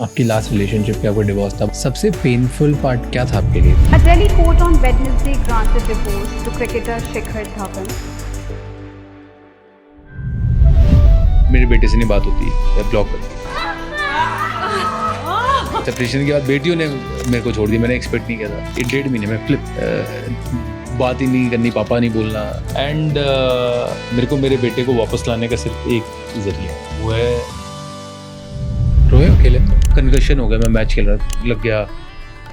आपकी last relationship क्या कोई डिवोर्स था, सबसे पेनफुल पार्ट क्या था आपके लिए? A Delhi court on Wednesday granted divorce to cricketer Shikhar Dhawan. मेरे बेटे से नहीं बात होती है या ब्लॉक करती है। सेपरेशन के बाद बेटियों ने मेरे को छोड़ दिया, मैंने एक्सपेक्ट नहीं किया था। ये 1.5 महीने में फ्लिप, बात ही नहीं करनी, पापा नहीं बोलना। एंड मेरे को मेरे बेटे को वापस लाने का सिर्फ एक जरिया वो है। रोए अकेले? कन्वर्शन हो गया, मैं मैच खेल रहा लग गया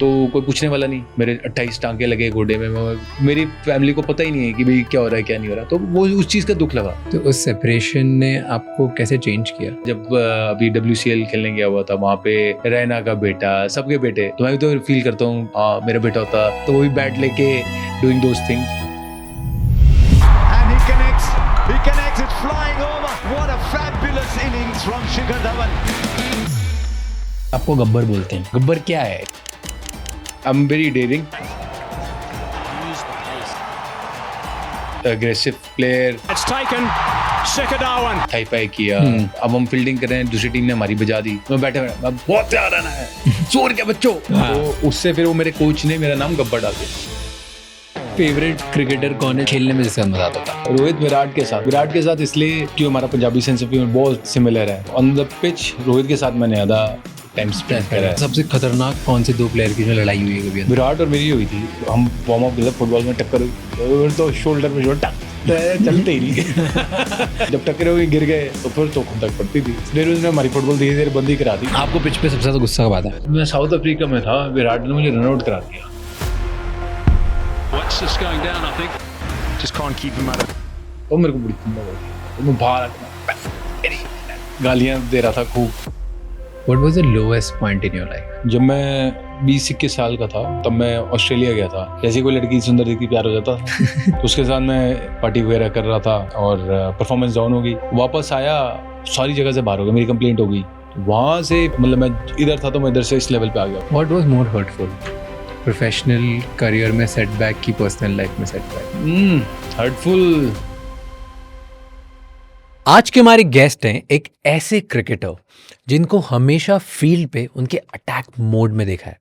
तो कोई पूछने वाला नहीं। मेरे 28 टांके लगे गोडे में, मेरी फैमिली को पता ही नहीं है कि भाई क्या हो रहा है क्या नहीं हो रहा, तो वो उस चीज़ का दुख लगा। तो उस सेपरेशन ने आपको कैसे चेंज किया? जब अभी WCL खेलने गया हुआ था, वहाँ पे रैना का बेटा, सबके बेटे, तो मैं भी तो फील करता हूँ हाँ मेरा बेटा होता तो वो भी बैट लेके doing those things. And he connects, it's flying over. What a fabulous innings from Shikhar Dhawan. आपको गब्बर बोलते हैं, गब्बर क्या है? I'm very daring, aggressive player. It's taken Shikhar Dhawan. Thigh five किया। अब हम फील्डिंग कर रहे हैं, दूसरी टीम ने हमारी बजा दी, मैं बैठे मैं बहुत प्यार आना है जोर के बच्चों। तो उससे फिर वो मेरे कोच ने मेरा नाम गब्बर डाल दिया। फेवरेट क्रिकेटर कौन है खेलने में जिसका मजा आता था? रोहित विराट के साथ इसलिए कि हमारा पंजाबी सेंस ऑफ ह्यूमर बहुत सिमिलर है। ऑन द पिच रोहित के साथ मैंने ज़्यादा टाइम स्पेंड करा है। सबसे खतरनाक कौन से दो प्लेयर की जो लड़ाई हुई है कभी? विराट और मेरी हुई थी। हम वार्म अप के फुटबॉल में टक्कर हुई तो शोल्डर में शोल्डर चलते ही नहीं। जब टक्कर हुई गिर गए तो फिर तो खुद तक पड़ती थी। फिर उसने हमारी फुटबॉल धीरे धीरे बंदी करा दी। आपको पिच पे सबसे ज्यादा गुस्सा कब आता है? मैं साउथ अफ्रीका में था, विराट ने मुझे रन आउट करा दिया। तो मेरे को बड़ी चिंता हो गई, तो मैं बाहर गालियां दे रहा था खूब। What was the lowest point in your life? जब मैं 20-21 साल का था तब मैं ऑस्ट्रेलिया गया था। जैसे कोई लड़की सुंदर दिखती प्यार हो जाता तो उसके साथ मैं पार्टी वगैरह कर रहा था और परफॉर्मेंस डाउन हो गई। वापस आया, सारी जगह से बाहर हो गया, मेरी कंप्लेंट हो गई। वहाँ से मतलब मैं इधर था तो मैं इधर से इस लेवल पे आ गया। What was more hurtful? Professional career में सेटबैक की पर्सनल लाइफ में सेटबैक? हर्टफुल। आज के हमारे गेस्ट हैं एक ऐसे क्रिकेटर जिनको हमेशा फील्ड पे उनके अटैक मोड में देखा है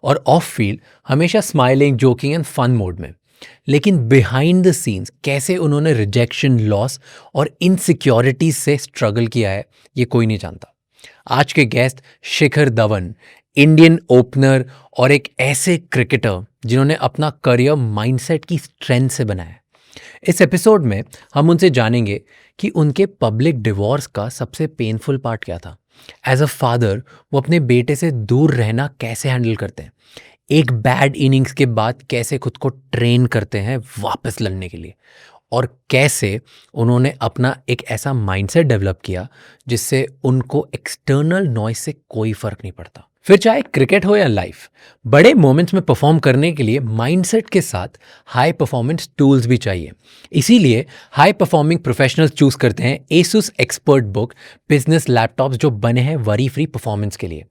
और ऑफ फील्ड हमेशा smiling, joking and fun mode में। लेकिन बिहाइंड द सीन्स कैसे उन्होंने रिजेक्शन, लॉस और इनसिक्योरिटीज से स्ट्रगल किया है ये कोई नहीं जानता। आज के guest Shikhar Dhawan, Indian opener और एक ऐसे क्रिकेटर जिन्होंने अपना करियर माइंडसेट की स्ट्रेंथ से बनाया है। इस एपिसोड में हम उनसे जानेंगे कि उनके पब्लिक डिवोर्स का सबसे पेनफुल पार्ट क्या था। एज अ फादर वो अपने बेटे से दूर रहना कैसे हैंडल करते हैं, एक बैड इनिंग्स के बाद कैसे खुद को ट्रेन करते हैं वापस लड़ने के लिए, और कैसे उन्होंने अपना एक ऐसा माइंडसेट डेवलप किया जिससे उनको एक्सटर्नल नॉइज से कोई फर्क नहीं पड़ता। फिर चाहे क्रिकेट हो या लाइफ, बड़े मोमेंट्स में परफॉर्म करने के लिए माइंडसेट के साथ हाई परफॉर्मेंस टूल्स भी चाहिए। इसीलिए हाई परफॉर्मिंग प्रोफेशनल्स चूज करते हैं Asus expert book business laptops जो बने हैं वरी फ्री परफॉर्मेंस के लिए।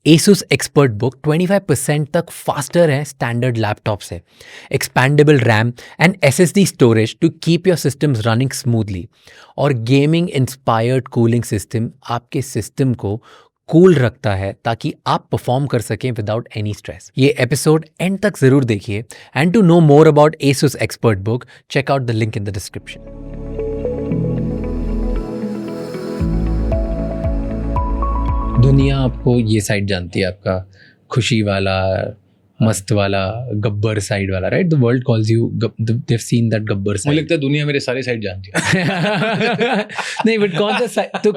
एसुस एक्सपर्ट बुक 25% तक फास्टर है स्टैंडर्ड लैपटॉप से, expandable RAM and SSD storage to keep your systems running smoothly, और गेमिंग इंस्पायर्ड कूलिंग सिस्टम आपके सिस्टम को कूल रखता है ताकि आप परफॉर्म कर सकें विदाउट एनी स्ट्रेस। ये एपिसोड एंड तक जरूर देखिए। And to know more about Asus ExpertBook, check out the link in the description. दुनिया आपको ये साइड जानती है, आपका खुशी वाला, मस्त वाला, गब्बर साइड वाला, right? The world calls you, they have seen that Gabbar मुझे साइड। लगता है दुनिया मेरे सारे साइड जानती है। नहीं, बट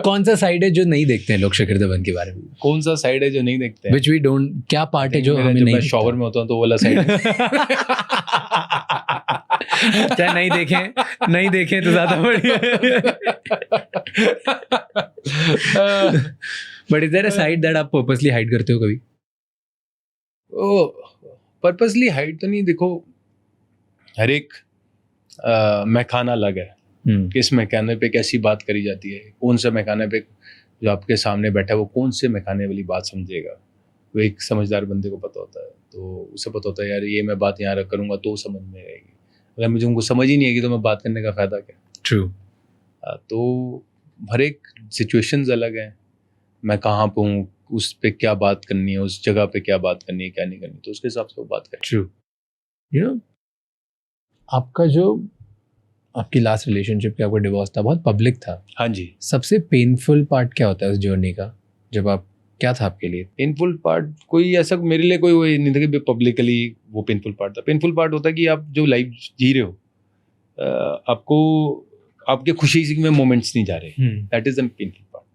कौन सा साइड है जो नहीं देखते हैं लोग शिखर धवन के बारे में? कौन सा साइड है जो नहीं देखते हैं? Which we don't, क्या पार्ट है जो मेरा हमें जब नहीं मैं दिखता? शॉवर में होता हूँ तो वो वाला साइड है। चाहे नहीं देखें तो ज्यादा बढ़िया। But is there a side that आप पर्पसली हाइड करते हो कभी? ओ पर्पसली हाइड तो नहीं। देखो, हर एक मैखाना अलग है। किस मैखाने पे कैसी बात करी जाती है, कौन सा मैखाने पे जो आपके सामने बैठा है वो कौन से मैखाने वाली बात समझेगा, वो एक समझदार बंदे को पता होता है। तो उसे पता होता है यार ये मैं बात यहाँ रख करूँगा तो समझ में आएगी। अगर मुझे उनको समझ ही नहीं आएगी तो मैं बात करने का फ़ायदा क्या? ट्रू। तो हर एक सिचुएशंस अलग हैं। मैं कहाँ पे हूँ, उस पे क्या बात करनी है, उस जगह पे क्या बात करनी है, क्या नहीं करनी, तो उसके हिसाब से वो बात करें। ट्रू। यू नो, आपका जो आपकी लास्ट रिलेशनशिप की आपका डिवोर्स था बहुत पब्लिक था। हाँ जी। सबसे पेनफुल पार्ट क्या होता है उस जर्नी का, जब आप क्या था आपके लिए? पेनफुल पार्ट कोई ऐसा मेरे लिए कोई वही नहीं था कि पब्लिकली वो पेनफुल पार्ट था। पेनफुल पार्ट होता है कि आप जो लाइफ जी रहे हो, आपको आपके खुशी में मोमेंट्स नहीं जा रहे, that is the painful part.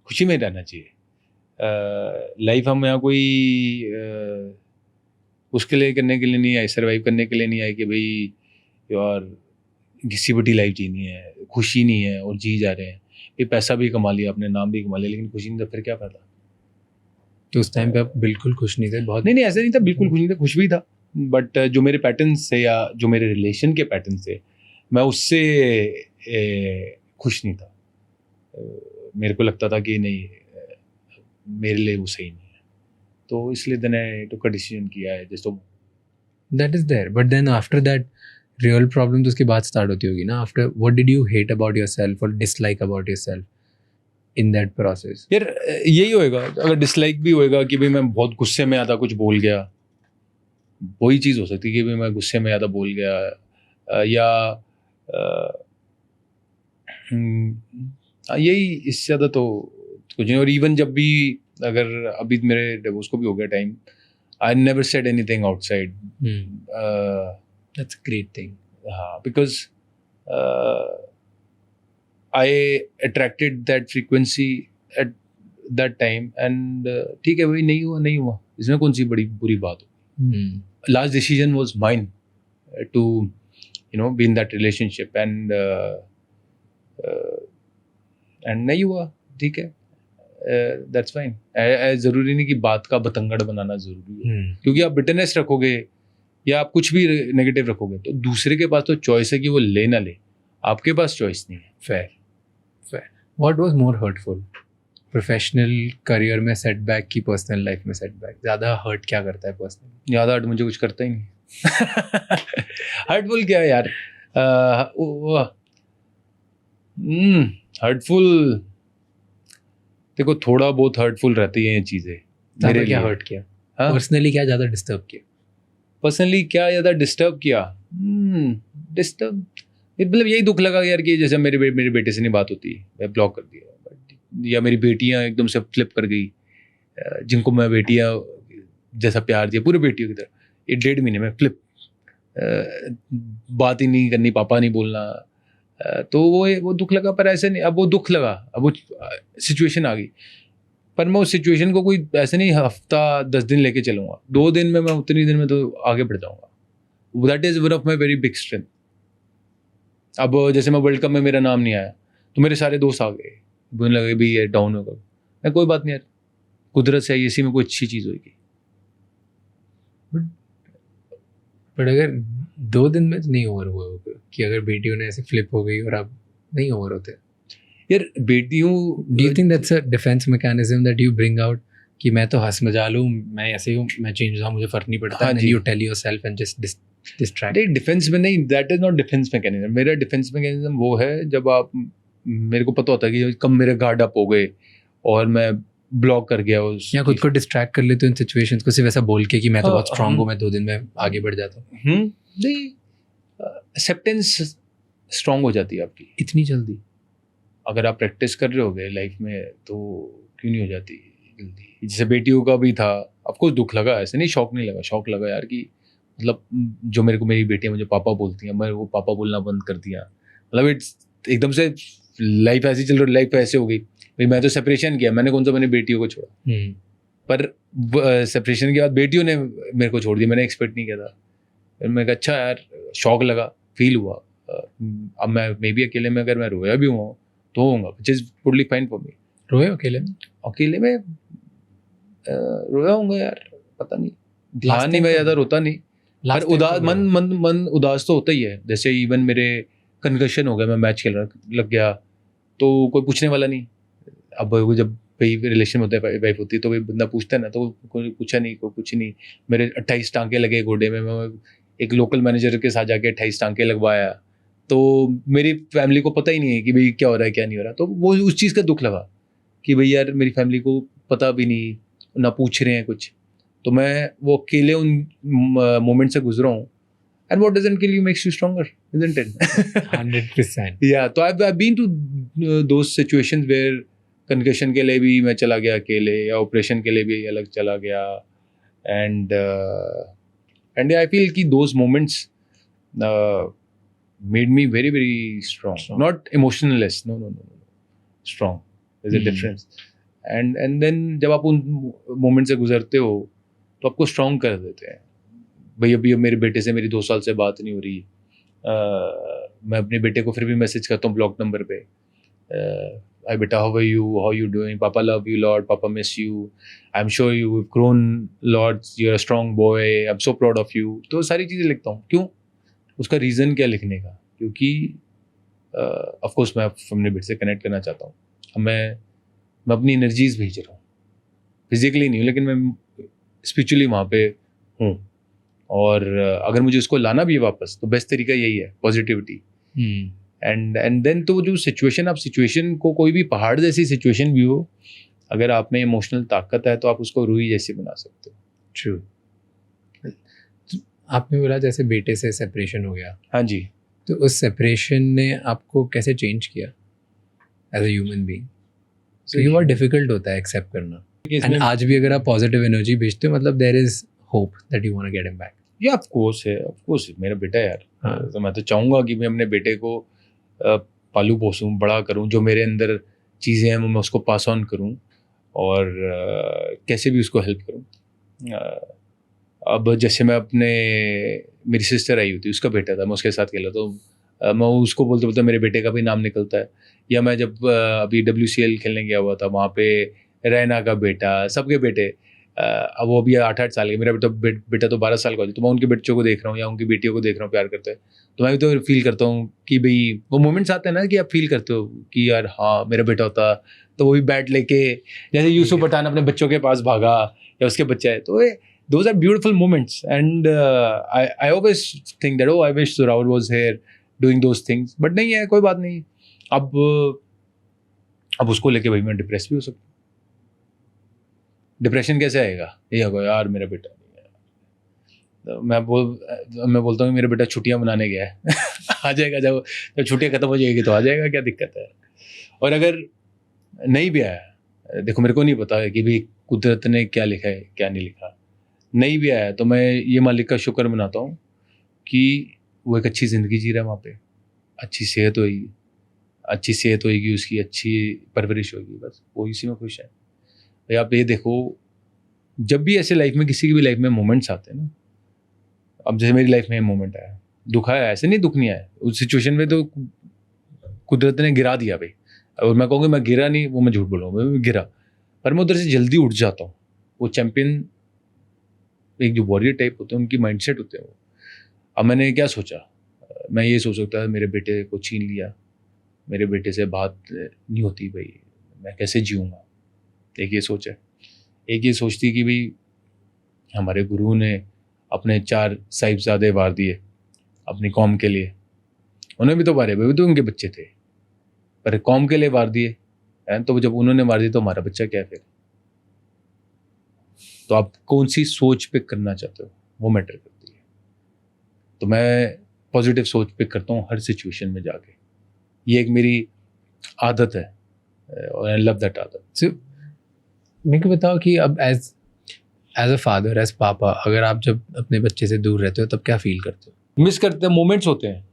खुशी में रहना चाहिए। लाइफ हम यहाँ कोई उसके लिए करने के लिए नहीं आए, सर्वाइव करने के लिए नहीं आए कि भाई यार किसी बड़ी लाइफ जीनी है, खुशी नहीं है और जी जा रहे हैं। ये पैसा भी कमा लिया, अपने नाम भी कमा लिया, लेकिन खुशी नहीं, तो फिर क्या फायदा? तो उस टाइम पे आप बिल्कुल खुश नहीं थे? बहुत नहीं ऐसा नहीं था, बिल्कुल खुश नहीं था, खुश भी था, बट जो मेरे पैटर्न्स थे या जो मेरे रिलेशन के पैटर्न्स थे, मैं उससे खुश नहीं था। मेरे को लगता था कि नहीं, मेरे लिए वो सही नहीं है, तो इसलिए then I took a decision किया है जस्ट तो। That is there, but then after that real problem तो उसके बाद स्टार्ट होती होगी ना। After what did you hate about yourself और dislike about yourself in that process? यार यही होएगा, अगर डिसलाइक भी होएगा कि भाई मैं बहुत गुस्से में आता कुछ बोल गया, वही चीज़ हो सकती है कि भाई मैं गुस्से में आता बोल गया, या यही, इससे ज़्यादा तो कुछ नहीं। और इवन जब भी, अगर अभी मेरे डिवोर्स को भी हो गया time, I never said anything outside. That's a great thing. हाँ, because I attracted that frequency at that time, and ठीक है भाई, नहीं हुआ, इसमें कौन सी बड़ी बुरी बात हो। Last decision was mine to be in that relationship, and नहीं हुआ, ठीक है, that's fine। ज़रूरी नहीं कि बात का बतंगड़ बनाना ज़रूरी है, क्योंकि आप बिटरनेस रखोगे या आप कुछ भी नेगेटिव रखोगे तो दूसरे के पास तो चॉइस है कि वो ले ना ले, आपके पास चॉइस नहीं है। Fair. What was more hurtful? Professional career में सेटबैक की पर्सनल लाइफ में सेटबैक? ज़्यादा हर्ट क्या करता है पर्सनल? ज़्यादा हर्ट मुझे कुछ करता ही नहीं। हर्टफुल क्या है यार? हर्टफुल, देखो थोड़ा बहुत हर्टफुल रहती है ये चीज़ें। मेरे क्या हर्ट किया? पर्सनली क्या ज़्यादा डिस्टर्ब किया? पर्सनली क्या ज़्यादा डिस्टर्ब किया? डिस्टर्ब मतलब यही दुख लगा यार कि जैसे मेरे बेटे से नहीं बात होती, मैं ब्लॉक कर दिया, या मेरी बेटियां एकदम से फ्लिप कर गई, जिनको मैं बेटियां जैसा प्यार दिया पूरे बेटियों की तरह, ये 1.5 महीने में फ्लिप, बात ही नहीं करनी, पापा नहीं बोलना, तो वो दुख लगा। पर ऐसे नहीं, अब वो दुख लगा, अब वो सिचुएशन आ गई, पर मैं उस सिचुएशन को कोई ऐसे नहीं हफ्ता 10 दिन लेके चलूँगा, 2 दिन में मैं उतनी दिन में तो आगे बढ़ जाऊँगा। That is one of my very big strength. अब जैसे मैं वर्ल्ड कप में मेरा नाम नहीं आया तो मेरे सारे दोस्त आ गए, बोलने लगे भी ये डाउन होगा, मैं कोई बात नहीं यार, कुदरत से इसी में कोई अच्छी चीज़ होगी। बट अगर 2 दिन में तो नहीं ओवर हुआ होगा कि अगर बेटियों ने ऐसे फ्लिप हो गई और आप नहीं ओवर होते यार बेटियों? Do you think that's a defence mechanism that you bring out कि मैं तो हंस मजा लूँ, मैं ऐसे हूँ, मैं चेंज हूँ, मुझे फर्क नहीं पड़ता, and you tell yourself and just distract? Defence में नहीं, that is not defence mechanism. मेरा डिफेंस मैकेनिज्म वो है जब आप, मेरे को पता होता है कि कब मेरे गार्ड अप हो गए और मैं ब्लॉक कर गया उस, या खुद को डिस्ट्रैक्ट कर लेते हो इन सिचुएशंस को, सिर्फ ऐसा बोल के कि मैं तो बहुत स्ट्रांग हूँ, मैं 2 दिन में आगे बढ़ जाता हूँ। नहीं, एक्सेप्टेंस स्ट्रांग हो जाती है आपकी इतनी जल्दी? अगर आप प्रैक्टिस कर रहे होगे लाइफ में तो क्यों नहीं हो जाती जल्दी। जैसे बेटियों का भी था, आपको दुख लगा, ऐसे नहीं शौक नहीं लगा, शौक लगा यार कि मतलब जो मेरे को मेरी बेटियां मुझे पापा बोलती हैं, मैं वो पापा बोलना बंद कर दिया, मतलब इट्स एकदम से लाइफ ऐसी चल रही, लाइफ ऐसे हो गई भाई, मैं तो सेपरेशन किया, मैंने कौन सा अपनी बेटियों को छोड़ा, पर सेपरेशन के बाद बेटियों ने मेरे को छोड़ दिया, मैंने एक्सपेक्ट नहीं किया था। फिर मैं कहा अच्छा यार, शौक लगा, फील हुआ, अब मैं मे बी अकेले में अगर मैं रोया भी हुआ तो होऊंगा, which is totally fine for me. रोए अकेले में? अकेले में रोया होऊंगा यार, पता नहीं, ध्यान नहीं, मैं ज़्यादा रोता नहीं, पर उदास मन उदास तो होता ही है। जैसे इवन मेरे कंकशन हो गया, मैं मैच खेल रहा लग गया तो कोई पूछने वाला नहीं। अब वो जब भाई रिलेशन होता है, वाइफ होती है, तो भाई बंदा पूछता है ना, तो कोई पूछा नहीं, कोई कुछ नहीं। मेरे 28 टांके लगे घोड़े में, मैं एक लोकल मैनेजर के साथ जाके 28 टांके लगवाया, तो मेरी फैमिली को पता ही नहीं है कि भाई क्या हो रहा है क्या नहीं हो रहा। तो वो उस चीज़ का दुख लगा कि भाई यार मेरी फैमिली को पता भी नहीं, ना पूछ रहे हैं कुछ, तो मैं वो अकेले उन मोमेंट से गुजरा हूँ. And what doesn't kill you makes you stronger, isn't it? 100%. Yeah, तो I've been to those situations where concussion के लिए भी मैं चला गया अकेले, या ऑपरेशन के लिए भी अलग चला गया. एंड आई फील कि those moments made me very very strong, not emotionless, no, strong. There is a difference. And then जब आप उन मोमेंट से गुजरते हो तो आपको स्ट्रॉन्ग कर देते हैं. भाई अभी मेरे बेटे से मेरी 2 साल से बात नहीं हो रही. मैं अपने बेटे को फिर भी मैसेज करता हूँ ब्लॉक नंबर पे. Hi beta, how are you? How you doing? Papa love you lot. Papa miss you. I'm sure you've grown lots. You're a strong boy. I'm so proud of you. तो सारी चीज़ें लिखता हूँ. क्यों? उसका reason क्या लिखने का? क्योंकि ऑफ कोर्स मैं अपने बेटे से कनेक्ट करना चाहता हूँ. मैं अपनी एनर्जीज भेज रहा हूँ. फिजिकली नहीं हूँ, लेकिन मैं स्पिरिचुअली वहाँ पे हूँ. और अगर मुझे उसको लाना भी है वापस, तो बेस्ट तरीका यही है, पॉजिटिविटी. एंड देन तो जो सिचुएशन, आप सिचुएशन को, कोई भी पहाड़ जैसी सिचुएशन भी हो, अगर आप में इमोशनल ताकत है तो आप उसको रूही जैसी बना सकते हो. ट्रू. आपने बोला जैसे बेटे से सेपरेशन हो गया. हाँ जी. तो उस सेपरेशन ने आपको कैसे चेंज किया एज अ ह्यूमन बीइंग? सो ये बहुत डिफिकल्ट होता है एक्सेप्ट करना. एंड आज भी अगर आप पॉजिटिव एनर्जी भेजते हो, मतलब there is hope that you want to get him back. ये ऑफ कोर्स मेरा बेटा यार. हाँ. तो मैं तो चाहूँगा कि मैं अपने बेटे को पालू पोसूं, बड़ा करूं, जो मेरे अंदर चीज़ें हैं वो मैं उसको पास ऑन करूं, और कैसे भी उसको हेल्प करूं. अब जैसे मैं मेरी सिस्टर आई हुई थी, उसका बेटा था, मैं उसके साथ खेला, तो मैं उसको बोलते बोलते मेरे बेटे का भी नाम निकलता है. या मैं जब अभी WCL खेलने गया हुआ था, वहाँ पे रैना का बेटा, सबके बेटे, अब वो अभी 8-8 साल के, मेरा बेटा तो 12 साल का हो, तो मैं उनके बच्चों को देख रहा हूँ या उनकी बेटियों को देख रहा हूँ प्यार करते हैं, तो मैं भी तो फील करता हूँ कि भाई वो मोमेंट्स आते हैं ना कि आप फील करते हो कि यार हाँ मेरा बेटा होता तो वो भी बैट लेके, जैसे यूसुफ पठान अपने बच्चों के पास भागा या उसके बच्चा है, तो those are beautiful moments. And I always think that I wish Zoravar was here doing those things, but नहीं है, कोई बात नहीं. अब उसको लेके भाई मैं डिप्रेस भी हो सकता हूँ. डिप्रेशन कैसे आएगा? ये होगा यार मेरा बेटा नहीं है. तो मैं बोलता हूँ मेरा बेटा छुट्टियाँ मनाने गया है. आ जाएगा, जब छुट्टियाँ खत्म हो जाएगी तो आ जाएगा, क्या दिक्कत है. और अगर नहीं भी आया, देखो मेरे को नहीं पता है कि भाई कुदरत ने क्या लिखा है क्या नहीं लिखा. नहीं भी आया तो मैं ये मालिक का शुक्र मनाता हूँ कि वो एक अच्छी ज़िंदगी जी रहा है वहाँ पे, अच्छी सेहत होएगी उसकी, अच्छी परवरिश होगी, बस वो इसी में खुश है. भाई आप ये देखो, जब भी ऐसे लाइफ में, किसी की भी लाइफ में मोमेंट्स आते हैं ना, अब जैसे मेरी लाइफ में मोमेंट आया, दुख आया, ऐसे नहीं दुख नहीं आया, उस सिचुएशन में तो कुदरत ने गिरा दिया भाई. और मैं कहूँगा मैं गिरा नहीं, वो मैं झूठ बोलूँगा, मैं गिरा, पर मैं उधर से जल्दी उठ जाता हूँ. वो चैम्पियन, एक जो वॉरियर टाइप होते हैं, उनकी माइंडसेट होते हैं वो. अब मैंने क्या सोचा, मैं ये सोच सकता है मेरे बेटे को छीन लिया, मेरे बेटे से बात नहीं होती, भाई मैं कैसे जीऊँगा. एक ये सोच है. एक ये सोच थी कि भाई हमारे गुरु ने अपने 4 साहिबजादे वार दिए अपनी कौम के लिए, उन्हें भी तो मारे, भाई तो उनके बच्चे थे, पर कौम के लिए वार दिए. तो जब उन्होंने मार दिए तो हमारा बच्चा क्या है फिर. तो आप कौन सी सोच पे करना चाहते हो, वो मैटर करती है. तो मैं पॉजिटिव सोच पे करता हूँ हर सिचुएशन में जाके. ये एक मेरी आदत है और आई लव दैट आदत. So, मेरे को बताओ कि अब एज अ फादर, एज पापा, अगर आप जब अपने बच्चे से दूर रहते हो तब क्या फील करते हो? मिस करते हैं, मोमेंट्स होते हैं.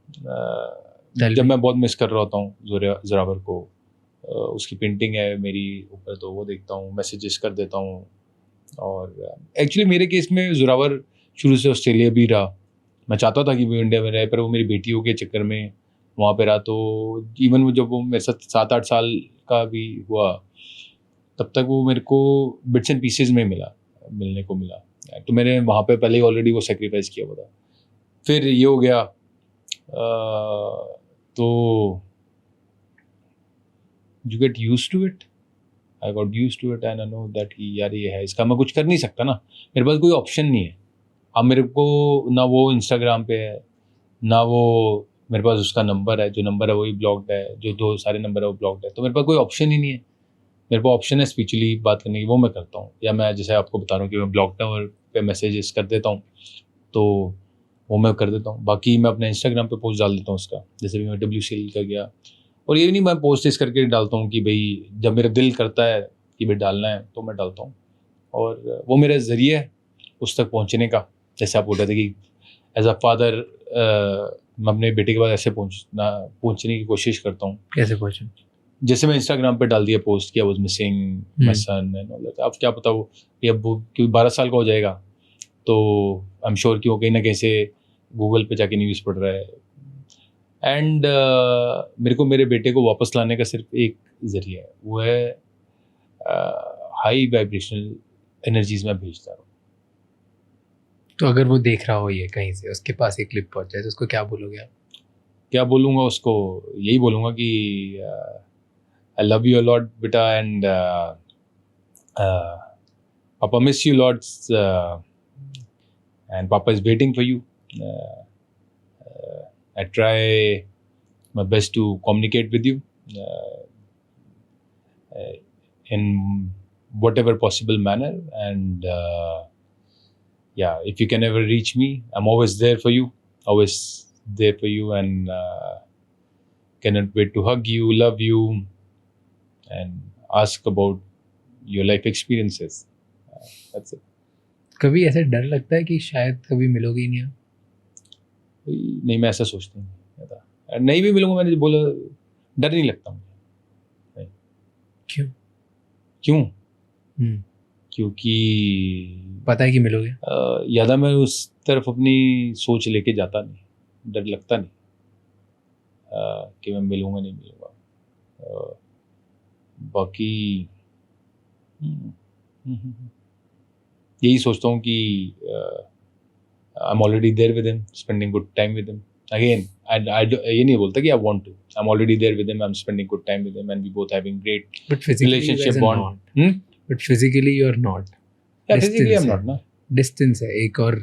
जब मैं बहुत मिस कर रहा होता हूँ जोरावर को, उसकी पेंटिंग है मेरी ऊपर, तो वो देखता हूँ, मैसेजेस कर देता हूँ. और एक्चुअली मेरे केस में जोरावर शुरू से ऑस्ट्रेलिया भी रहा. मैं चाहता था कि वो इंडिया में रहे, पर वो मेरी बेटियों के चक्कर में वहाँ पे रहा. तो इवन वो जब वो मेरे साथ 7-8 साल का भी हुआ, तब तक वो मेरे को बिट्स एंड पीसेज में मिलने को मिला. तो मैंने वहाँ पे पहले ही ऑलरेडी वो सेक्रीफाइस किया हुआ था. फिर ये हो गया, तो you get used to it. I got used to it and I know that कि यार ये है, इसका मैं कुछ कर नहीं सकता ना, मेरे पास कोई ऑप्शन नहीं है. अब मेरे को ना वो इंस्टाग्राम पे है, ना वो मेरे पास उसका नंबर है, जो नंबर है वही ब्लॉक्ड है, जो 2 सारे नंबर है वो ब्लॉक्ड है. तो मेरे पास कोई ऑप्शन ही नहीं है. मेरे पास ऑप्शन है स्पीचली बात करने की, वो मैं करता हूँ। या मैं जैसे आपको बता रहा हूँ कि मैं ब्लॉग टावर पे मैसेजेस कर देता हूँ, तो वो मैं कर देता हूँ। बाकी मैं अपने इंस्टाग्राम पे पोस्ट डाल देता हूँ उसका, जैसे भी मैं WCL का गया। और ये नहीं मैं पोस्ट इस करके डालता हूँ कि भाई जब मेरा दिल करता है कि भाई डालना है तो मैं डालता हूँ, और वो मेरा ज़रिया है उस तक पहुँचने का। जैसे आप बोल रहे थे कि एज अ फादर मैं अपने बेटे के पास ऐसे पहुँचने की कोशिश करता हूँ। कैसे पहुंचे? जैसे मैं इंस्टाग्राम पे डाल दिया पोस्ट कि I was missing my son and all that. अब क्या पता वो ये अब क्योंकि 12 साल का हो जाएगा, तो आई एम श्योर कि वो कहीं ना कहीं से गूगल पे जाके न्यूज़ पढ़ रहा है। एंड मेरे को मेरे बेटे को वापस लाने का सिर्फ एक ज़रिया है, वो है हाई वाइब्रेशनल एनर्जीज में भेजता हूँ। तो अगर वो देख रहा हो ये कहीं से, उसके पास एक क्लिप पहुंच जाए, तो उसको क्या बोलोगे आप? क्या बोलूँगा उसको? यही बोलूँगा कि I love you a lot बेटा, and papa miss you lots, and papa is waiting for you. I try my best to communicate with you in whatever possible manner, and yeah, if you can ever reach me, I'm always there for you, and cannot wait to hug you, love you, and ask about your life experiences. That's it. कभी ऐसे डर लगता है कि शायद कभी मिलोगे ही नहीं आप? नहीं, मैं ऐसा सोचता हूँ, नहीं भी मिलूंगा। मैंने बोला डर नहीं लगता मुझे। क्यों? क्योंकि पता है कि मिलोगे। ज़्यादा मैं उस तरफ अपनी सोच लेके जाता नहीं, डर लगता नहीं कि मैं मिलूंगा नहीं मिलूंगा। बाकी यही सोचता हूँ कि I am already there with him, spending good time with him. Again ये नहीं बोलता कि I want to, I am already there with him, I am spending good time with him, and we both having great relationship bond. But physically you're not. Yeah, physically I'm Distance not ना। Distance है एक, और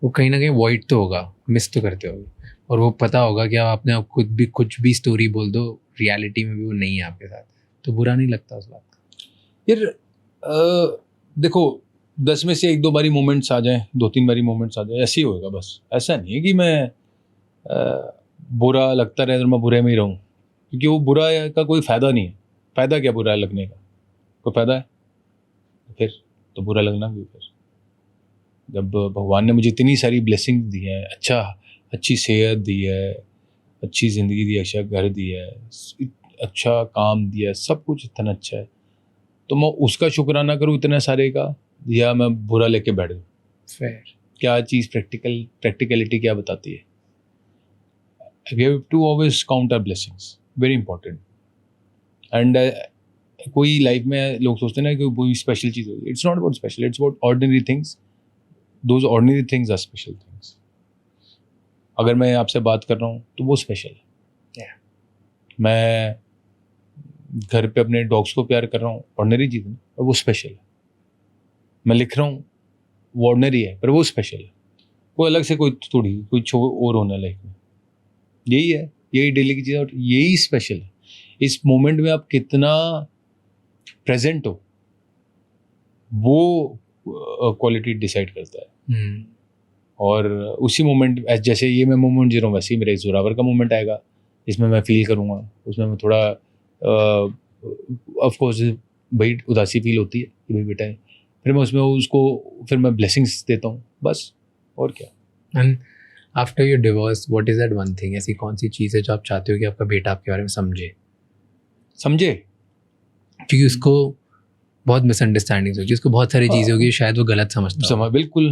वो कहीं ना कहीं void तो होगा, मिस तो करते होगे, और वो पता होगा कि आप अपने आप खुद भी कुछ भी स्टोरी बोल दो, रियलिटी में भी वो नहीं है आपके साथ, तो बुरा नहीं लगता उस बात का? यार देखो, 10 में से 1-2 बारी मोमेंट्स आ जाएं, 2-3 बारी मोमेंट्स आ जाए, ऐसे ही होएगा बस। ऐसा नहीं है कि मैं बुरा लगता रहे तो मैं बुरे में ही रहूँ, क्योंकि वो बुरा का कोई फ़ायदा नहीं है। फ़ायदा क्या बुरा लगने का? कोई फ़ायदा है? फिर तो बुरा लगना भी। फिर जब भगवान ने मुझे इतनी सारी ब्लेसिंग दी है, अच्छी सेहत दी है, अच्छी ज़िंदगी दी है, अच्छा घर दिया है, अच्छा काम दिया है, सब कुछ इतना अच्छा है, तो मैं उसका शुक्राना करूँ इतने सारे का, या मैं बुरा लेके बैठ जाऊँ? फेयर। क्या चीज़ प्रैक्टिकलिटी क्या बताती है? We have to always count our blessings, very important. And कोई लाइफ में लोग सोचते हैं ना कि कोई स्पेशल चीज़ होगी। It's not about special, it's about ordinary things. Those ordinary things are special things. अगर मैं आपसे बात कर रहा हूँ तो वो स्पेशल है। मैं घर पे अपने डॉग्स को प्यार कर रहा हूँ, ऑर्डिनरी चीज़ है, और वो स्पेशल है। मैं लिख रहा हूँ, वो ऑर्डिनरी है, पर वो स्पेशल है। वो अलग से कोई थोड़ी कुछ और होना लाइफ में। यही है, यही डेली की चीज़, और यही स्पेशल है। इस मोमेंट में आप कितना प्रेजेंट हो, वो क्वालिटी डिसाइड करता है। और उसी मोमेंट, जैसे ये मैं मोमेंट जी रहा हूँ, वैसे ही मेरा एक जोरावर का मोमेंट आएगा, इसमें मैं फील करूँगा। उसमें मैं थोड़ा ऑफ कोर्स भाई उदासी फील होती है कि भाई बेटा है, फिर मैं उसमें उसको फिर मैं ब्लेसिंग्स देता हूँ, बस। और क्या। And after your divorce, what is that one thing, ऐसी कौन सी चीज़ है जो आप चाहते हो कि आपका बेटा आपके बारे में समझे? क्योंकि उसको बहुत मिसअंडरस्टैंडिंग्स होगी, उसको बहुत सारी चीज़ें होगी, शायद वो गलत समझता हो। बिल्कुल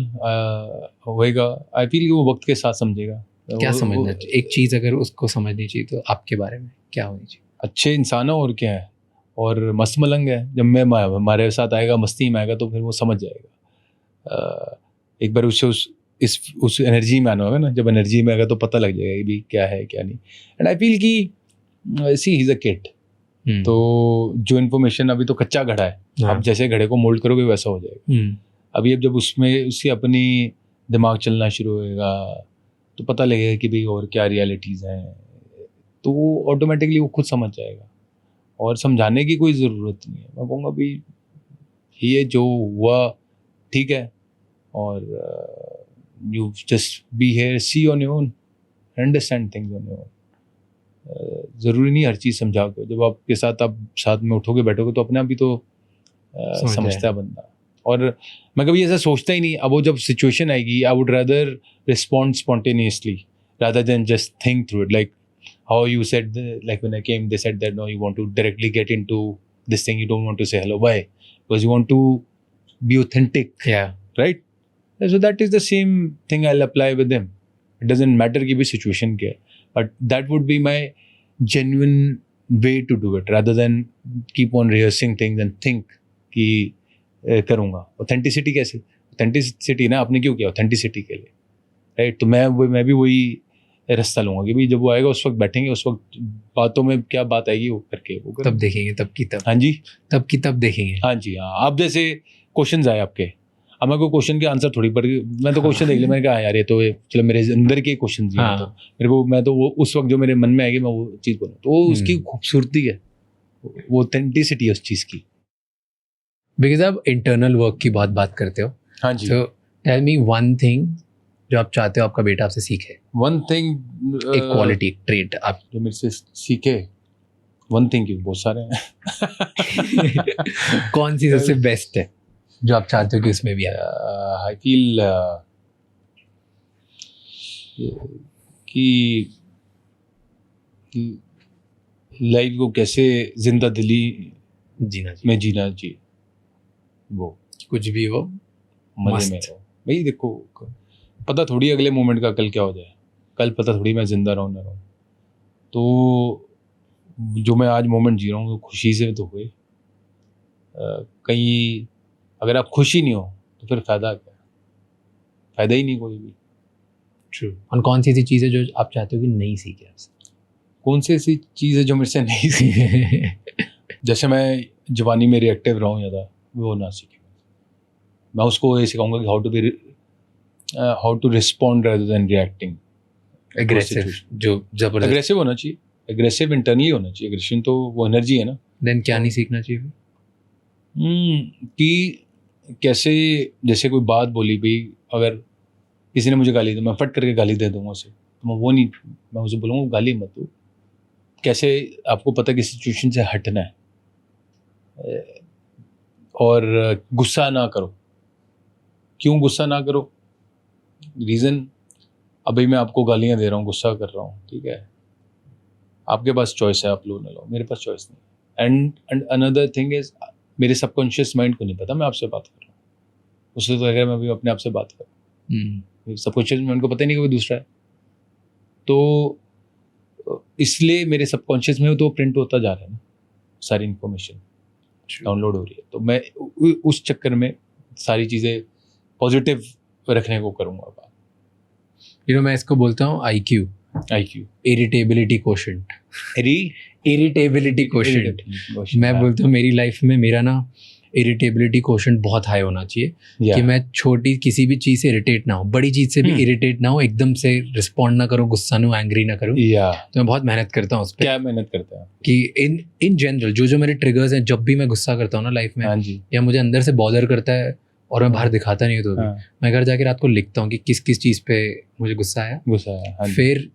होएगा। आई फील कि वो वक्त के साथ समझेगा। क्या समझना चाहिए? एक चीज़ अगर उसको समझनी चाहिए तो आपके बारे में क्या होनी चाहिए? अच्छे इंसान हो, और क्या है, और मस्त मलंग है। जब मैं हमारे साथ आएगा, मस्ती में आएगा, तो फिर वो समझ जाएगा। एक बार उससे उस एनर्जी में आना होगा ना, जब एनर्जी में आएगा तो पता लग जाएगा कि भी क्या है क्या नहीं। एंड आई फील कि सी ही इज़ अ किड, तो जो इन्फॉर्मेशन अभी तो कच्चा घड़ा है, आप जैसे घड़े को मोल्ड करोगे वैसा हो जाएगा। अभी अब जब उसमें उसकी अपनी दिमाग चलना शुरू होएगा तो पता लगेगा कि भाई और क्या रियलिटीज़ हैं, तो वो ऑटोमेटिकली वो खुद समझ जाएगा। और समझाने की कोई ज़रूरत नहीं है। मैं कहूँगा भाई ये जो हुआ ठीक है, और you just be here, see on your own, understand things on your own. ज़रूरी नहीं हर चीज़ समझा के, जब आपके साथ आप साथ में उठोगे बैठोगे तो अपने आप ही तो समझता है बंदा। और मैं कभी ऐसा सोचता ही नहीं, अब वो जब सिचुएशन आएगी I would rather respond spontaneously rather than just think through it, like how you said like when I came they said that no, you want to directly get into this thing, you don't want to say hello. Why? Because you want to be authentic. Yeah. Right? So that is the same thing I'll apply with them. It doesn't matter कि भी situation क्या है, but that would be my genuine way to do it rather than keep on rehearsing things and think कि करूँगा। Authenticity कैसे? Authenticity ना आपने क्यों किया? Authenticity के लिए, राइट? तो मैं भी वही रास्ता लूँगा कि भाई जब वो आएगा उस वक्त बैठेंगे, उस वक्त बातों में क्या बात आएगी वो करके वो तब देखेंगे, तब की तब। हाँ जी, तब की तब देखेंगे। हाँ जी, हाँ। अब जैसे क्वेश्चंस आए आपके, अब मैं कोई क्वेश्चन के आंसर थोड़ी पर, मैं तो क्वेश्चन देख लिया, मैंने कहा यार ये तो चलो मेरे अंदर के क्वेश्चन जी, हाँ। तो मेरे को मैं तो वो उस वक्त जो मेरे मन में आएगी मैं वो चीज़ बोलूँ, तो वो उसकी खूबसूरती है, वो ऑथेंटिसिटी है उस चीज़ की। बिकॉज आप इंटरनल वर्क की बहुत बात करते हो, हाँ जी। तो टेल मी वन थिंग जो आप चाहते हो आपका बेटा आपसे सीखे, वन थिंग, एक क्वालिटी, एक ट्रेट आप जो मेरे से सीखे। वन थिंग क्यों, बहुत सारे हैं। कौन सी सबसे बेस्ट है जो आप चाहते हो कि उसमें भी आए? आई फील कि लाइफ को कैसे जिंदा दिली जीना चाहिए, में जीना चाहिए, वो कुछ भी हो मजे मस्त। में रहो। भाई देखो पता थोड़ी अगले मोमेंट का कल क्या हो जाए, कल पता थोड़ी मैं जिंदा रहूँ ना रहूँ, तो जो मैं आज मोमेंट जी रहा हूँ वो खुशी से तो हुए। कहीं अगर आप खुश ही नहीं हो तो फिर फ़ायदा क्या, फ़ायदा ही नहीं कोई भी। ट्रू। और कौन सी ऐसी चीज़ है जो आप चाहते हो कि नहीं सीखे आपसे? कौन सी ऐसी चीज़ है जो मेरे से नहीं सीखी? जैसे मैं जवानी में रिएक्टिव रहा हूँ ज़्यादा, वो ना सीखे। मैं उसको ये सिखाऊंगा कि how to respond rather than reacting। Aggressive, जो जबरदस्त। एग्रेसिव होना चाहिए, एग्रेसिव इंटरनली होना चाहिए। एग्रेशन तो वो एनर्जी है ना। देन क्या नहीं सीखना चाहिए? कि कैसे, जैसे कोई बात बोली भाई, अगर किसी ने मुझे गाली दी, मैं फट करके गाली दे दूंगा उसे, तो मैं वो नहीं, मैं उसे बोलूँगा गाली मत दो। कैसे आपको पता कि सिचुएशन से हटना है, और गुस्सा ना करो। क्यों गुस्सा ना करो? रीज़न, अभी मैं आपको गालियाँ दे रहा हूँ, गुस्सा कर रहा हूँ, ठीक है, आपके पास चॉइस है, आप लो ना लो, मेरे पास चॉइस नहीं। एंड अनदर थिंग इज, मेरे सबकॉन्शियस माइंड को नहीं पता मैं आपसे बात कर रहा हूँ, उससे तो अगर मैं भी अपने आप से बात कर रहा हूँ, सबकॉन्शियस माइंड को पता ही नहीं कि कोई दूसरा है, तो इसलिए मेरे सबकॉन्शियस में तो प्रिंट होता जा रहा है ना, सारी इन्फॉर्मेशन डाउनलोड हो रही है, तो मैं उस चक्कर में सारी चीज़ें पॉजिटिव रखने को करूँगा बात। मैं इसको बोलता हूँ IQ, irritability quotient. Irritability quotient मैं बोलता हूँ मेरी लाइफ में मेरा ना इरिटेबिलिटी कोशेंट बहुत हाई होना चाहिए, कि मैं छोटी किसी भी चीज़ से इरिटेट ना हो, बड़ी चीज़ से भी इरिटेट ना हो, एकदम से रिस्पॉन्ड ना करूँ, गुस्सा ना, एंग्री ना करूँ। तो मैं बहुत मेहनत करता हूँ उस पर। क्या मेहनत करते हैं? कि इन जनरल जो मेरे ट्रिगर्स हैं, जब भी मैं गुस्सा करता हूँ ना लाइफ में, या मुझे अंदर से बॉदर करता है और मैं बाहर दिखाता नहीं हूँ, तो भी मैं घर जाके रात को लिखता हूँ कि किस किस चीज़ पे मुझे गुस्सा आया, फिर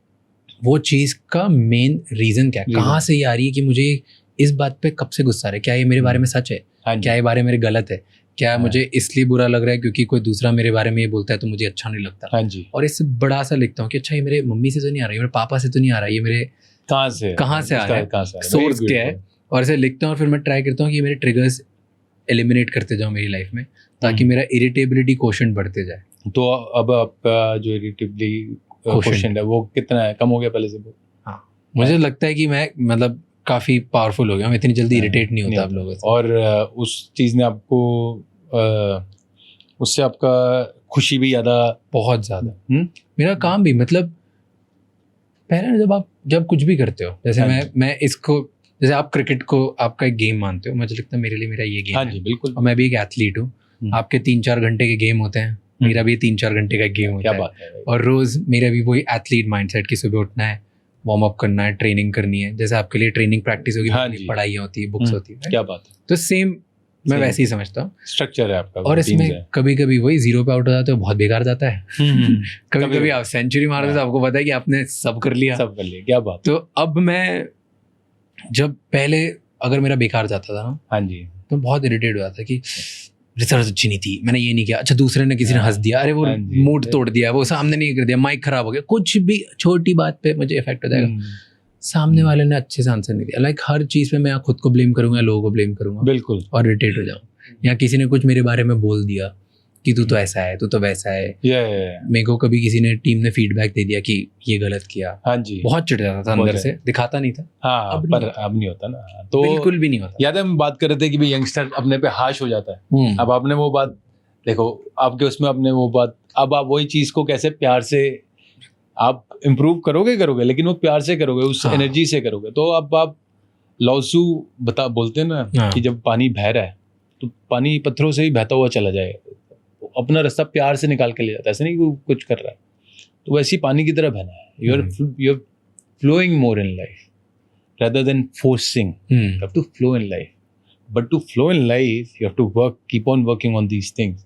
वो चीज़ का मेन रीज़न क्या है, कहाँ से ये आ रही है कि मुझे इस बात पे कब से गुस्सा आ रहा है, क्या ये मेरे बारे में सच है, क्या ये बारे मेरे गलत है, क्या मुझे इसलिए बुरा लग रहा है क्योंकि कोई दूसरा मेरे बारे में ये बोलता है तो मुझे अच्छा नहीं लगता। और इससे बड़ा सा लिखता हूँ कि अच्छा ये मेरे मम्मी से तो नहीं आ रहा है, मेरे पापा से तो नहीं आ रहा है, ये मेरे कहाँ से आ रहा है, सोर्स क्या है, और ऐसे लिखता हूँ। और फिर मैं ट्राई करता हूँ कि मेरे ट्रिगर्स एलिमिनेट करते जाऊँ मेरी लाइफ में, ताकि मेरा इरिटेबिलिटी कोशेंट बढ़ते जाए। तो अब आपका जो इरिटेबिलिटी कोशेंट है वो कितना है, कम हो गया पहले से? हाँ, मुझे लगता है कि मैं मतलब काफ़ी पावरफुल हो गया, मैं इतनी जल्दी इरिटेट नहीं होता आप लोगों से। और उस चीज़ ने आपको उससे आपका खुशी भी ज़्यादा, बहुत ज़्यादा, मेरा काम भी, मतलब पहले जब कुछ भी करते हो, जैसे मैं इसको, जैसे आप क्रिकेट को आपका एक गेम मानते हो, मुझे लगता है मेरे लिए मेरा ये गेम है। बिल्कुल। और मैं भी एक एथलीट हूँ, आपके 3-4 घंटे के गेम होते हैं, मेरा भी 3-4 घंटे का गेम होता है। क्या बात है। और रोज़ मेरा भी वही एथलीट माइंडसेट की सुबह उठना है, वार्म अप करना है, ट्रेनिंग करनी है, जैसे आपके लिए ट्रेनिंग प्रैक्टिस होगी, हाँ जी। पढ़ाई होती है, बुक्स होती है, क्या बात है, तो सेम मैं Same. वैसे ही समझता हूँ। स्ट्रक्चर है आपका, और routines इसमें कभी कभी वही 0 पे आउट हो जाते हो, बहुत बेकार जाता है। है। कभी कभी आप सेंचुरी मारते हो तो आपको पता है कि आपने सब कर लिया। सब कर लिया, क्या बात। तो अब मैं जब पहले अगर मेरा बेकार जाता था ना, हाँ जी, तो बहुत इरिटेट हुआ था कि रिसर्च अच्छी नहीं थी, मैंने ये नहीं किया, अच्छा दूसरे ने किसी ने हंस दिया, अरे वो हाँ जी। मूड तोड़ दिया, वो सामने नहीं कर दिया, माइक खराब हो गया, कुछ भी छोटी बात पे मुझे इफेक्ट हो जाएगा। सामने वाले ने अच्छे से आंसर नहीं दिया, लाइक हर चीज़ पे मैं खुद को ब्लेम करूंगा, लोगों को ब्लेम करूंगा बिल्कुल। और इरिटेट हो जाऊँ। या किसी ने कुछ मेरे बारे में बोल दिया कि तू तो ऐसा है, तू तो वैसा है। मेरे को कभी किसी ने टीम ने फीडबैक दे दिया कि ये गलत किया, हाँ जी, बहुत चिढ़ जाता था अंदर से, दिखाता नहीं था। हाँ, अब पर नहीं अब नहीं होता ना, तो बिल्कुल भी नहीं होता। याद है हम बात कर रहे थे कि भाई यंगस्टर अपने पे हाश हो जाता है। अब आपने वो बात देखो, आपके उसमें आपने वो बात, अब आप वही चीज को कैसे प्यार से आप इम्प्रूव करोगे, लेकिन वो प्यार से करोगे, उस हाँ। एनर्जी से करोगे। तो अब आप लाओसू बोलते हैं ना हाँ। कि जब पानी बह रहा है तो पानी पत्थरों से ही बहता हुआ चला जाएगा, तो अपना रास्ता प्यार से निकाल के ले जाता है, ऐसा नहीं कि वो कुछ कर रहा है। तो वैसे ही पानी की तरह बहना है, you are flowing more in life rather than forcing. You have to flow in life. But to flow in life, you have to keep on working on these things.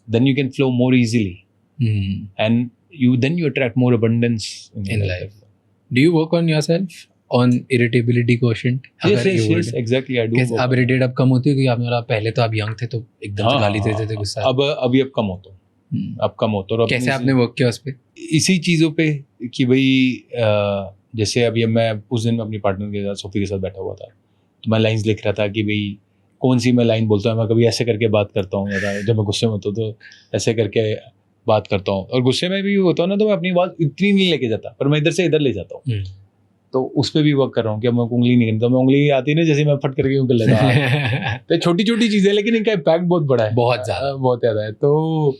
Then you can flow more easily. And then you attract more abundance in life. Do you work on yourself? On irritability quotient? Yes, exactly. I do. कैसे आप irritate अब कम होती हो? क्योंकि आपने बोला पहले तो आप young थे तो एकदम से गाली देते थे, गुस्सा। अभी अब कम होता हूँ, अब कम होता हूँ। कैसे आपने वर्क किया उस पे? इसी चीज़ों पे कि भाई जैसे अभी मैं उस दिन अपनी पार्टनर के साथ, सोफी के साथ बैठा हुआ था, तो मैं लाइंस लिख रहा था कि भाई कौन सी मैं लाइन बोलता हूँ। मैं कभी ऐसे करके बात करता हूँ, या जब मैं गुस्से में होता हूँ तो ऐसे करके बात करता हूँ, और गुस्से में भी होता हूँ ना तो मैं अपनी बात इतनी नहीं लेके जाता, पर मैं इधर से इधर ले जाता हूँ। तो उस पर भी वर्क कर रहा हूँ कि अब मैं उंगली नहीं करता, मैं उंगली आती है ना जैसे मैं फट करके कर लेता। तो छोटी छोटी चीज़ें, लेकिन इनका इम्पैक्ट बहुत बड़ा है, बहुत ज़्यादा है। तो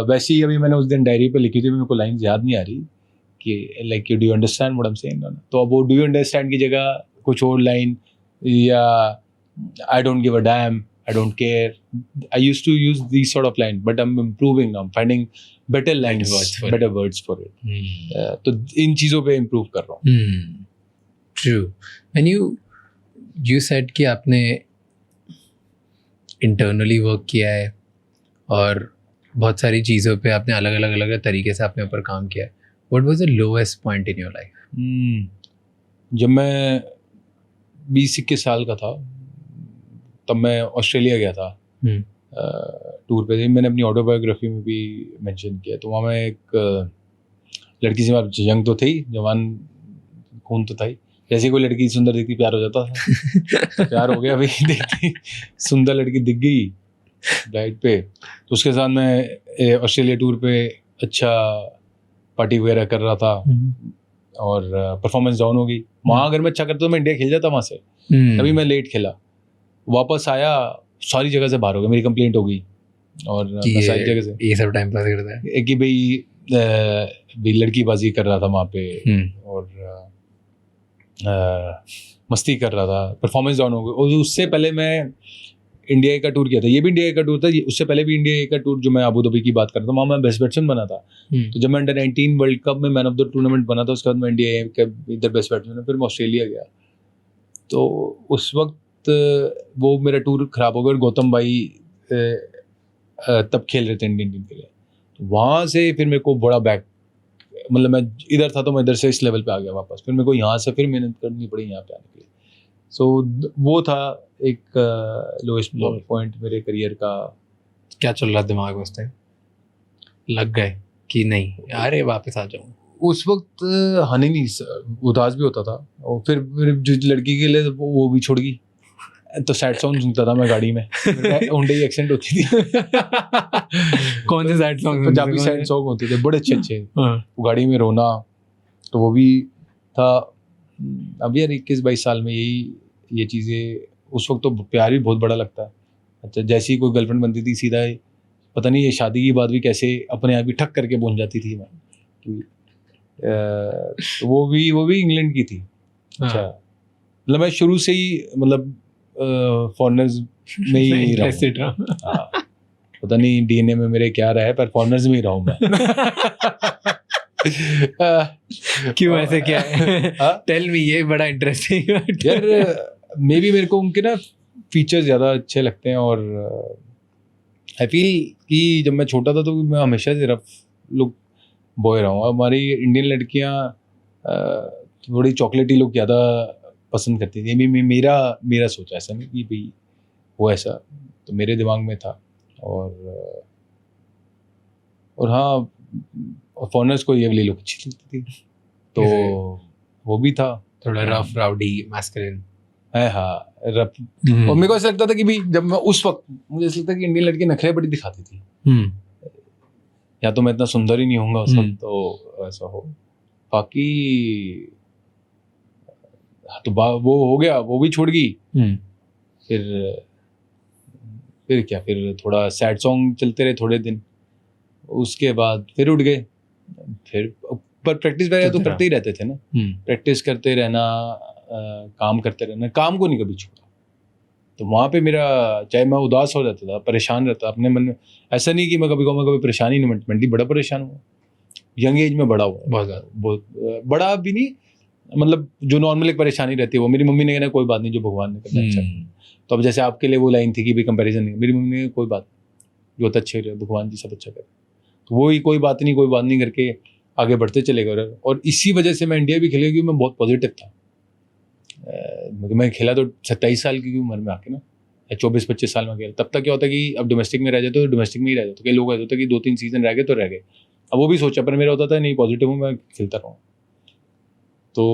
वैसे ही अभी मैंने उस दिन डायरी पे लिखी थी, मेरे को लाइन याद नहीं आ रही कि like do you understand what I am saying. तो अब वो डू यू अंडरस्टैंड की जगह कुछ और लाइन, या I don't give a dam, I don't care. I used to use these sort of lines, but I'm improving now. I'm finding better lines, better words for it. तो इन चीज़ों पे improve कर रहा हूँ। True. And you said कि आपने internally work किया है और बहुत सारी चीज़ों पे आपने अलग तरीके से अपने ऊपर काम किया है। What was the lowest point in your life? जब मैं 20-21 साल का था, तब मैं ऑस्ट्रेलिया गया था टूर पे। मैंने अपनी ऑटोबायोग्राफी में भी मेंशन किया। तो वहाँ मैं एक लड़की से, मैं यंग तो थी, जवान खून तो था ही, जैसे कोई लड़की सुंदर दिखती प्यार हो जाता था। प्यार हो गया भाई, देखती सुंदर लड़की दिख गई राइड पे, तो उसके साथ मैं ऑस्ट्रेलिया टूर पे अच्छा पार्टी वगैरह कर रहा था, और परफॉर्मेंस डाउन हो गई। वहाँ अगर मैं अच्छा करता तो मैं इंडिया खेल जाता वहाँ से, तभी मैं लेट खेला। वापस आया, सारी जगह से बाहर हो गया, मेरी कंप्लेंट हो गई, और सारी जगह से ये सब टाइम पास करता है कि भाई लड़कीबाजी कर रहा था वहाँ पे, और मस्ती कर रहा था, परफॉर्मेंस डाउन हो गई। और उससे पहले मैं इंडिया का टूर किया था, ये भी इंडिया का टूर था, उससे पहले भी इंडिया का टूर जो मैं अबू धाबी की बात कर रहा था, वहाँ मैं बेस्ट बैट्समैन बना था। तो जब मैं अंडर 19 वर्ल्ड कप में मैन ऑफ द टूर्नामेंट बना था, उसके बाद मैं इंडिया का इधर बेस्ट बैट्समैन, फिर मैं ऑस्ट्रेलिया गया। तो उस वक्त वो मेरा टूर खराब हो गया, और गौतम भाई तब खेल रहे थे इंडियन टीम के लिए। तो वहाँ से फिर मेरे को बड़ा बैक, मतलब मैं इधर था तो मैं इधर से इस लेवल पे आ गया वापस, फिर मेरे को यहाँ से फिर मेहनत करनी पड़ी यहाँ पे आने के लिए। सो वो था एक लोएस्ट पॉइंट मेरे करियर का। क्या चल रहा दिमाग में उस टाइम? लग गए कि नहीं अरे वापस आ जाऊँ? उस वक्त हनी नहीं, उदास भी होता था, और फिर जो लड़की के लिए वो भी छोड़ गई, तो सैड सॉन्ग सुनता था मैं गाड़ी में, हुंडई एक्सेंट होती थी। कौन से sad song? Punjabi sad song होते थे बड़े अच्छे। वो गाड़ी में रोना, तो वो भी था। अब यार 21-22 साल में ये चीज़ें, उस वक्त तो प्यार भी बहुत बड़ा लगता है। अच्छा, जैसी कोई गर्लफ्रेंड बनती थी, सीधा पता नहीं ये शादी की बात भी कैसे अपने आप ही ठक करके पहुंच जाती थी मैं। तो वो भी इंग्लैंड की थी। अच्छा, मतलब मैं शुरू से ही मतलब फॉरेनर्स में ही इंटरेस्टेड रहा। पता नहीं डीएनए में मेरे क्या रहा है, पर फॉरेनर्स में ही रहा हूँ मैं। क्यों ऐसे क्या है? हाँ? टेल मी, ये बड़ा इंटरेस्टिंग यार मे बी मेरे को उनके ना फीचर्स ज़्यादा अच्छे लगते हैं, और आई फील कि जब मैं छोटा था तो मैं हमेशा से रफ लुक बॉय रहा हूँ। हमारी इंडियन लड़कियाँ थोड़ी चॉकलेटी लुक ज़्यादा पसंद करती थी। मेरा सोचा ऐसा नहीं कि भाई वो ऐसा, तो मेरे दिमाग में था। और हाँ, फॉरनर्स को ये वाली लुक अच्छी लगती थी, तो वो भी था थोड़ा रफ राउडी मैस्कुलिन। है। हाँ, रफ। और मेरे को ऐसा लगता था कि भी जब मैं उस वक्त, मुझे ऐसा लगता था कि इंडियन लड़की नखरे बड़ी दिखाती थी, या तो मैं इतना सुंदर ही नहीं होऊंगा उस वक्त, तो ऐसा हो। बाकी हाँ, तो वो हो गया, वो भी छोड़ गई। फिर क्या, फिर थोड़ा सैड सॉन्ग चलते रहे थोड़े दिन, उसके बाद फिर उठ गए। फिर पर प्रैक्टिस वगैरह तो करते ही रहते थे ना, प्रैक्टिस करते रहना, काम करते रहना, काम को नहीं कभी छोड़ा। तो वहाँ पे मेरा, चाहे मैं उदास हो जाता था, परेशान रहता अपने मन में, ऐसा नहीं कि मैं कभी परेशान ही नहीं, मेंटली बड़ा परेशान हुआ, यंग एज में बड़ा हुआ, बहुत बड़ा भी नहीं, मतलब जो नॉर्मल एक परेशानी रहती है वो। मेरी मम्मी ने कहना कोई बात नहीं, जो भगवान ने करना अच्छा है। तो अब जैसे आपके लिए वो लाइन थी कि भाई कंपैरिजन नहीं, मेरी मम्मी ने कोई बात जो होता अच्छे रहे, भगवान जी सब अच्छा करे, तो वो ही कोई बात नहीं करके आगे बढ़ते चले गए। और इसी वजह से मैं इंडिया भी खेले, क्योंकि मैं बहुत पॉजिटिव था। मैं खेला तो 27 साल की उम्र में आके ना, या 24-25 साल में खेला। तब तक क्या होता है कि अब डोमेस्टिक में रह जाते तो डोमेस्टिक में ही रह जाते, कई लोग ऐसे होते कि 2-3 सीजन रह गए तो रह गए। अब वो भी सोचा, पर मेरा होता था नहीं, पॉजिटिव हूँ, मैं खेलता रहूँ। तो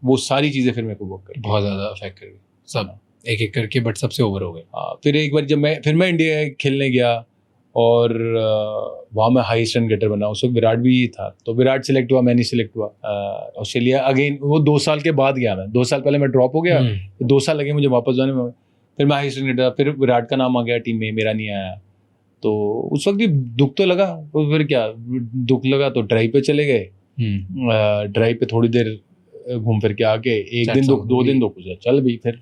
वो सारी चीज़ें फिर मेरे को वर्क कर, बहुत ज़्यादा अफेक्ट कर गई सब, एक एक करके, बट सबसे ओवर हो गए। हाँ, फिर एक बार जब मैं इंडिया खेलने गया, और वहाँ मैं हाईएस्ट रन गेटर बना। उस वक्त विराट भी था, तो विराट सिलेक्ट हुआ, मैं नहीं सिलेक्ट हुआ। ऑस्ट्रेलिया अगेन, वो 2 साल के बाद गया मैं, 2 साल पहले मैं ड्रॉप हो गया, 2 साल लगे मुझे वापस जाने में। फिर मैं हाईएस्ट रन गेटर, फिर विराट का नाम आ गया टीम में, मेरा नहीं आया। तो उस वक्त भी दुख तो लगा, तो फिर क्या दुख लगा, तो ड्राइव पे चले गए। ड्राइव पे थोड़ी देर घूम फिर के आके, एक दिन दुख, 2 दिन दुख, चल भी फिर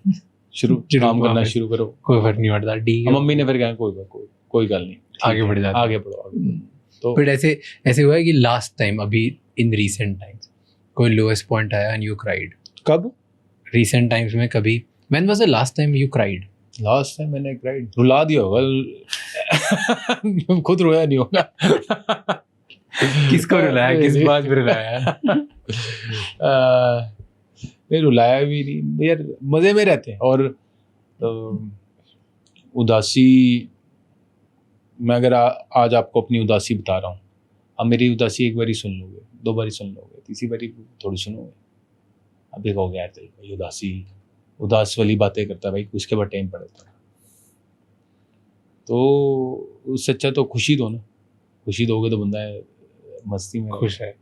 शुरू काम करना शुरू करो, कोई फर्क नहीं पड़ता। मम्मी ने फिर कहा कोई गल नहीं, आगे बढ़ जाते, आगे बढ़ो। तो बट ऐसे हुआ है कि लास्ट टाइम, अभी इन रीसेंट टाइम्स, कोई लोएस्ट पॉइंट आया एंड यू क्राइड? कब? रीसेंट टाइम्स में कभी? When was the last time you cried? Last time मैंने क्राइड, रुला दिया होगा। खुद रोया नहीं होगा। किसको रुलाया, किस बात पे रुलाया? नहीं, रुलाया भी नहीं यार, मजे में रहते हैं। और उदासी, मैं अगर आज आपको अपनी उदासी बता रहा हूँ, अब मेरी उदासी एक बारी सुन लोगे, 2 बारी सुन लोगे, तीसरी बारी थोड़ी सुनोगे, अब ये कहोगे यार भाई उदास वाली बातें करता है भाई, उसके बाद टाइम पड़ता है। तो उससे अच्छा तो खुशी दो ना, खुशी दोगे तो बंदा मस्ती में खुश है।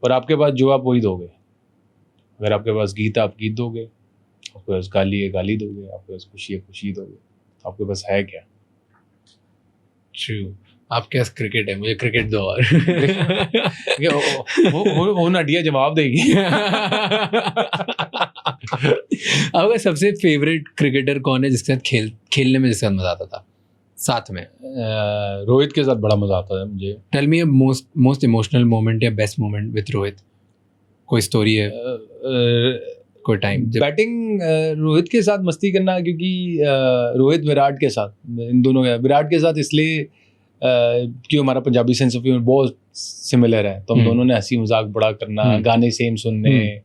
और आपके पास जो आप वही दोगे। अगर आपके पास गीत है, आप गीत दोगे, आपके पास गाली है, गाली दोगे, आपके पास खुशी है, खुशी दोगे, तो आपके पास है क्या? ट्रू। आपके पास क्रिकेट है, मुझे क्रिकेट दो और वो नटिया जवाब देगी। आपका सबसे फेवरेट क्रिकेटर कौन है जिसके साथ खेलने में जिसके साथ मजा आता था साथ में? रोहित के साथ बड़ा मजा आता है मुझे। Tell me most emotional moment या बेस्ट मोमेंट विद रोहित, कोई स्टोरी है, कोई टाइम? बैटिंग रोहित के साथ मस्ती करना, क्योंकि रोहित विराट के साथ, इन दोनों का, विराट के साथ इसलिए क्यों, हमारा पंजाबी सेंस ऑफ ह्यूमर बहुत सिमिलर है, तो हम दोनों ने हंसी मजाक बड़ा करना, गाने सेम सुनने।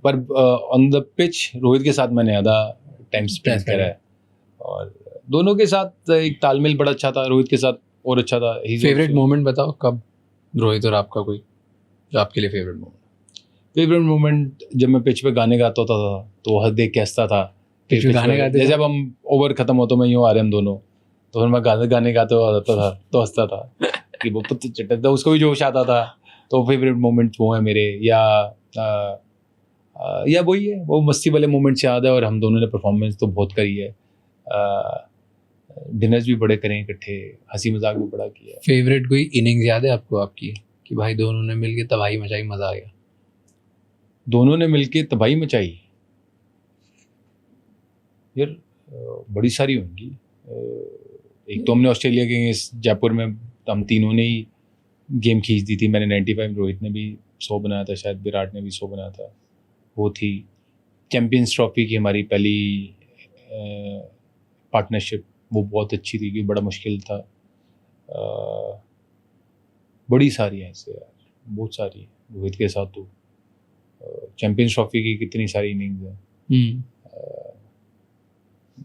पर ऑन द पिच रोहित के साथ मैंने ज़्यादा टाइम स्पेंड करा है, और दोनों के साथ एक तालमेल बड़ा अच्छा था, रोहित के साथ और अच्छा था। फेवरेट मोमेंट बताओ कब, रोहित और आपका कोई जो आपके लिए फेवरेट मोमेंट? फेवरेट मोमेंट जब मैं पिच पे गाने गाता था तो हंस देख के हंसता था। पिच पे गाने गाते जैसे अब हम ओवर खत्म हो तो मैं यूँ आ रहे हम दोनों, तो फिर मैं गाने गाते हुए आता था तो हंसता था कि वो पुत्र चटा था, उसको भी जोश आता था। तो फेवरेट मोमेंट वो है मेरे, या वही है, वो मस्ती वाले मोमेंट्स याद है। और हम दोनों ने परफॉर्मेंस तो बहुत करी है, डिनर्स भी बड़े करें इकट्ठे, हंसी मजाक भी बड़ा किया। फेवरेट कोई इनिंग्स याद है आपको आपकी, कि भाई दोनों ने मिलके तबाही मचाई, मजा आ गया? दोनों ने मिलके तबाही मचाई यार, बड़ी सारी होंगी। एक तो हमने ऑस्ट्रेलिया के जयपुर में हम तीनों ने ही गेम खींच दी थी। मैंने 95 रोहित ने भी 100 बनाया था, शायद विराट ने भी 100 बनाया था, वो थी। चैम्पियंस ट्रॉफी की हमारी पहली पार्टनरशिप, वो बहुत अच्छी थी, क्योंकि बड़ा मुश्किल था। बड़ी सारी हैं ऐसे यार, बहुत सारी हैं रोहित के साथ। तो चैम्पियंस ट्रॉफी की कितनी सारी इनिंग्स हैं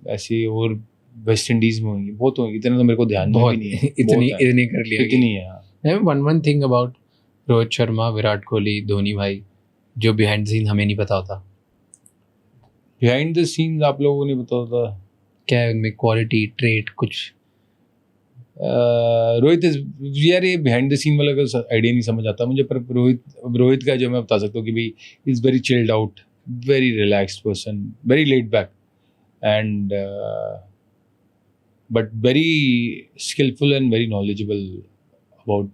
ऐसी, और वेस्ट इंडीज में होंगी, बहुत होंगी, इतने तो मेरे को ध्यान में भी नहीं है। इतनी कर लिया इतनी है हाँ। One thing about Rohit Sharma, Virat Kohli, Dhoni भाई, जो बिहाइंड द सीन हमें नहीं पता होता। बिहाइंड द सीन्स आप लोगों को नहीं पता होता क्या है उनमें क्वालिटी, ट्रेट कुछ? रोहित यार, ये बिहाइंड द सीन वाला का आइडिया नहीं समझ आता मुझे, पर रोहित का जो मैं बता सकता हूँ कि भाई is very chilled out, very relaxed person, very laid back, and but very skillful and very knowledgeable about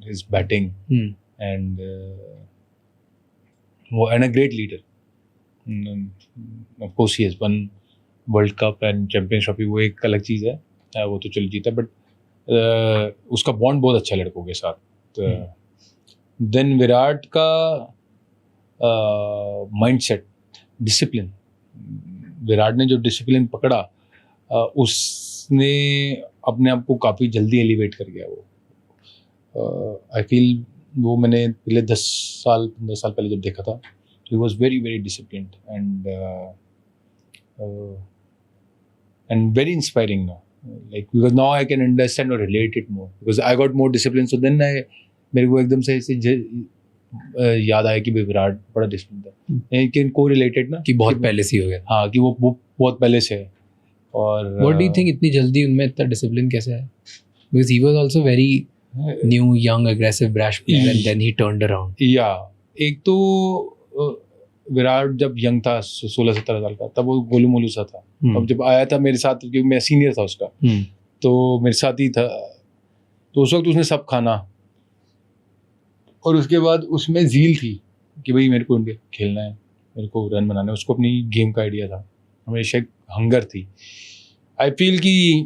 his batting, and a great leader. Of course he has won World Cup and Champions Trophy, वो एक अलग चीज़ है, वो तो चलो जीता, but उसका bond बहुत अच्छा लड़कों के साथ। देन विराट का माइंडसेट, डिसिप्लिन, विराट ने जो डिसिप्लिन पकड़ा, उसने अपने आप को काफ़ी जल्दी एलिवेट कर गया। वो आई फील, वो मैंने पहले 15 साल पहले जब देखा था, he was very very disciplined and very inspiring now, like because now I can understand or relate it more because I got more discipline, so then मेरे को एकदम से याद आया कि विराट बड़ा डिसिप्लिन था, लेकिन को रिलेटेड ना कि बहुत पहले से ही हो गया। हाँ, कि वो बहुत पहले से है। और व्हाट डू यू थिंक इतनी जल्दी उनमें इतना डिसिप्लिन कैसे है? Because he was also very new, young, aggressive, brash player, and then he turned around. या एक तो विराट जब यंग था, 16-17 साल का, तब वो गोलू मोलू सा था। अब जब आया था मेरे साथ, क्योंकि मैं सीनियर था उसका, तो मेरे साथ ही था, तो उस वक्त उसने सब खाना, और उसके बाद उसमें ज़ील थी कि भाई मेरे को इंडिया खेलना है, मेरे को रन बनाना है, उसको अपनी गेम का आइडिया था, हमेशा एक हंगर थी। आई फील कि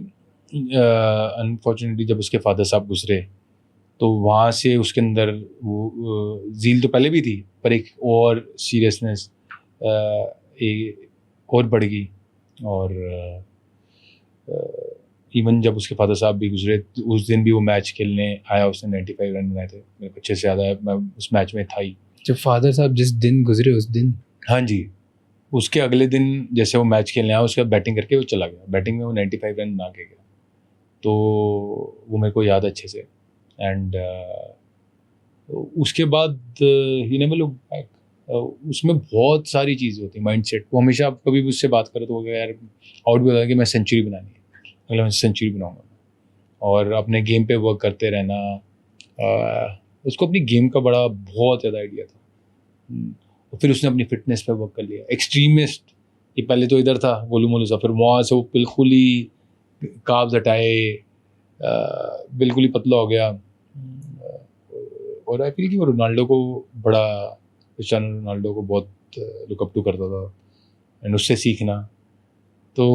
अनफॉर्चुनेटली जब उसके फादर साहब गुजरे, तो वहाँ से उसके अंदर वो ज़ील तो पहले भी थी, पर एक और सीरियसनेस और बढ़ गई। और इवन जब उसके फादर साहब भी गुजरे, उस दिन भी वो मैच खेलने आया, उसने 95 रन बनाए थे, मेरे को अच्छे से याद आया, मैं उस मैच में था ही। जब फादर साहब जिस दिन गुजरे उस दिन? हाँ जी, उसके अगले दिन जैसे वो मैच खेलने आया, उसके बाद बैटिंग करके वो चला गया, बैटिंग में वो 95 रन बना के गया, तो वो मेरे को याद अच्छे से। एंड उसके बाद ही नेवर लुक बैक। उसमें बहुत सारी चीज़ें होती, माइंडसेट। वो हमेशा, आप कभी भी उससे बात करो तो वो यार आउट भी होता है कि मैं सेंचुरी बनानी है, अगला मैं सेंचुरी बनाऊंगा, और अपने गेम पे वर्क करते रहना। उसको अपनी गेम का बहुत ज़्यादा आइडिया था, और फिर उसने अपनी फिटनेस पे वर्क कर लिया। एक्सट्रीमिस्ट, ये पहले तो इधर था गोलू मोलू सा, फिर वहाँ से वो बिल्कुल ही कार्ब्स हटाए, बिल्कुल ही पतला हो गया। और आई फील कि वो रोनाल्डो को क्रिस्टियानो रोनाल्डो को बहुत लुकअप टू करता था, एंड उससे सीखना। तो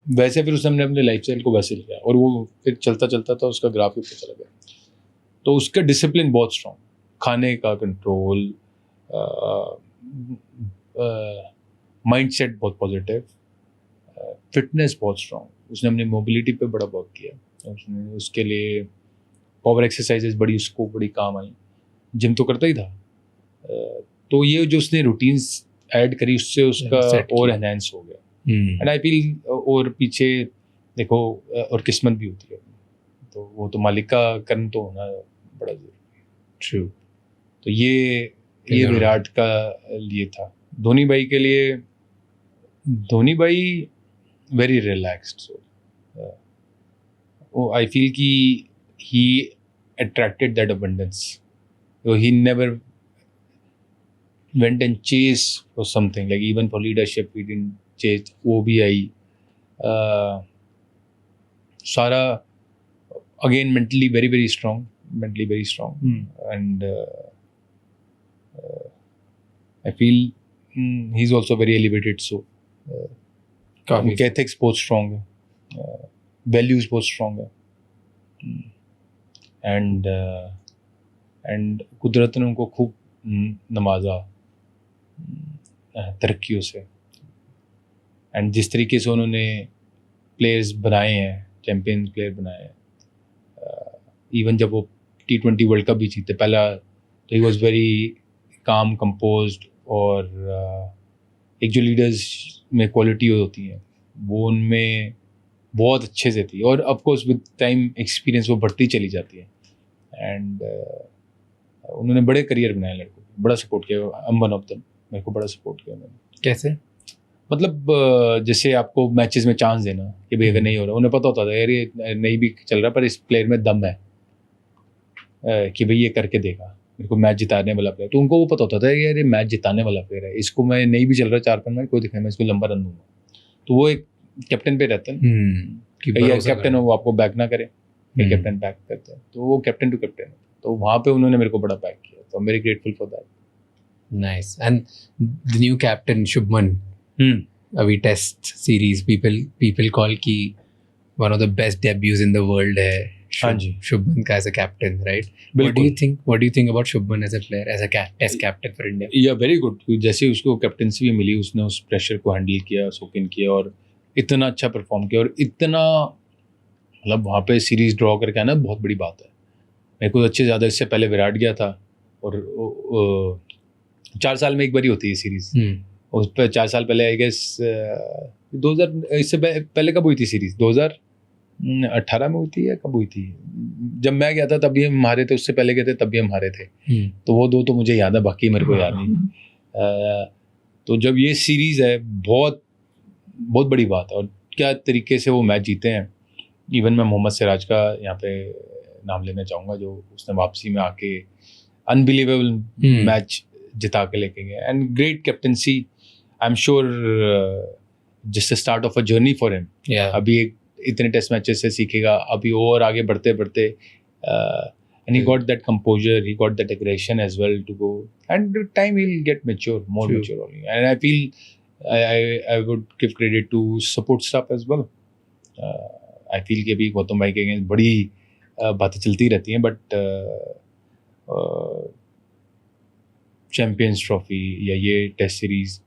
वैसे फिर उसने अपने लाइफ स्टाइल को वैसे लिया, और वो फिर चलता चलता था, उसका ग्राफ ही ऊपर चला गया। तो उसका डिसिप्लिन बहुत स्ट्रॉन्ग, खाने का कंट्रोल, माइंडसेट बहुत पॉजिटिव, फिटनेस बहुत स्ट्रॉन्ग। उसने अपनी मोबिलिटी पे बड़ा वर्क किया, उसने उसके लिए पावर एक्सरसाइजेस उसको बड़ी काम आई। जिम तो करता ही था, तो ये जो उसने रूटीन्स ऐड करी, उससे उसका और एनहांस हो गया। एंड आई फील, और पीछे देखो, और किस्मत भी होती है, तो वो तो मालिक का कर्म तो होना बड़ा जरूरी। ट्रू। तो ये विराट का लिए था। धोनी भाई के लिए, धोनी भाई वेरी रिलैक्स्ड, आई फील कि he attracted that abundance, so he never went and chased for something, like even for leadership he didn't chase, वो भी आई। सारा again mentally very strong, and I feel he's also very elevated, so उनके ethics बहुत strong है, values बहुत strong है, and कुदरत ने उनको खूब नवाजा तरक्कियों से, एंड जिस तरीके से उन्होंने प्लेयर्स बनाए हैं, चैम्पियन प्लेयर बनाए हैं, इवन जब वो T20 वर्ल्ड कप भी जीते पहला, तो he was very calm composed, और एक जो लीडर्स में क्वालिटी होती है वो उनमें बहुत अच्छे से थी, और of course with time experience वो बढ़ती चली जाती है, एंड उन्होंने बड़े करियर बनाए लड़कों को, बड़ा सपोर्ट किया। I am one of them, मेरे को बड़ा सपोर्ट किया उन्होंने। कैसे? मतलब जैसे आपको मैचेस में चांस देना कि भाई अगर नहीं हो रहा, उन्हें पता होता था यार ये नहीं भी चल रहा पर इस प्लेयर में दम है कि भाई ये करके देगा, मेरे को मैच जिताने वाला प्लेयर, तो उनको वो पता होता था यार ये मैच जिताने वाला प्लेयर है, इसको मैं नहीं भी चल रहा 4-5 मैच कोई दिखाई, मैं इसको लंबा रन दूंगा। तो वो एक कैप्टन पे रहता है कि कैप्टन हो वो आपको बैक ना करे, कैप्टन बैक करता है, तो वो कैप्टन टू कैप्टन, तो वहाँ पे उन्होंने मेरे को बड़ा बैक किया, तो I am very grateful for that. Nice. And the new captain Shubman, अभी टेस्ट सीरीज पीपल कॉल की one of the best debuts in the world है हाँ जी, शुभमन का as a captain, right? What do you think about Shubman as a player, as a test captain for India? या very good. जैसे उसको captaincy भी मिली, उसने उस प्रेशर को हैंडल किया, सोक इन किया, और इतना अच्छा परफॉर्म किया, और इतना मतलब वहाँ पे सीरीज ड्रॉ करके आना बहुत बड़ी बात है। मेरे को अच्छे ज़्यादा, इससे पहले विराट गया था, और 4 साल में एक बार ही होती है सीरीज, उस पर 4 साल पहले आई गेस 2000, इससे पहले कब हुई थी सीरीज? 2018 में हुई थी या कब हुई थी? जब मैं गया था तब भी हम हारे थे, उससे पहले गए थे तब भी हम हारे थे, तो वो 2 तो मुझे याद है, बाकी मेरे को याद नहीं। तो जब ये सीरीज़ है, बहुत बहुत बड़ी बात है, और क्या तरीके से वो मैच जीते हैं। इवन मैं मोहम्मद सिराज का यहाँ पे नाम लेना चाहूँगा, जो उसने वापसी में आके अनबिलीवेबल मैच जिता के लेके गए, and great captaincy. I am sure just the start of a journey for him. अभी एक इतने टेस्ट मैचेस से सीखेगा, अभी और आगे बढ़ते बढ़ते, and he got that composure, he got that aggression as well to go, and with time he'll get more mature only, and I feel I would give credit to support staff as well. I feel कि अभी गौतम भाई के against बड़ी बातें चलती रहती हैं, but champions trophy या ये टेस्ट सीरीज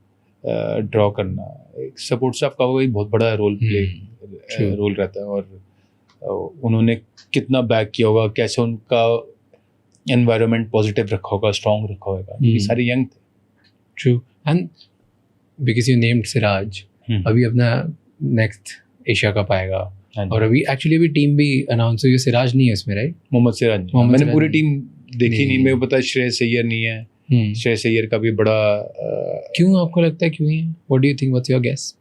ड्रॉ करना, एक सपोर्ट स्टाफ का वो एक बहुत बड़ा रोल रहता है, और उन्होंने कितना बैक किया होगा, कैसे उनका एनवायरनमेंट पॉजिटिव रखा होगा, स्ट्रॉन्ग रखा होगा, ये सारे यंग थे। True. And because you named Siraj, अभी अपना नेक्स्ट एशिया कप आएगा, और अभी एक्चुअली टीम भी अनाउंस हुई है, सिराज नहीं है इसमें, राइट? मोहम्मद सिराज नहीं, मैंने पूरी टीम देखी नहीं, मेरे को पता है श्रेयस अय्यर नहीं है, श्रेयस अय्यर का भी बड़ा क्यों आपको लगता है, क्यों है? What do you think, what's your guess?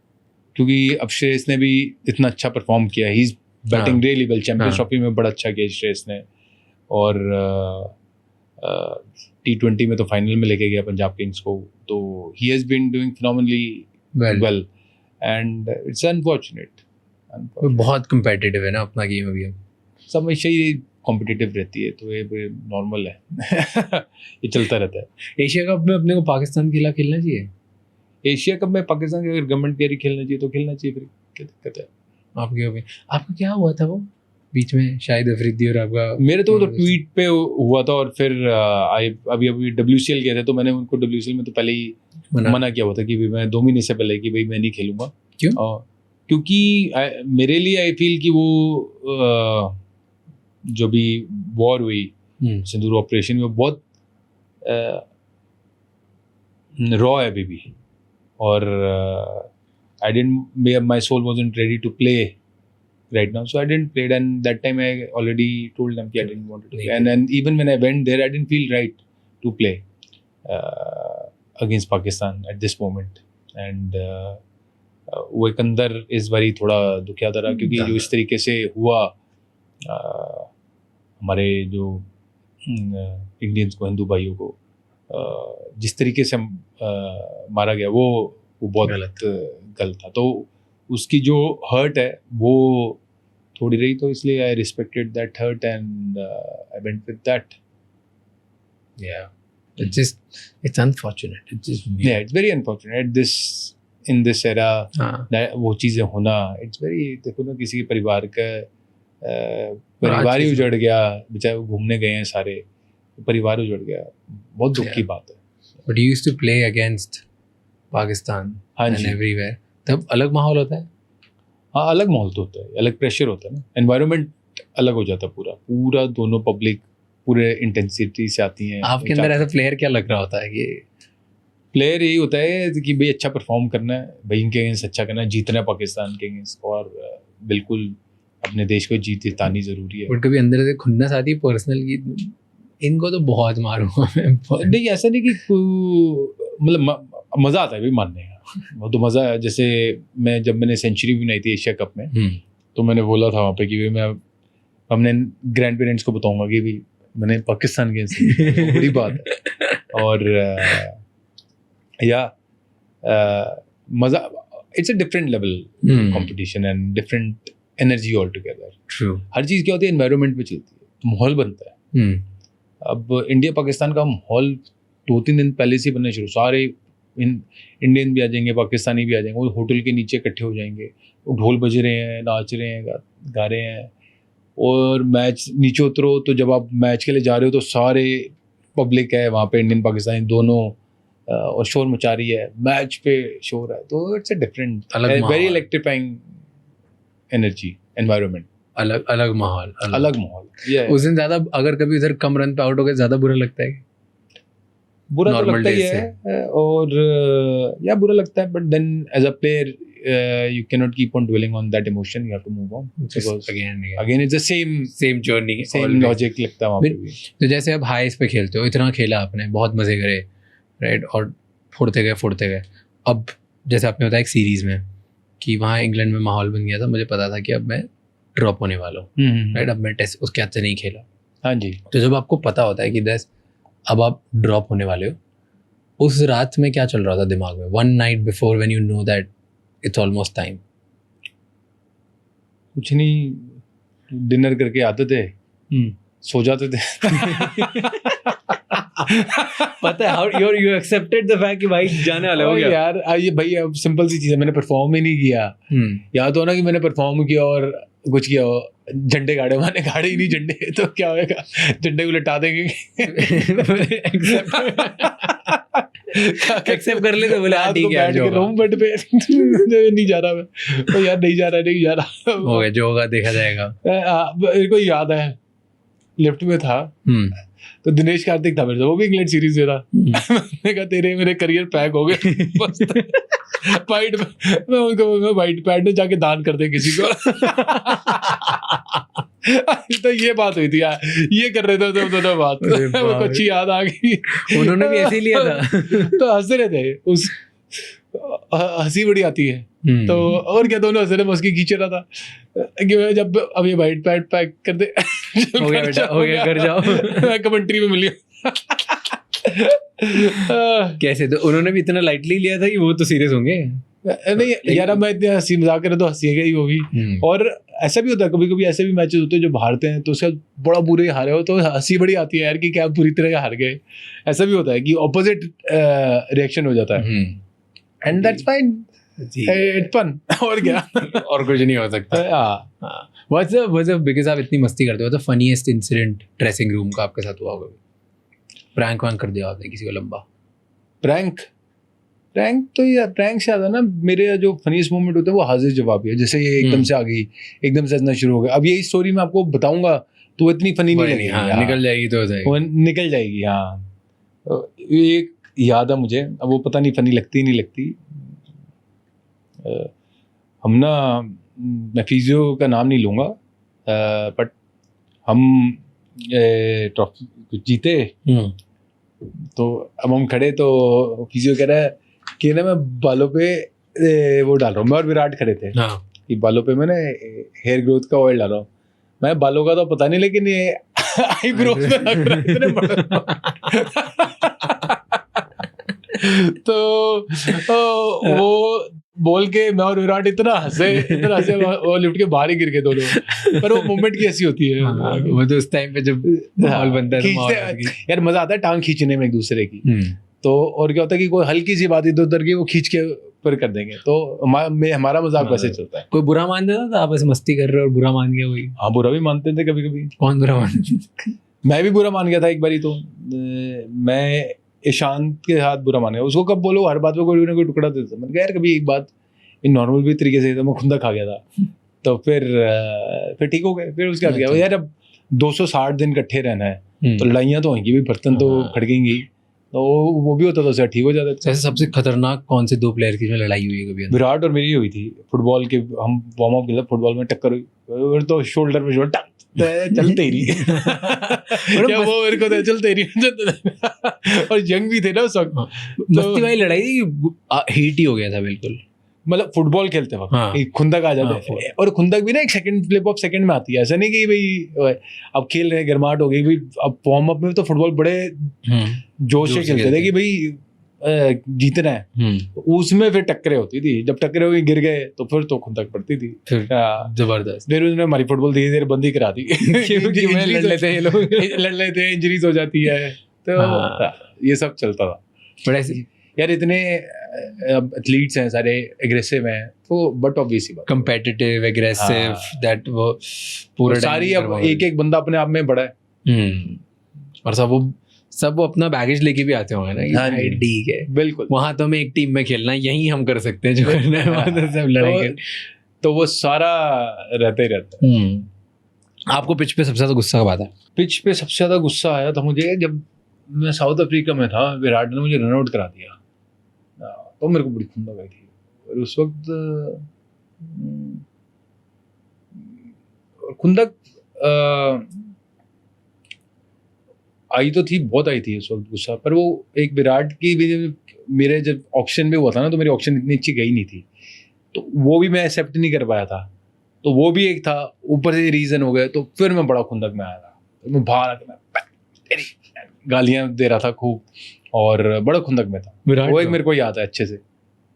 क्योंकि अब श्रेयस ने भी इतना अच्छा परफॉर्म किया, he is batting really well, Champions Trophy में बड़ा अच्छा किया श्रेयस ने, और T20 में तो फाइनल में लेके गया पंजाब किंग्स को, तो he has been doing phenomenally well, and it's unfortunate. बहुत कम्पिटिटिव है ना अपना गेम अभी, सब हमेशा ही कॉम्पिटिटिव रहती है, तो ये नॉर्मल है। ये चलता रहता है। एशिया कप में अपने को पाकिस्तान के खिलाफ खेलना चाहिए? एशिया कप में पाकिस्तान के अगर गवर्नमेंट के खेलना चाहिए तो खेलना चाहिए, फिर क्या दिक्कत है? आपका क्या हुआ था वो बीच में, शाहिद अफरीदी और आपका? मेरे तो ट्वीट पे हुआ था, और फिर अभी WCL गए थे, तो मैंने उनको WCL में तो पहले ही मना किया हुआ था कि मैं 2 महीने से पहले कि भाई मैं नहीं खेलूंगा। क्यों? क्योंकि मेरे लिए आई फील कि वो जो भी वॉर हुई, सिंदूर ऑपरेशन में, बहुत रॉ है अभी भी, और my soul wasn't ready to play right now, so I didn't play, and that time I already told them that I didn't want to play, and even when I went there I didn't feel right to play against Pakistan at this moment, and वो एक अंदर इस बारी थोड़ा दुखियाता रहा, क्योंकि जो इस तरीके से हुआ हमारे जो इंडियंस को, हिंदू भाइयों को जिस तरीके से मारा गया, वो बहुत गलत था, तो उसकी जो हर्ट है वो थोड़ी रही, तो इसलिए I respected that hurt and I went with that. It's unfortunate. It's very unfortunate in this era, वो चीज़ें होना, it's very, देखो ना, किसी के परिवार का परिवार ही उजड़ गया, बेचारे वो घूमने गए हैं सारे, परिवार उजड़ गया, बहुत दुख की बात है। But you used to play against Pakistan हाँ एंड जी। एवरीवेयर, तब अलग माहौल होता है। हाँ, अलग माहौल तो होता है, अलग प्रेशर होता है ना, एनवायरनमेंट अलग हो जाता है पूरा दोनों पब्लिक पूरे इंटेंसिटी से आती हैं। आपके अंदर ऐसा प्लेयर क्या लग रहा होता है कि प्लेयर यही होता है कि भाई अच्छा परफॉर्म करना है, भाई इनके अगेंस्ट अच्छा करना है, जीतना है पाकिस्तान के अगेंस्ट, और बिल्कुल अपने देश को जीत जितानी जरूरी है। बट कभी अंदर से खुन्नस आती है पर्सनल की इनको तो बहुत मारूंगा मैं। नहीं, ऐसा नहीं कि मतलब मजा आता है भाई मानने का, वो तो मजा है। जैसे जब मैंने सेंचुरी भी बनाई थी एशिया कप में, तो मैंने बोला था वहाँ पे कि भाई मैं अपने ग्रैंड पेरेंट्स को बताऊंगा कि भाई मैंने पाकिस्तान के अगेंस्ट, बड़ी बात है। और मजा, it's a different level competition and different energy all together. True. हर चीज़ क्या होती है, एनवायरनमेंट पे चलती है, तो माहौल बनता है। अब इंडिया पाकिस्तान का माहौल 2-3 दिन पहले से बनना शुरू, सारे इंडियन भी आ जाएंगे, पाकिस्तानी भी आ जाएंगे, वो होटल के नीचे इकट्ठे हो जाएंगे, वो ढोल बज रहे हैं, नाच रहे हैं, गा रहे हैं। और मैच नीचे उतरो तो जब आप मैच के लिए जा रहे हो तो सारे पब्लिक है वहाँ पे, इंडियन पाकिस्तानी दोनों, और शोर मचा रही है, मैच पे शोर है, तो it's a different, very electrifying energy, environment, अलग माहौल, अलग माहौल। उस दिन ज्यादा अगर कभी उधर कम रन पे आउट हो गए ज्यादा बुरा लगता है। बुरा तो Normal लगता ही days है, और या बुरा लगता है, but then as a player you cannot keep on dwelling on that emotion, you have to move on, because again it's the same journey, same logic लगता है वहाँ पे भी। तो जैसे अब हाईस पे खेलते हो, इतना खेला आपने, बहुत मजे करे, राइट, और फुड़ते गए। अब जैसे आपने बताया एक सीरीज में कि वहाँ इंग्लैंड में माहौल बन गया था, मुझे पता था कि अब मैं ड्रॉप होने वाला हूँ, राइट, अब मैं टेस्ट उसके हाथ से नहीं खेला। हाँ जी। तो जब आपको पता होता है कि अब आप ड्रॉप होने वाले हो, उस रात में क्या चल रहा था दिमाग में, one night before when you know that it's almost time? कुछ नहीं, डिनर करके आते थे, सो जाते थे। पता है how you accepted the fact कि भाई जाने वाले हो गया यार। ये भाई अब सिंपल सी चीज है, मैंने परफॉर्म ही नहीं किया। या तो ना कि मैंने परफॉर्म किया और कुछ किया हो, झंडे गाड़े, मैंने गाड़े ही नहीं झंडे, तो क्या होगा, झंडे को लटा देंगे। एक्सेप्ट कर ले तो बोले हाँ ठीक है, जो रूम बेड पे नहीं जा रहा मैं, तो यार नहीं जा रहा हो गया, जो होगा देखा जाएगा। मेरे को याद है लिफ्ट में था, तो दिनेश कार्तिक था मेरे, वो भी इंग्लैंड सीरीज से था। मैंने कहा तेरे मेरे करियर पैक हो गए, बस वाइट मैं उनको वाइट पैड में जाके दान कर दे किसी को। तो ये बात हुई थी यार, ये कर रहे थे तो दोनों बात, वो अच्छी याद आ गई। उन्होंने भी ऐसे ही लिया था। तो हंस रहे थे, उस हंसी बड़ी आती है, तो और क्या, दोनों हंस रहे, मस्की खींच रहा था कि मैं जब अब ये वाइट पैड पैक कर दे, हो गया बेटा, हो गया, कर जाओ। मैं कमेंट्री में मिली। कैसे, तो उन्होंने भी इतना लाइटली लिया था कि वो तो सीरियस होंगे? नहीं यार, मैं इतने हंसी मजाक करे तो हंसीगा ही वो भी। और ऐसा भी होता है, कभी कभी ऐसे भी मैचेस होते हैं जो हारते हैं तो उसका बड़ा बुरे हारे हो तो हंसी बड़ी आती है यार कि क्या पूरी तरह हार गए। ऐसा भी होता है कि ऑपोजिट रिएक्शन हो जाता है, and that's fine, it's fun. और क्या, और कुछ नहीं हो सकता। व्हाट्स बिकॉज़ आप इतनी मस्ती करते हो, तो फनीएस्ट इंसिडेंट ड्रेसिंग रूम का आपके साथ हुआ होगा? प्रैंक वैंक कर दिया आपने किसी को लंबा? प्रैंक तो ये प्रैंक से आता है ना, मेरे जो फनीस्ट मोमेंट होते हैं वो हाजिर जवाब है। जैसे ये एकदम से आ गई, एकदम से हंसना शुरू हो गया। अब यही स्टोरी मैं आपको बताऊंगा तो वो इतनी फनी नहीं लगेगी। हाँ, निकल जाएगी तो हो जाएगी, वो निकल जाएगी। हाँ, एक याद है मुझे, अब वो पता नहीं फनी लगती नहीं लगती। हम ना, मैं फिजियो का नाम नहीं लूँगा, बट हम ट्रॉफी कुछ जीते, तो अब हम खड़े तो फिजियो कह रहा है कि ना मैं बालों पे वो डाल रहा हूँ, मैं और विराट खड़े थे कि बालों पे मैंने हेयर ग्रोथ का ऑयल डाला हूँ। मैं बालों का तो पता नहीं, लेकिन ये आईब्रोज में लग रहा है इतने बड़े। तो वो बोल के मैं और विराट इतना हंसे वो लिफ्ट के बाहर ही गिर गए दोनों। पर वो मोमेंट की ऐसी होती है। वो तो उस टाइम पे जब माहौल बनता है यार, मजा आता है टांग खींचने में एक दूसरे की। तो और क्या होता है कि कोई हल्की सी बात इधर उधर की वो खींच के फिर कर देंगे। तो हमारा मजाक वैसे चलता है। कोई बुरा मान देता था, आप ऐसे मस्ती कर रहे हो और बुरा मान गया कोई? हाँ, बुरा भी मानते थे कभी कभी। कौन बुरा मान देता? मैं भी बुरा मान गया था एक बारी। तो मैं ईशांत के साथ बुरा मान गया। उसको कब बोलो, हर बात में कोई ना कोई टुकड़ा देता। मैंने कहा यार कभी एक बात नॉर्मल भी तरीके से, तो मैं खुंदा खा गया था। तो फिर ठीक हो गए। फिर उसके बाद गया यार, अब 260 दिन इकट्ठे रहना है तो लड़ाइयाँ तो होंगी भी, बर्तन तो खड़केंगी, तो वो भी होता था, ठीक हो जाता था। ऐसे सबसे खतरनाक कौन से 2 प्लेयर की लड़ाई हुई है कभी? विराट और मेरी हुई थी फुटबॉल के। हम वार्म अप खेलते, फुटबॉल में टक्कर हुई तो शोल्डर पे शोल्डर चलते ही नहीं। क्या वो मेरे को चलते ही नहीं। और यंग भी थे ना उस वक्त। मस्ती वाली लड़ाई थी, हीट ही हो गया था बिल्कुल। मतलब फुटबॉल खेलते वक्त हाँ। एक खुंदक आ जाता है। और खुंदक भी ना एक सेकंड, फ्लिप ऑफ सेकंड में आती है। ऐसा नहीं कि भाई अब खेल रहे हैं, गर्माहट हो गई भाई। अब वार्म अप में तो फुटबॉल बड़े जोश से खेलते थे कि भाई जीतना है। उसमें फिर टक्करें होती थी। जब टक्करें हुई, गिर गए, तो फिर तो खुंदक पड़ती थी। जबरदस्त। फिर उसने हमारी फुटबॉल धीरे धीरे बंद ही करा दी। लड़ लेते हैं ये लोग। लड़ लेते हैं, इंजरीज हो जाती है, तो ये सब चलता था। बड़ा यार इतने एथलीट्स हैं, सारे एग्रेसिव हैं, तो बट ऑब्वियसली बात, कम्पिटिटिव, एग्रेसिव, दैट वो पूरा सारी अब एक बंदा अपने आप में बड़ा है। और सब वो अपना बैगेज लेके भी आते होंगे ना कि हाँ भाई ठीक है, बिल्कुल, वहां तो हमें एक टीम में खेलना है, यही हम कर सकते हैं जो करना है, वहां तो सब लड़ाई तो वो सारा रहता ही रहता है। आपको पिच पे सबसे ज्यादा गुस्सा कब आता है? पिच पे सबसे ज्यादा गुस्सा आया था मुझे जब मैं साउथ अफ्रीका में था। विराट ने मुझे रन आउट करा दिया, तो मेरे को बड़ी खुंदक आई थी। और उस वक्त खुंदक आई तो थी, बहुत आई थी उस वक्त गुस्सा। पर वो एक विराट की भी, मेरे जब ऑक्शन में हुआ था ना, तो मेरी ऑक्शन इतनी अच्छी गई नहीं थी, तो वो भी मैं एक्सेप्ट नहीं कर पाया था। तो वो भी एक था, ऊपर से रीजन हो गया। तो फिर मैं बड़ा खुंदक में आया था। तो मैं बाहर आकर गालियां दे रहा था खूब, और बड़ा खुंदक में था। वो एक मेरे को याद है अच्छे से।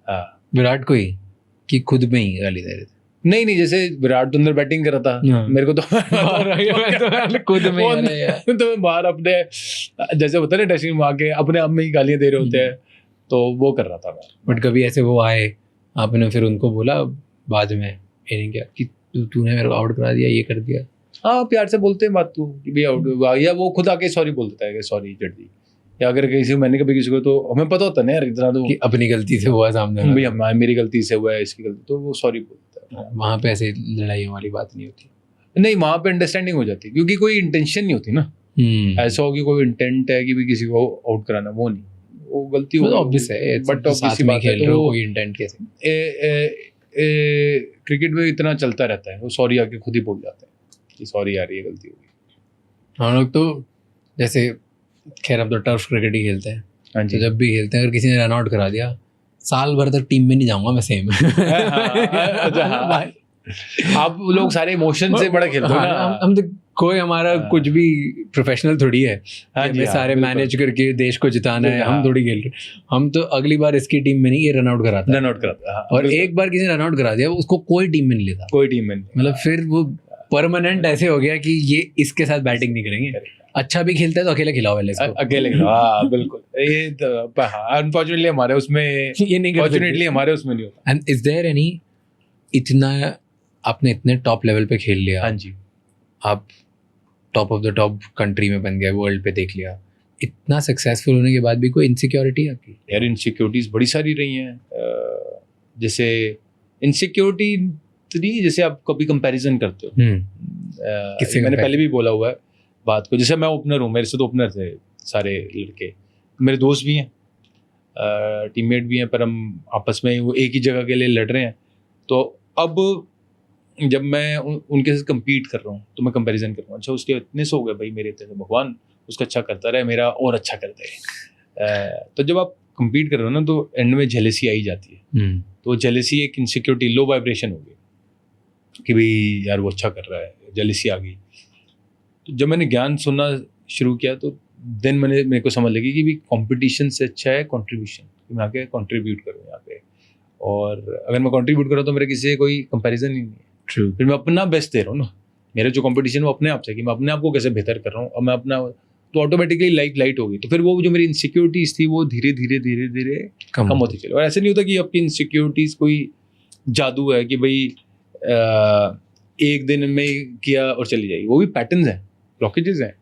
हाँ, विराट को ही कि खुद में ही गाली दे रहे थे? नहीं, जैसे विराट तो अंदर बैटिंग कर रहा था, मेरे को तो खुद में तो मैं बाहर अपने, जैसे होता है ना ड्रेसिंग रूम आके अपने आप में ही गालियां दे रहे होते हैं, तो वो कर रहा था मैं। बट कभी ऐसे वो आए, आपने फिर उनको बोला बाद में, ये नहीं क्या कि तूने मेरे को आउट करा दिया, ये कर दिया? हाँ, प्यार से बोलते हैं बात को कि भाई आउट, या वो खुद आके सॉरी बोल देता है कि सॉरी जल्दी। या अगर किसी मैंने कभी किसी को, तो हमें पता होता है ना यार इतना, तो कि अपनी गलती से हुआ सामने, भाई मेरी गलती से हुआ है, इसकी गलती, तो वो सॉरी बोलता है। वहाँ पे ऐसे लड़ाई वाली बात नहीं होती? नहीं, वहाँ पे अंडरस्टैंडिंग हो जाती है, क्योंकि कोई इंटेंशन नहीं होती ना। ऐसा हो कि कोई इंटेंट है कि भी किसी को आउट कराना, वो नहीं, वो गलती हो, ऑब्वियस है, बट ऑब्वियसली बात है, तो कोई इंटेंट कैसे? क्रिकेट में इतना चलता रहता है, वो सॉरी आके खुद ही बोल जाते हैं कि सॉरी यार, ये गलती हो गई। हम लोग तो जैसे, खैर अब तो टर्फ क्रिकेट ही खेलते हैं। हाँ जी, तो जब भी खेलते हैं, अगर किसी ने रन आउट करा दिया, साल भर तक टीम में नहीं जाऊंगा मैं, सेम। आप लोग सारे इमोशन से बड़ा खेलते हो ना। हम तो कोई हमारा कुछ भी प्रोफेशनल थोड़ी है, हमें सारे मैनेज करके देश को जिताना है, हम थोड़ी खेल रहे। हम तो अगली बार इसकी टीम में नहीं, ये रन आउट कराता, और एक बार किसी ने रन आउट करा दिया, उसको कोई टीम में नहीं लेता, कोई टीम में, मतलब फिर वो परमानेंट ऐसे हो गया कि ये इसके साथ बैटिंग नहीं करेंगे। अच्छा भी खेलता है तो अकेले खिलाओ पहले इसको, अकेले खिलाओ। हाँ बिल्कुल, ये अनफॉर्चुनेटली हमारे उसमें, ये नहीं, फॉर्चुनेटली हमारे उसमें नहीं होता। एंड इज देयर एनी, इतना आपने इतने टॉप लेवल पे खेल लिया, हाँ जी, आप top of the top country में बन गए, वर्ल्ड पे देख लिया, इतना सक्सेसफुल होने के बाद भी कोई इनसिक्योरिटी आपकी? यार इनसिक्योरिटीज बड़ी सारी रही हैं। जैसे इनसिक्योरिटी नहीं, जैसे आप कभी कंपैरिजन करते हो, मैंने पहले भी बोला हुआ है बात को। जैसे मैं ओपनर हूँ, मेरे से तो ओपनर थे सारे लड़के, मेरे दोस्त भी हैं, टीममेट भी हैं, पर हम आपस में वो एक ही जगह के लिए लड़ रहे हैं। तो अब जब मैं उनके साथ compete कर रहा हूँ, तो मैं कंपैरिजन कर रहा हूँ, अच्छा उसके इतने से हो गए भाई, मेरे इतने, भगवान उसका अच्छा करता रहे, मेरा और अच्छा करता है। तो जब आप compete कर रहे हो ना, तो एंड में जेलेसी आई जाती है। तो जेलेसी एक इनसिक्योरिटी, लो वाइब्रेशन हो गई कि भाई यार वो अच्छा कर रहा है, जेलेसी आ गई। तो जब मैंने ज्ञान सुनना शुरू किया, तो देन मेरे को समझ लगी कि भी कंपटीशन से अच्छा है कंट्रीब्यूशन, कि मैं आके कंट्रीब्यूट करूँ यहाँ पे। और अगर मैं कंट्रीब्यूट कर रहा हूँ तो मेरे किसी से कोई कंपैरिजन ही नहीं है। ट्रू। फिर मैं अपना बेस्ट दे रहा हूँ ना, मेरा जो कंपटीशन वो अपने आप से, कि मैं अपने आप को कैसे बेहतर कर रहा हूँ, और मैं अपना तो ऑटोमेटिकली लाइफ लाइट हो गई। तो फिर वो जो मेरी इनसिक्योरिटीज थी वो धीरे धीरे कम होती चली। और ऐसे नहीं होता कि आपकी इनसिक्योरिटीज कोई जादू है कि भाई एक दिन में किया और चली जाएगी, वो भी पैटर्न्स हैं, ब्लॉकेजेस हैं।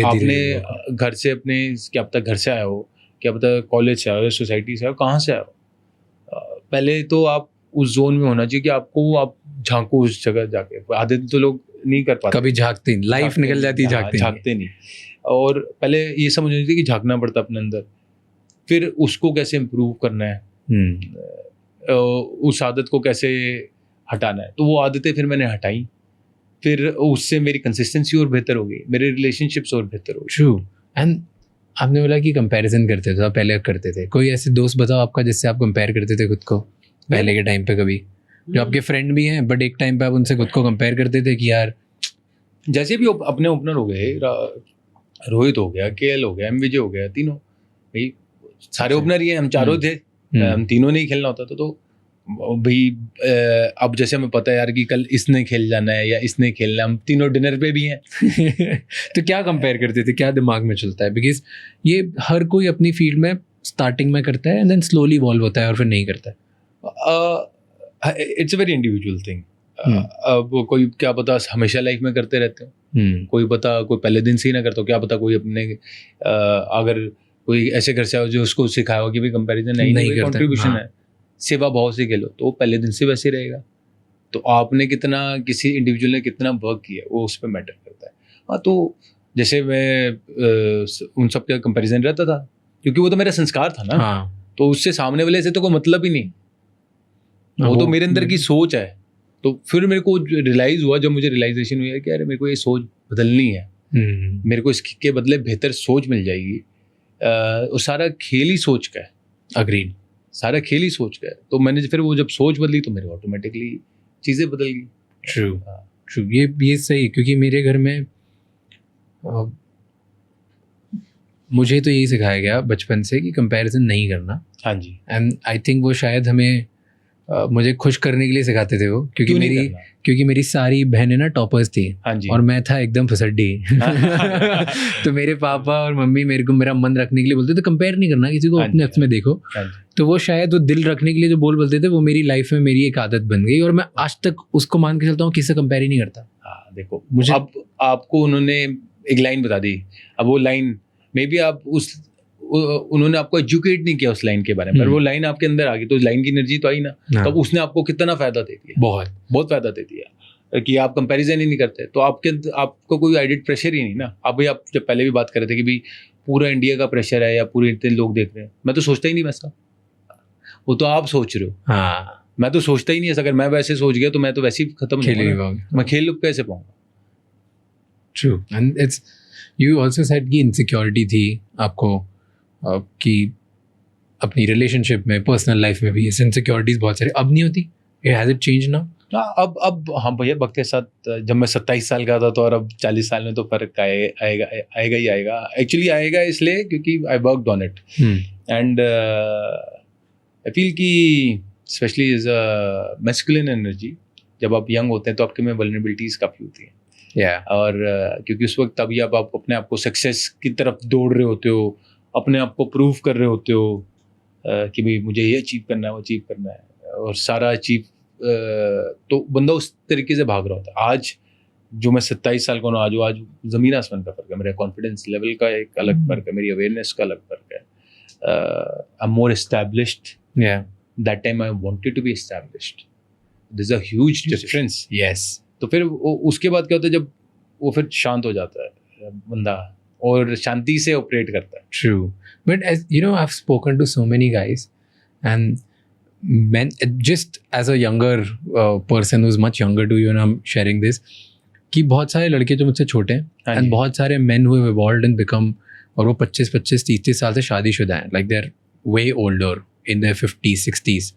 आपने घर से अपने क्या पता घर से आए हो, क्या पता कॉलेज से आए हो, सोसाइटी से आए हो, कहाँ से आए हो, पहले तो आप उस जोन में होना चाहिए कि आपको आप झांको उस जगह जाके। आदत तो लोग नहीं कर पाते, कभी झांकते नहीं, लाइफ निकल जाती है झांकते नहीं। और पहले ये समझना चाहिए कि झांकना पड़ता अपने अंदर, फिर उसको कैसे इम्प्रूव करना है, उस आदत को कैसे हटाना है। तो वो आदतें फिर मैंने हटाई, फिर उससे मेरी कंसिस्टेंसी और बेहतर हो गई, मेरे रिलेशनशिप्स और बेहतर हो गए। ट्रू। एंड आपने बोला कि कंपैरिजन करते थे, आप पहले करते थे, कोई ऐसे दोस्त बताओ आपका जिससे आप कंपेयर करते थे खुद को पहले के टाइम पे, कभी जो आपके फ्रेंड भी हैं बट एक टाइम पे आप उनसे खुद को कंपेयर करते थे कि यार जैसे भी अपने ओपनर हो गए, रोहित हो गया, केएल हो गया, एमविजे हो गया, तीनों भाई सारे ओपनर ही हैं, हम चारों थे, हम तीनों ने ही खेलना होता था। तो भाई अब जैसे हमें पता है यार कि कल इसने खेल जाना है या इसने खेलना है, हम तीनों डिनर पे भी हैं। तो क्या कंपेयर करते थे, क्या दिमाग में चलता है? बिकॉज ये हर कोई अपनी फील्ड में स्टार्टिंग में करता है एंड देन स्लोली इवॉल्व होता है और फिर नहीं करता है। It's a very individual thing. अब कोई क्या पता हमेशा लाइफ में करते रहते हो, कोई पता कोई पहले दिन से ही ना करता हो, क्या पता कोई अपने अगर कोई ऐसे घर से आओ जो उसको सिखाया हो कि भाई कंपैरिजन नहीं कंट्रीब्यूशन है, सेवा भाव से खेलो, तो पहले दिन से वैसे रहेगा। तो आपने कितना, किसी इंडिविजुअल ने कितना वर्क किया वो उस पर मैटर करता है। हाँ, तो जैसे मैं उन सब का कंपैरिजन रहता था क्योंकि वो तो मेरा संस्कार था ना। तो उससे सामने वाले से तो कोई मतलब ही नहीं, वो तो मेरे अंदर की सोच है। तो फिर मेरे को रियलाइज हुआ, जब मुझे रियलाइजेशन हुआ कि अरे मेरे को ये सोच बदलनी है, मेरे को इसके बदले बेहतर सोच मिल जाएगी। और सारा खेल ही सोच का है। अग्रीड, सारा खेल ही सोच का है। तो मैंने फिर वो जब सोच बदली तो मेरे ऑटोमेटिकली चीज़ें बदल गई। ट्रू ट्रू, ये सही, क्योंकि मेरे घर में मुझे तो यही सिखाया गया बचपन से कि कंपैरिजन नहीं करना। हाँ जी। एंड आई थिंक वो शायद हमें मुझे खुश करने के लिए सिखाते थे वो, क्योंकि मेरी सारी बहनें ना टॉपर्स थी। हाँ जी। और मैं था एकदम फसड्डी। तो मेरे पापा और मम्मी मेरे को मेरा मन रखने के लिए बोलते थे कंपेयर नहीं करना किसी को, अपने आप में देखो। तो वो शायद वो दिल रखने के लिए जो बोलते थे वो मेरी लाइफ में मेरी एक आदत बन गई और मैं आज तक उसको मान के चलता हूँ, किसी से कंपेयर ही नहीं करता। हाँ देखो, मुझे अब आपको उन्होंने एक लाइन बता दी, अब वो लाइन मे बी आप उन्होंने आपको एजुकेट नहीं किया उस लाइन के बारे में, पर वो लाइन आपके अंदर आ गई तो लाइन की एनर्जी तो आई ना। तब उसने आपको कितना फायदा दे दिया, बहुत फायदा दे दिया कि आप कंपैरिजन ही नहीं करते। तो आपको कोई आइडेंट प्रेशर ही नहीं ना। अब भाई आप जब पहले भी बात कर रहे थे कि भाई पूरा इंडिया का प्रेशर है या पूरे इतने लोग देख रहे हैं, मैं तो सोचता ही नहीं वैसा, वो तो आप सोच रहे हो। हाँ, मैं तो सोचता ही नहीं है। अगर मैं वैसे सोच गया तो मैं तो वैसे ही खत्म मैं खेल कैसे पाऊंगा। True, and it's you also said कि इनसिक्योरिटी थी आपको कि अपनी रिलेशनशिप में, पर्सनल लाइफ में भी इनसिक्योरिटीज बहुत सारी, अब नहीं होती? Has it change now? अब हाँ भैया, वक्त के साथ जब मैं 27 साल का था तो और अब 40 साल में तो फर्क आएगा ही आएगा। एक्चुअली आएगा इसलिए क्योंकि I worked on it and I feel कि specially as a masculine energy, जब आप यंग होते हैं तो आपके में वल्नरेबिलिटीज काफ़ी होती हैं। और क्योंकि उस वक्त तभी आप अपने आप को सक्सेस की तरफ दौड़ रहे होते हो, अपने आप को प्रूव कर रहे होते हो कि भाई मुझे ये अचीव करना है, वो अचीव करना है, और सारा अचीव तो बंदा उस तरीके से भाग रहा होता है। आज जो मैं 27 साल का हूँ, आज ज़मीन आसमान का फ़र्क है। मेरा कॉन्फिडेंस लेवल का एक अलग फ़र्क है, मेरी अवेयरनेस का अलग फ़र्क है। I am more established. That time I wanted to be established. There is a huge difference. Yes. तो फिर उसके बाद क्या होता है, जब वो फिर शांत हो जाता है बंदा और शांति से ऑपरेट करता है। True, but as you know, I've spoken to so many guys, and men, just as a younger person who's much younger to you, and I'm sharing this, कि बहुत सारे लड़के जो मुझसे छोटे हैं and बहुत सारे men who have evolved and become, और वो 25-30 साल से शादीशुदा हैं, like they're way older in their 50s 60s।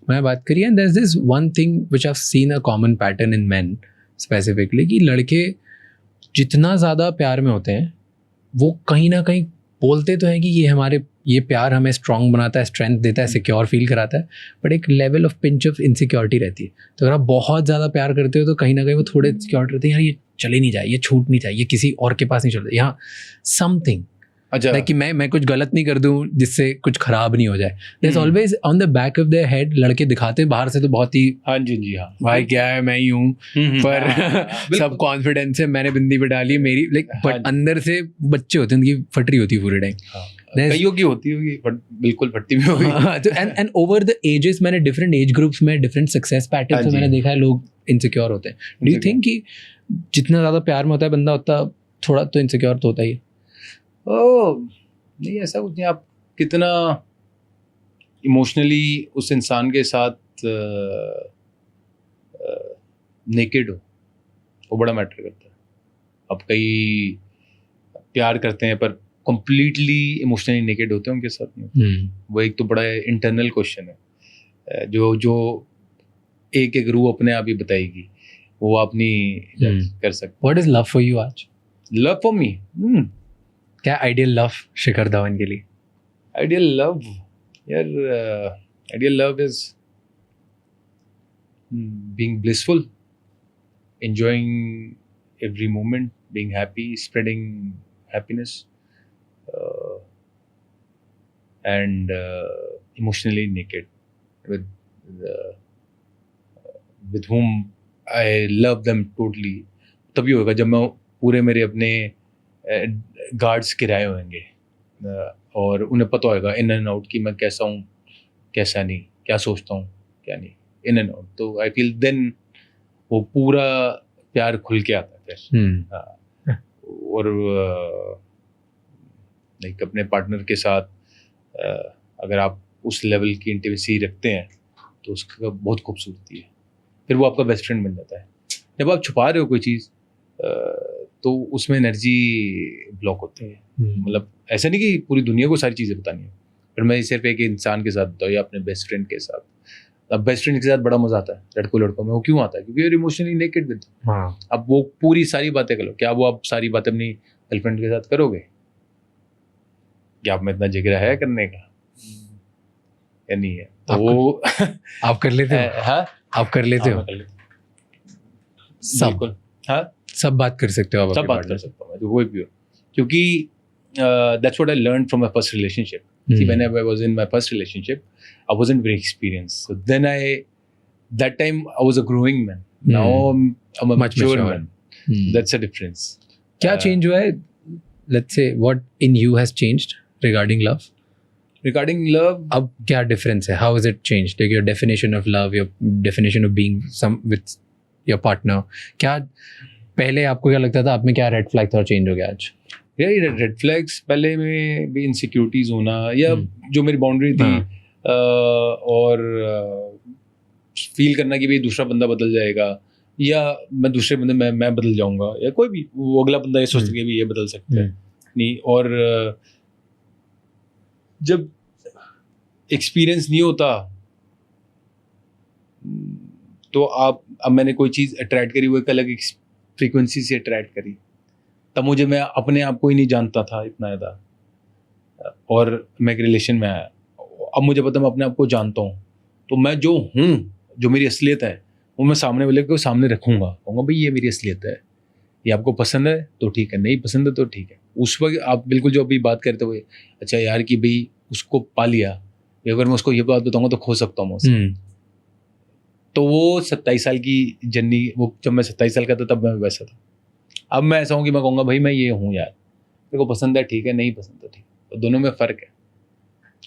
मैं बात करी, and there's this one thing which I've seen a common pattern in men specifically, कि लड़के जितना ज़्यादा प्यार में होते हैं वो कहीं ना कहीं बोलते तो हैं कि ये प्यार हमें स्ट्रांग बनाता है, स्ट्रेंथ देता है, सिक्योर फील कराता है, बट एक level of pinch of insecurity रहती है। तो अगर आप बहुत ज़्यादा प्यार करते हो तो कहीं ना कहीं वो थोड़े सिक्योरिटी रहते हैं, यार ये चले नहीं जाए, ये छूट नहीं जाए, ये किसी और के पास नहीं चलता, यहाँ समथिंग अच्छा कि मैं कुछ गलत नहीं कर दूं जिससे कुछ खराब नहीं हो जाए। There is always on the back of their head, लड़के दिखाते हैं बाहर से तो बहुत ही हाँ जी हाँ भाई क्या है मैं ही हूँ, पर बिल्कुल। सब कॉन्फिडेंस है, मैंने बिंदी पे डाली है मेरी, लाइक हाँ बट जी। अंदर से बच्चे होते हैं, उनकी फट रही होती है पूरे टाइम। There's- कईयों की होती होगी बिल्कुल फटती भी होगी। तो एंड ओवर द एजेस मैंने डिफरेंट एज ग्रुप्स में डिफरेंट सक्सेस हाँ पैटर्न्स में जी। मैंने देखा है लोग इनसिक्योर होते हैं। डू यू थिंक कि जितना ज़्यादा प्यार में होता है बंदा उतना थोड़ा तो इनसिक्योर तो होता ही है? ओह नहीं, ऐसा कुछ नहीं। आप कितना इमोशनली उस इंसान के साथ नेकेड हो वो बड़ा मैटर करता है। आप कई प्यार करते हैं पर कंप्लीटली इमोशनली नेकेड होते हैं उनके साथ में, वो एक तो बड़ा इंटरनल क्वेश्चन है जो एक एक रूह अपने आप ही बताएगी, वो आप नहीं जज कर सकते। What is love for you आज? लव फॉर मी, क्या आइडियल लव शिखर धवन के लिए? आइडियल लव यार, ideal love is being blissful, enjoying every moment, being happy, spreading happiness, and emotionally naked with whom I love them totally. तभी होगा जब मैं पूरे मेरे अपने गार्ड्स गिराए होंगे और उन्हें पता होगा इन एंड आउट कि मैं कैसा हूँ कैसा नहीं, क्या सोचता हूँ क्या नहीं, इन एंड आउट। तो आई फील देन वो पूरा प्यार खुल के आता है फिर। और लाइक अपने पार्टनर के साथ अगर आप उस लेवल की इंटीमेसी रखते हैं तो उसका बहुत खूबसूरती है, फिर वो आपका बेस्ट फ्रेंड बन जाता है। जब आप छुपा रहे हो कोई चीज़ तो उसमें एनर्जी ब्लॉक होती है। मतलब ऐसा नहीं कि पूरी दुनिया को सारी चीज़ें बतानी है, पर मैं सिर्फ एक इंसान के साथ बताऊँ या अपने बेस्ट फ्रेंड के साथ। अब बेस्ट फ्रेंड के साथ बड़ा मजा आता है लड़कों में। वो क्यों आता है? क्योंकि you're इमोशनली नेकेड विद। अब वो पूरी सारी बातें करो, क्या वो आप सारी बातें अपनी गर्लफ्रेंड के साथ करोगे? क्या आप में इतना जिगरा है करने का या नहीं है? तो वो आप कर लेते हो? हाँ आप कर लेते हो? सब बिल्कुल हाँ, सब बात कर सकते हो आप? सब अपने बात partner कर से? सकता हूँ मैं, तो कोई भी हो, क्योंकि that's what I learned from my first relationship. See, when I was in my first relationship, I wasn't very experienced. So then that time I was a growing man. Now I'm a Much mature mature. man. Hmm. That's a difference. क्या change हुआ है? Let's say what in you has changed regarding love? Regarding love, अब क्या difference है? How has it changed? Like your definition of love, your definition of being with your partner. क्या पहले आपको क्या लगता था, आप में क्या रेड फ्लैग था और चेंज हो गया आज? ये रेड फ्लैग्स पहले में भी इनसिक्योरिटीज होना या जो मेरी बाउंड्री थी और फील करना कि भाई दूसरा बंदा बदल जाएगा या मैं दूसरे बंदे मैं बदल जाऊंगा या कोई भी वो अगला बंदा ये सोचता है कि ये बदल सकता है नहीं। और जब एक्सपीरियंस नहीं होता तो अब मैंने कोई चीज़ अट्रैक्ट करी, वो एक अलग फ्रीक्वेंसी से अट्रैक्ट करी, तब मुझे मैं अपने आप को ही नहीं जानता था इतना ज़्यादा और मैं एक रिलेशन में आया। अब मुझे पता मैं अपने आप को जानता हूँ, तो मैं जो हूँ, जो मेरी असलियत है वो मैं सामने वाले को सामने रखूँगा, कहूँगा भाई ये मेरी असलियत है, ये आपको पसंद है तो ठीक है, नहीं पसंद है तो ठीक है। उस वक्त आप बिल्कुल जो अभी बात करते हुए अच्छा यार कि भाई उसको पा लिया, अगर मैं उसको ये बात बताऊँगा तो खो सकता हूँ उससे। तो वो 27 साल की जर्नी, वो जब मैं 27 साल का था तब मैं वैसा था। अब मैं ऐसा हूँ कि मैं कहूँगा भाई मैं ये हूँ यार, मेरे को पसंद है ठीक है, नहीं पसंद तो ठीक है, तो दोनों में फ़र्क है।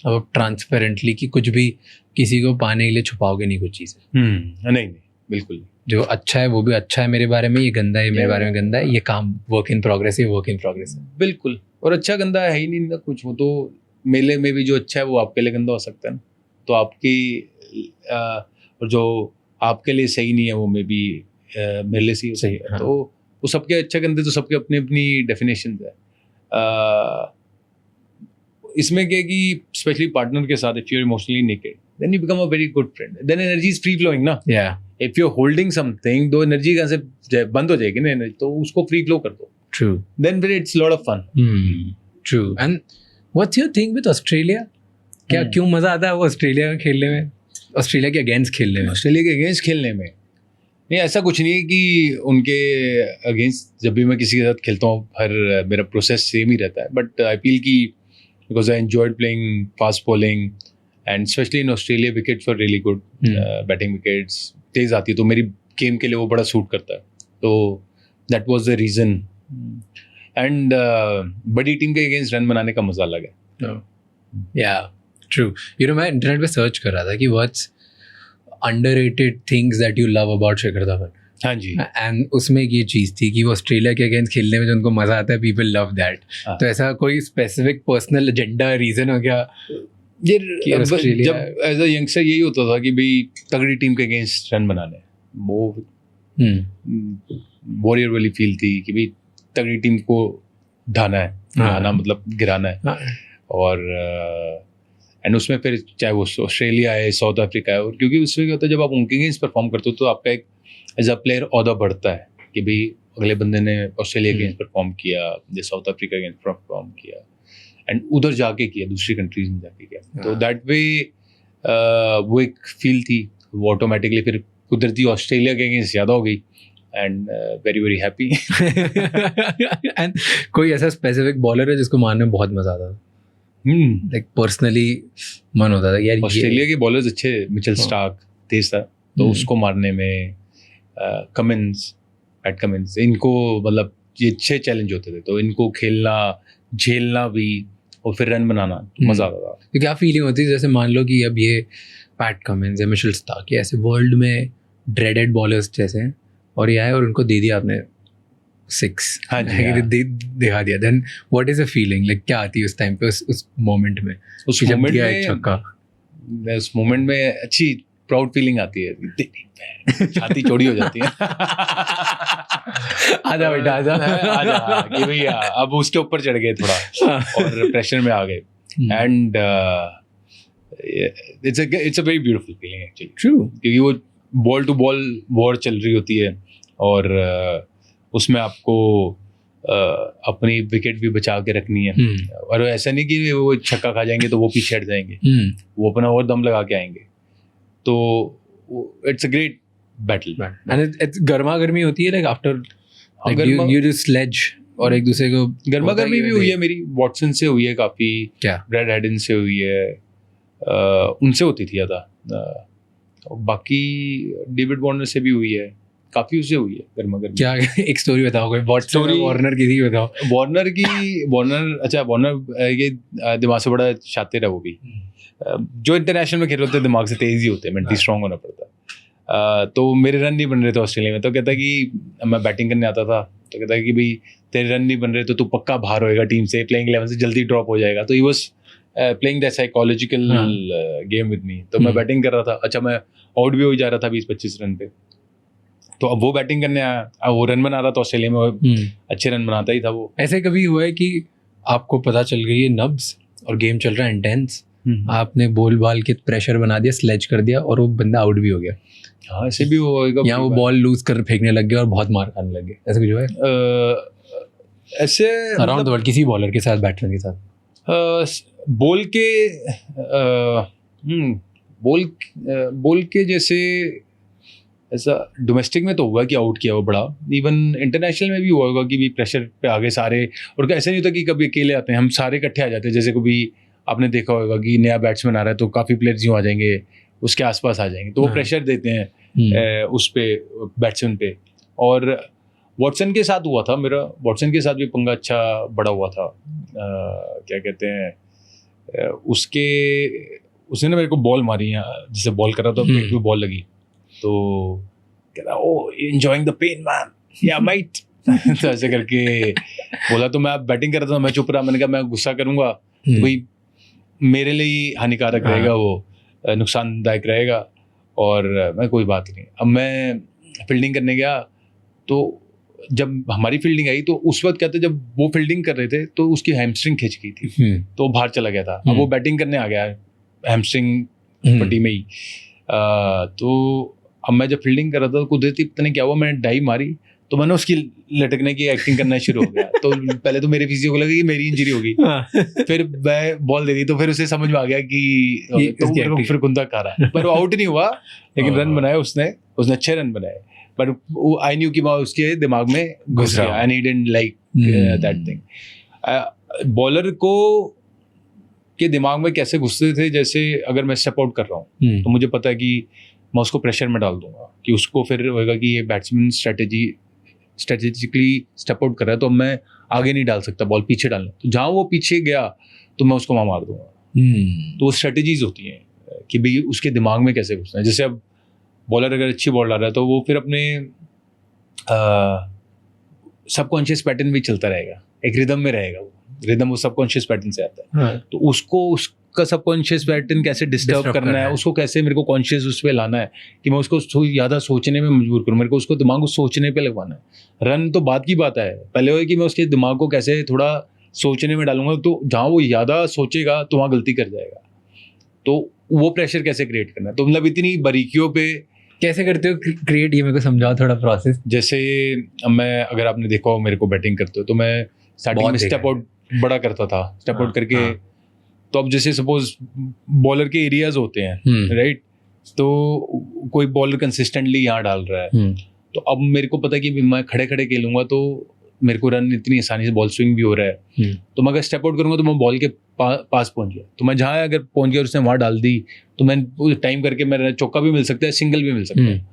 अब ट्रांसपेरेंटली कि कुछ भी किसी को पाने के लिए छुपाओगे नहीं कुछ चीज़ें। नहीं बिल्कुल नहीं। जो अच्छा है वो भी अच्छा है मेरे बारे में, ये गंदा है मेरे बारे में गंदा है, ये काम वर्क इन प्रोग्रेस है, वर्क इन प्रोग्रेस है। बिल्कुल, और अच्छा गंदा है ही नहीं ना कुछ। वो तो मेले में भी जो अच्छा है वो आपके लिए गंदा हो सकता है ना, तो आपकी और जो आपके लिए सही नहीं है वो मे बी मेरे लिए सही सही, है। हाँ। तो वो सबके अच्छे गंदे तो सबके अपनी अपनी डेफिनेशन है। इसमें क्या कि स्पेशली पार्टनर के साथ if you are emotionally naked then you become a very good friend, then energy is free flowing ना। या if you are holding something, दो एनर्जी कहाँ से बंद हो जाएगी ना एनर्जी, तो उसको फ्री फ्लो कर दो, ट्रू देन फिर it's lot of fun. True. And what's your thing with Australia? क्या क्यों मज़ा आता है वो ऑस्ट्रेलिया में खेलने में, ऑस्ट्रेलिया के अगेंस्ट खेलने में? ऑस्ट्रेलिया के अगेंस्ट खेलने में नहीं, ऐसा कुछ नहीं है कि उनके अगेंस्ट जब भी मैं किसी के साथ खेलता हूँ हर मेरा प्रोसेस सेम ही रहता है, बट आई फील कि because I enjoyed playing fast bowling and specially in Australia wickets were really good, batting wickets तेज़ आती है तो मेरी गेम के लिए वो बड़ा सूट करता है, तो that was the reason. And बड़ी टीम के अगेंस्ट रन बनाने का मजा अलग है। या ट्रू, यू नो मैं इंटरनेट पे सर्च कर रहा था कि what's underrated things that you love about Shikhar Dhawan, हाँ जी, एंड उसमें एक ये चीज़ थी कि वो ऑस्ट्रेलिया के अगेंस्ट खेलने में जो उनको मज़ा आता है, पीपल लव दैट। हाँ। तो ऐसा कोई स्पेसिफिक पर्सनल एजेंडा रीज़न हो गया? ये ऑस्ट्रेलिया- जब एज अ यंगस्टर यही होता था कि भाई तगड़ी टीम के अगेंस्ट रन बनाने, वो वॉरियर वाली फील थी कि भाई तगड़ी टीम को ढाना है, ढाना मतलब गिराना है। हाँ। और एंड उसमें फिर चाहे वो ऑस्ट्रेलिया है, साउथ अफ्रीका है, और क्योंकि उसमें क्या होता है जब आप उनके अगेंस्ट परफॉर्म करते हो तो आपका एक एज अ प्लेयर ओहदा बढ़ता है कि भाई अगले बंदे ने ऑस्ट्रेलिया अगेंस्ट परफॉर्म किया, या साउथ अफ्रीका अगेंस्ट परफॉर्म किया, एंड उधर जाके किया, दूसरी कंट्रीज में जाके किया, तो दैट वे वो एक फील थी, वो ऑटोमेटिकली फिर कुदरती ऑस्ट्रेलिया के अगेंस्ट ज़्यादा हो गई, and very very happy. And कोई ऐसा स्पेसिफिक बॉलर है जिसको मारने में बहुत मज़ा आता था, लाइक पर्सनली मन होता था यार ऑस्ट्रेलिया के बॉलर्स अच्छे, मिचेल स्टार्क तेज था, तो उसको मारने में कमिंस, पैट कमिंस, इनको मतलब ये अच्छे चैलेंज होते थे, तो इनको खेलना, झेलना भी और फिर रन बनाना मज़ा आता था। तो क्या फीलिंग होती है जैसे मान लो कि अब ये पैट कमिंस या मिचेल स्टार्क ये ऐसे वर्ल्ड में ड्रेडेड बॉलर्स जैसे हैं, और ये आए और उनको दे दिया आपने 6, हाँ जी, हाँ। दिखा दिया, then what is a feeling, like क्या आती है उस टाइम पे, उस मोमेंट में, उस कि जब मोमेंट दिया एक में छक्का? उस मोमेंट में अच्छी प्राउड फीलिंग आती है, छाती चौड़ी हो जाती है। आजा बेटा आजा आजा कि भैया अब उसके ऊपर चढ़ गए थोड़ा और प्रेशर में आ गए, and it's a very beautiful feeling actually, true, क्योंकि वो बॉल टू बॉल वॉर चल रही होती है, और उसमें आपको अपनी विकेट भी बचा के रखनी है, और ऐसा नहीं कि वो छक्का खा जाएंगे तो वो पीछे हट जाएंगे, वो अपना और दम लगा के आएंगे, तो it's a great battle. And it's गर्मा गर्मी होती है, लाइक आफ्टर गर्मा- यू डू स्लेज और एक दूसरे को गर्मा गर्मी भी हुई है मेरी, वॉटसन से हुई है काफ़ी, क्या ब्रैड हेडन से हुई है, उनसे होती थी ज़्यादा, बाकी डेविड वार्नर से भी हुई है, काफ़ी उससे हुई है गर्मा गर्मी। क्या एक स्टोरी बताओ, कोई Story- वार्नर की थी बताओ। वार्नर ये दिमाग से बड़ा शातिर है वो भी, जो इंटरनेशनल में खेल रहे होते हैं दिमाग से तेज ही होते हैं, मेंटली स्ट्रांग होना पड़ता है। तो मेरे रन नहीं बन रहे थे ऑस्ट्रेलिया में, तो कहता है कि मैं बैटिंग करने आता था, तो कहता है कि भाई तेरे रन नहीं बन रहे तो तू पक्का बाहर होएगा टीम से, प्लेइंग 11 से जल्दी ड्रॉप हो जाएगा, तो he was playing that psychological game with me. तो मैं बैटिंग कर रहा था, अच्छा मैं आउट भी हो जा रहा था 20-25 रन पे, तो अब वो बैटिंग करने आया, अब वो रन बना रहा था ऑस्ट्रेलिया में, वो अच्छे रन बनाता ही था वो। ऐसे कभी हुआ है कि आपको पता चल गई है नब्स और गेम चल रहा है इंटेंस, आपने बॉल बाल के प्रेशर बना दिया, स्लेज कर दिया और वो बंदा आउट भी हो गया, हाँ ऐसे भी होएगा, या वो बॉल लूज कर फेंकने लग गया और बहुत मार खाने लग गए, ऐसा कुछ हुआ है ऐसे अराउंड द वर्ल्ड किसी बॉलर के साथ, बैट्समैन के साथ? बॉल के जैसे ऐसा डोमेस्टिक में तो हुआ कि आउट किया वो बड़ा, इवन इंटरनेशनल में भी हुआ होगा कि भी प्रेशर पे आगे सारे, और ऐसा नहीं होता कि कभी अकेले आते हैं, हम सारे इकट्ठे आ जाते हैं, जैसे कभी आपने देखा होगा कि नया बैट्समैन आ रहा है तो काफ़ी प्लेयर्स यूँ आ जाएंगे, उसके आसपास आ जाएंगे, तो वो प्रेशर देते हैं उस पे बैट्समैन पे। और वॉटसन के साथ हुआ था मेरा, वॉटसन के साथ भी पंगा अच्छा बड़ा हुआ था, क्या कहते हैं उसने ना मेरे को बॉल मारी है, जिसे बॉल कर रहा था पेट पे बॉल लगी, तो कह रहा ओ एंजॉयिंग द पेन मैन, या माइट तो ऐसे करके बोला, तो मैं बैटिंग कर रहा था, मैं चुप रहा, मैंने कहा मैं गुस्सा करूंगा तो भाई मेरे लिए ही हानिकारक रहेगा, वो नुकसानदायक रहेगा, और मैं कोई बात नहीं। अब मैं फील्डिंग करने गया, तो जब हमारी फील्डिंग आई तो उस वक्त क्या था, जब वो फील्डिंग कर रहे थे तो उसकी हैमस्ट्रिंग खिंच गई थी, तो बाहर चला गया था। अब वो बैटिंग करने आ गया हैमस्ट्रिंग पट्टी में ही, तो अब मैं जब फील्डिंग कर रहा था तो कुदरती पता नहीं क्या हुआ, मैंने डाई मारी तो मैंने उसकी लटकने की एक्टिंग करना शुरू हो गया। तो पहले तो मेरे फिजियो को लगा कि मेरी इंजरी होगी, फिर मैं बॉल दे दी तो फिर उसे समझ में आ गया कि तो मेरे को फिर गुंदा खा रहा है, पर वो आउट नहीं हुआ, लेकिन रन बनाए उसने अच्छे रन बनाए, पर आई न्यू कि मैं उसके दिमाग में घुस गया and he didn't like that thing. Bowler को के दिमाग में कैसे घुसते थे, जैसे अगर मैं स्टेप आउट कर रहा हूँ तो मुझे पता है कि मैं उसको प्रेशर में डाल दूंगा, कि उसको फिर होगा कि ये बैट्समैन स्ट्रेटेजिकली स्टेप आउट कर रहा है, तो मैं आगे नहीं डाल सकता, बॉल पीछे डालना, तो जहाँ वो पीछे गया तो मैं उसको वहाँ मार दूंगा। तो वो स्ट्रेटेजीज होती हैं कि भाई उसके दिमाग में कैसे घुसना है। जैसे अब बॉलर अगर अच्छी बॉल डाल रहा है तो वो फिर अपने सबकॉन्शियस पैटर्न भी चलता रहेगा, एक रिदम में रहेगा, वो सबकॉन्शियस पैटर्न से आता है। तो उसको उसका सबकॉन्शियस पैटर्न कैसे डिस्टर्ब करना है, उसको कैसे मेरे को कॉन्शियस उस पर लाना है कि मैं उसको ज़्यादा सोचने में मजबूर करूँ, मेरे को उसको दिमाग को सोचने पे लगवाना है। रन तो बात की बात है, पहले हो कि मैं उसके दिमाग को कैसे थोड़ा सोचने में डालूंगा, तो जहाँ वो ज़्यादा सोचेगा तो वहाँ गलती कर जाएगा। तो वो प्रेशर कैसे क्रिएट करना है, तो मतलब इतनी बारीकियों पे कैसे करते हो क्रिएट, ये मेरे को समझाओ थोड़ा प्रोसेस। जैसे मैं, अगर आपने देखा हो मेरे को बैटिंग करते हो, तो मैं स्टार्टिंग में स्टेप आउट बड़ा करता था, स्टेप आउट करके तो अब जैसे सपोज बॉलर के एरियाज होते हैं राइट, तो कोई बॉलर कंसिस्टेंटली यहाँ डाल रहा है, तो अब मेरे को पता है कि मैं खड़े खड़े खेलूंगा तो मेरे को रन इतनी आसानी से, बॉल स्विंग भी हो रहा है, तो मैं अगर स्टेप आउट करूंगा तो मैं बॉल के पास पहुंच गया, तो मैं जहाँ अगर पहुंच गया और उसने वहाँ डाल दी तो मैं टाइम करके मेरा चौका भी मिल सकता है, सिंगल भी मिल सकता है,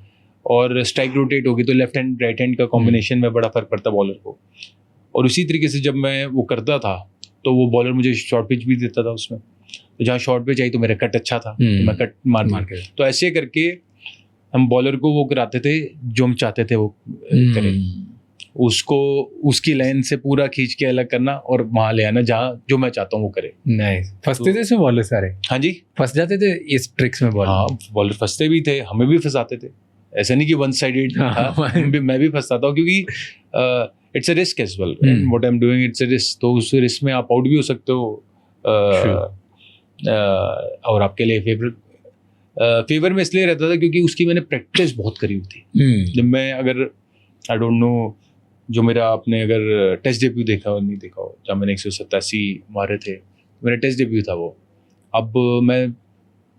और स्ट्राइक रोटेट होगी तो लेफ्ट हैंड राइट हैंड का कॉम्बिनेशन में बड़ा फर्क पड़ता है बॉलर को। और उसी तरीके से जब मैं वो करता था तो वो बॉलर मुझे शॉर्ट पिच भी देता था उसमें, तो जहाँ शॉर्ट पिच आई तो मेरा कट अच्छा था, तो मैं कट मार के, तो ऐसे करके हम बॉलर को वो कराते थे जो हम चाहते थे वो करें, उसको उसकी लाइन से पूरा खींच के अलग करना और वहाँ ले आना जहाँ जो मैं चाहता हूँ वो करे। नाइस। फंसते थे इसमें बॉलर सारे? हाँ जी, फंस जाते थे इस ट्रिक्स में बॉलर? हाँ, बॉलर फंसते भी थे, हमें भी फंसाते थे, ऐसा नहीं कि वन साइडेड था, मैं भी फंसता था, क्योंकि it's a risk as well, what I am doing it's a risk, तो उस रिस्क में आप आउट भी हो सकते हो, और आपके लिए फेवर में इसलिए रहता था क्योंकि उसकी मैंने प्रैक्टिस बहुत करी हुई थी। जब मैं, अगर आई डोंट नो, जो मेरा आपने अगर टेस्ट डेब्यू देखा हो नहीं देखा हो, जब मैंने 187 मारे थे, मेरा टेस्ट डेब्यू था वो। अब मैं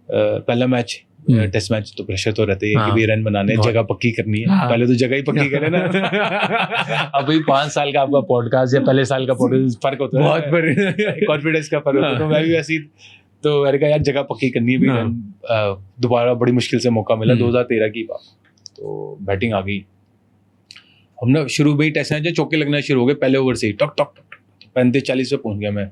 पहला मैच, टेस्ट मैच तो प्रेशर तो रहता ही है कि भाई रन बनाने, जगह पक्की करनी है, पहले तो जगह ही पक्की करे ना। अब भाई 5 साल का आपका पॉडकास्ट या पहले साल का पॉडकास्ट फर्क होता है, बहुत कॉन्फिडेंस का फर्क होता है, तो मैं भी ऐसी, तो मैंने कहा यार जगह पक्की करनी है भी, दोबारा बड़ी मुश्किल से मौका मिला 2013 की बात, तो बैटिंग आ गई, हमने शुरू में ही टेस्ट मैच चौके लगना शुरू हो गए, पहले ओवर से ही टक टक टक 35-40 पे पहुंच गया मैं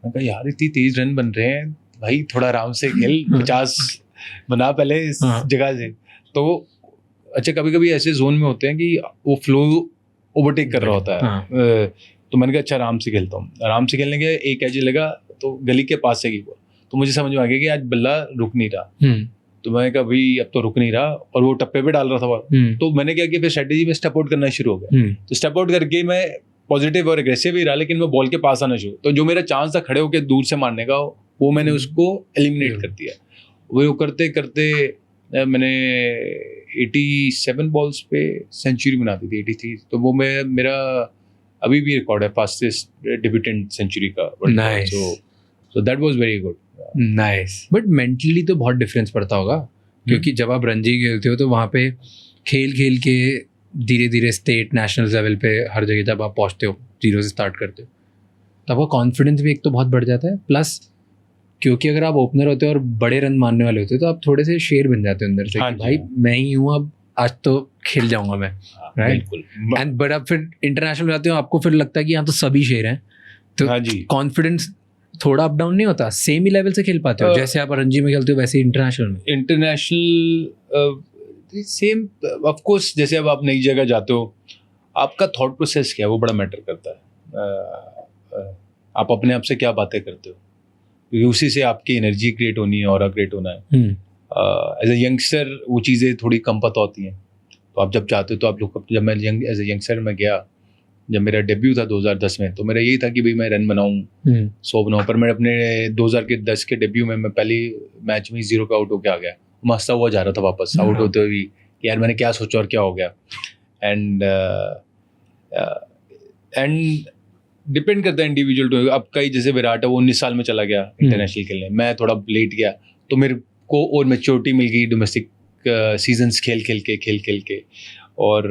कहा यार इतनी तेज रन बन रहे हैं भाई, थोड़ा आराम से खेल, 50 बना पहले इस जगह से। तो अच्छा, कभी कभी ऐसे जोन में होते हैं कि वो फ्लो ओवरटेक कर रहा होता है, तो मैंने कहा अच्छा आराम से खेलता हूँ, आराम से खेलने के एक एज लगा तो गली के पास से गई, तो मुझे समझ में आ गया कि आज बल्ला रुक नहीं रहा, तो मैंने कहा भाई अब तो रुक नहीं रहा, और वो टप्पे पे डाल रहा था, तो मैंने क्या किया फिर स्ट्रेटेजी में स्टेप आउट करना शुरू हो गया, तो स्टेप आउट करके मैं पॉजिटिव और एग्रेसिव ही रहा, लेकिन मैं बॉल के पास आना शुरू, तो जो मेरा चांस था खड़े होकर दूर से मारने का वो मैंने उसको एलिमिनेट कर दिया। वो करते करते मैंने 87 बॉल्स पे सेंचुरी बना दी थी, 83, तो वो मेरा अभी भी रिकॉर्ड है फास्टेस्ट डेब्यूटेंट सेंचुरी का। Nice, so that was very good. Nice. But mentally तो बहुत डिफरेंस पड़ता होगा, क्योंकि जब आप रणजी खेलते हो तो वहाँ पे खेल खेल के धीरे धीरे स्टेट नेशनल लेवल पे हर जगह जब आप पहुँचते हो, 0 से स्टार्ट करते हो, तो आपका कॉन्फिडेंस भी एक तो बहुत बढ़ जाता है, प्लस क्योंकि अगर आप ओपनर होते हो और बड़े रन मारने वाले होते हो तो आप थोड़े से शेर बन जाते हो अंदर से, कि भाई मैं ही हूँ, अब आज तो खेल जाऊंगा मैं, राइट। एंड बट अब फिर इंटरनेशनल जाते हो, आपको फिर लगता है कि यहाँ तो सभी शेर हैं, तो कॉन्फिडेंस थोड़ा अप डाउन नहीं होता, सेम ही लेवल से खेल पाते हो, जैसे आप रणजी में खेलते हो वैसे इंटरनेशनल सेम ऑफ कोर्स। जैसे अब आप नई जगह जाते हो, आपका थॉट प्रोसेस क्या है वो बड़ा मैटर करता है, आप अपने आप से क्या बातें करते हो, क्योंकि उसी से आपकी एनर्जी क्रिएट होनी है, ऑरा क्रिएट होना है। एज ए यंगस्टर वो चीज़ें थोड़ी कम पता होती हैं, तो आप जब चाहते हो तो आप लोग, जब मैं एज ए यंगस्टर में गया, जब मेरा डेब्यू था 2010 में, तो मेरा यही था कि भाई मैं रन बनाऊँ, 100 बनाऊँ, पर मैं अपने 2010 के डेब्यू में मैं पहली मैच में 0 पे आउट होकर आ गया, मैं हंसता हुआ जा रहा था वापस आउट होते हुए कि यार मैंने क्या सोचा और क्या हो गया। एंड डिपेंड करता है इंडिविजुअल टू। अब कई जैसे विराट है वो 19 साल में चला गया इंटरनेशनल खेलने, मैं थोड़ा लेट गया तो मेरे को और मैच्योरिटी मिल गई डोमेस्टिक सीजन्स खेल के। और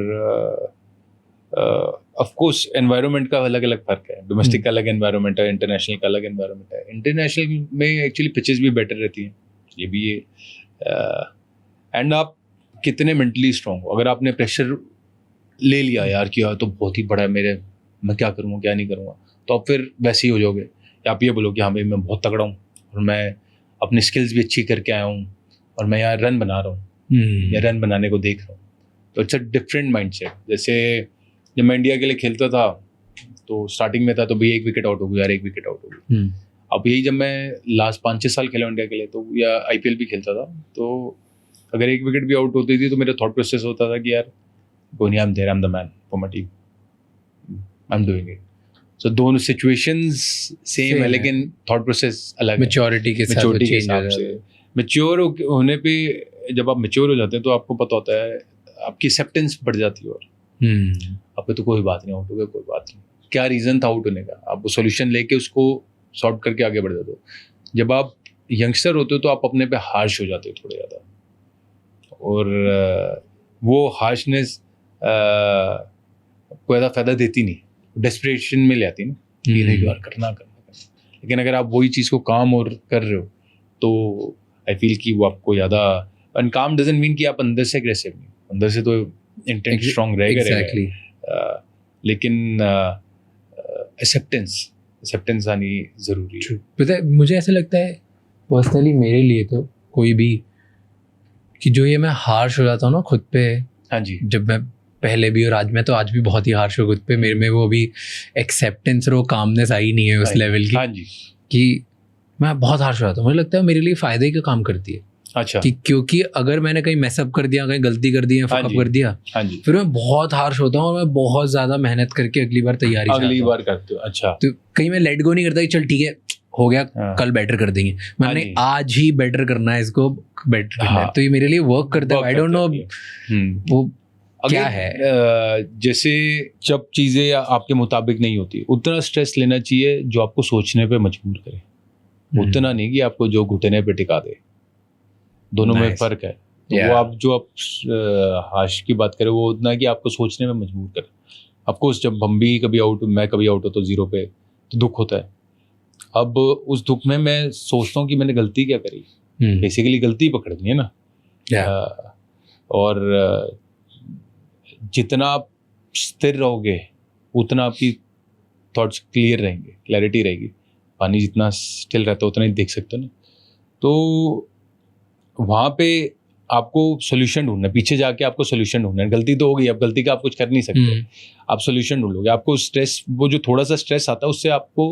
ऑफ कोर्स एनवायरनमेंड का अलग अलग फर्क है, डोमेस्टिक का अलग एनवायरनमेंट है, इंटरनेशनल का अलग एनवायरनमेंट है। इंटरनेशनल में एक्चुअली पिचेस भी बेटर रहती हैं, ये भी है। एंड आप कितने मेंटली स्ट्रांग हो, अगर आपने प्रेशर ले लिया यार कि यार तो बहुत ही बड़ा है मेरे, मैं क्या करूँगा क्या नहीं करूँगा, तो आप फिर वैसे ही हो जाओगे। या आप ये बोलो कि हाँ भाई मैं बहुत तगड़ा हूँ और मैं अपनी स्किल्स भी अच्छी करके आया हूँ और मैं यार रन बना रहा हूँ या रन बनाने को देख रहा हूँ, तो इट्स अ डिफरेंट माइंडसेट। जैसे जब मैं इंडिया के लिए खेलता था तो स्टार्टिंग में था तो भाई 1 विकेट आउट हो गई यार, 1 विकेट आउट हो गई। अब यही जब मैं लास्ट 5-6 साल खेला इंडिया के लिए तो या IPL भी खेलता था, तो अगर 1 विकेट भी आउट होती थी तो मेरा थॉट प्रोसेस होता था कि यार कोई I am there, I am the man for my team, I am doing it. So दोनों सिचुएशंस सेम है लेकिन थॉट प्रोसेस अलग है। मैच्योरिटी के साथ मैच्योरिटी के चेंज हिसाब से मैच्योर होने पे जब आप मैच्योर हो जाते हैं तो आपको पता होता है, आपकी एक्सेप्टेंस बढ़ जाती है। और आपको तो कोई बात नहीं, आउट हो गया कोई बात नहीं, क्या रीज़न था आउट होने का, आप वो सोल्यूशन लेके उसको सॉर्ट करके आगे बढ़ जाते हो। जब आप यंगस्टर होते हो तो आप अपने पे हार्श हो जाते हो थोड़े ज़्यादा, और वो हार्शनेस कोई ज़्यादा फ़ायदा देती नहीं, डेस्परेशन में ले आती ना कि नहीं यार करना। लेकिन अगर आप वही चीज़ को काम और कर रहे हो तो आई फील कि वो आपको ज़्यादा, एंड काम डजंट मीन कि आप अंदर से एग्रेसिव नहीं, अंदर से तो इंटेंट स्ट्रांग रहेगा, लेकिन एक्सेप्टेंस आनी ज़रूरी है। पता है मुझे ऐसा लगता है पर्सनली मेरे लिए तो कोई भी कि जो ये मैं हार्श हो जाता हूँ ना खुद पे, हाँ जी, जब मैं पहले भी और आज भी बहुत ही हार्श हूँ खुद पे, मेरे में वो अभी एक्सेप्टेंस और वो कामनेस आई नहीं है उस लेवल की। हाँ जी, कि मैं बहुत हार्श हो जाता हूँ, मुझे लगता है मेरे लिए फ़ायदे का काम करती है। अच्छा, कि क्योंकि अगर मैंने कहीं मैसअप कर दिया, कहीं गलती कर दी, फकअप कर दिया, हाँ जी, फिर मैं बहुत हार्श होता हूँ और मैं बहुत ज़्यादा मेहनत करके अगली बार तैयारी करते हो। अच्छा, तो कहीं मैं लेट गो नहीं करता कि चल ठीक है हो गया, हाँ, कल बेटर कर देंगे, मैंने जी, आज ही बेटर करना है, इसको बेटर करना है, हाँ, तो ये मेरे लिए वर्क करता है। आई डोंट नो वो क्या है। जैसे जब चीज़ें आपके मुताबिक नहीं होती उतना स्ट्रेस लेना चाहिए जो आपको सोचने पे मजबूर करे, उतना नहीं कि आपको जो घुटने पे टिका दे। दोनों में फ़र्क है। तो वो आप जो आप हाश की बात करें वो उतना कि आपको सोचने में मजबूर करे। ऑफकोर्स जब हम भी कभी आउट, मैं कभी आउट हो तो 0 पे तो दुख होता है। अब उस दुख में मैं सोचता हूँ कि मैंने गलती क्या करी, बेसिकली गलती पकड़नी है ना। और जितना आप स्थिर रहोगे उतना आपकी थॉट्स क्लियर रहेंगे, क्लैरिटी रहेगी। पानी जितना स्टिल रहता है उतना ही देख सकते हो ना। तो वहाँ पे आपको सोल्यूशन ढूंढना है, पीछे जाके आपको सोल्यूशन ढूंढना है। गलती तो हो गई, अब गलती का आप कुछ कर नहीं सकते, आप सोल्यूशन ढूंढोगे। आपको स्ट्रेस, वो जो थोड़ा सा स्ट्रेस आता है उससे आपको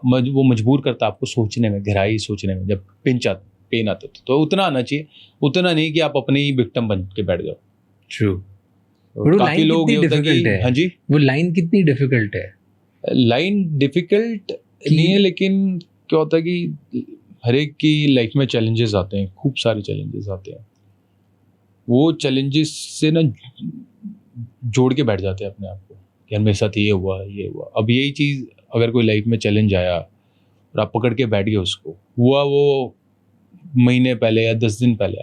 वो मजबूर करता है आपको सोचने में, गहराई सोचने में। जब पेन आता है तो उतना आना चाहिए, उतना नहीं कि आप अपनी ही विक्टिम बन के बैठ जाओ। ट्रू। काफी लोग ये होता है कि हाँ जी, वो लाइन कितनी डिफिकल्ट है। लाइन डिफिकल्ट नहीं है, लेकिन क्या होता है कि हर एक की लाइफ में चैलेंजेस आते हैं, खूब सारे चैलेंजेस आते हैं। वो चैलेंजेस से ना जोड़ के बैठ जाते हैं अपने आप को कि यार मेरे साथ ये हुआ ये हुआ। अब यही चीज़ अगर कोई लाइफ में चैलेंज आया और आप पकड़ के बैठ गए उसको, हुआ वो महीने पहले या 10 दिन पहले,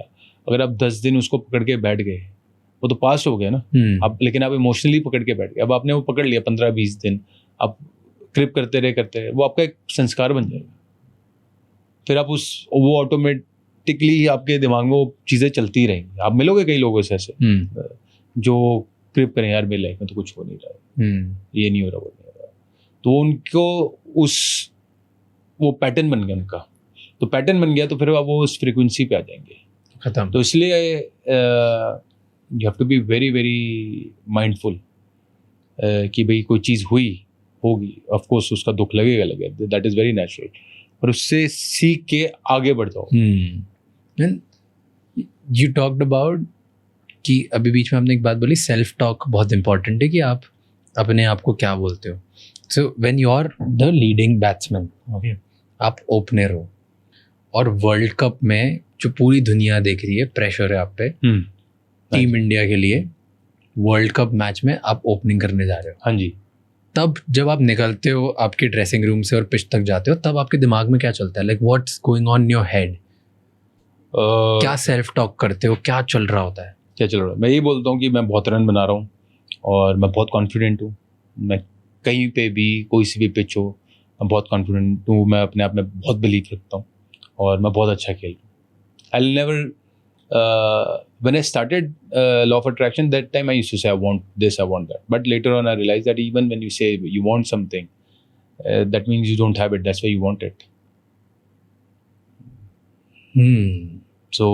अगर आप 10 दिन उसको पकड़ के बैठ गए वो तो पास हो गया ना। अब लेकिन आप इमोशनली पकड़ के बैठ गए, अब आपने वो पकड़ लिया 15-20 दिन, आप क्रिप करते रहे, वो आपका एक संस्कार बन जाएगा। फिर आप वो ऑटोमेटिकली आपके दिमाग में वो चीज़ें चलती रहेंगी। आप मिलोगे कई लोगों से ऐसे जो क्रिप करें यार मेरी लाइफ में तो कुछ हो नहीं रहा है, ये नहीं हो रहा, वो नहीं हो रहा, तो उनको वो पैटर्न बन गया उनका। तो पैटर्न बन गया तो फिर आप वो उस फ्रीक्वेंसी पे आ जाएंगे, खत्म। तो इसलिए you have to be very very mindful कि भाई कोई चीज़ होगी, ऑफ कोर्स उसका दुख लगेगा, दैट इज़ वेरी नेचुरल, और उससे सीख के आगे बढ़ जाओ। यू टॉक्ड अबाउट कि अभी बीच में आपने एक बात बोली, सेल्फ टॉक बहुत इंपॉर्टेंट है कि आप अपने आप को क्या बोलते हो। So when you are the leading batsman, okay, आप ओपनर हो और वर्ल्ड कप में जो पूरी दुनिया देख रही है, प्रेशर है आप पे टीम इंडिया के लिए, वर्ल्ड कप मैच में आप ओपनिंग करने जा रहे हो, हाँ जी। तब जब आप निकलते हो आपके ड्रेसिंग रूम से और पिच तक जाते हो, तब आपके दिमाग में क्या चलता है? Like what's going on in your head? क्या सेल्फ टॉक करते हो, क्या चल रहा होता है? क्या चल रहा है? मैं ये बोलता हूँ कि मैं बहुत रन बना रहा हूँ और मैं बहुत कॉन्फिडेंट हूँ। मैं कहीं पे भी कोई सी भी पिच हो, मैं बहुत कॉन्फिडेंट हूँ, मैं अपने आप में बहुत बिलीव रखता हूँ और मैं बहुत अच्छा खेल रहा हूँ। I will never when I started law of attraction, that time I used to say I want this, I want that, but later on I realized that even when you say you want something, that means you don't have it, that's why you want it. So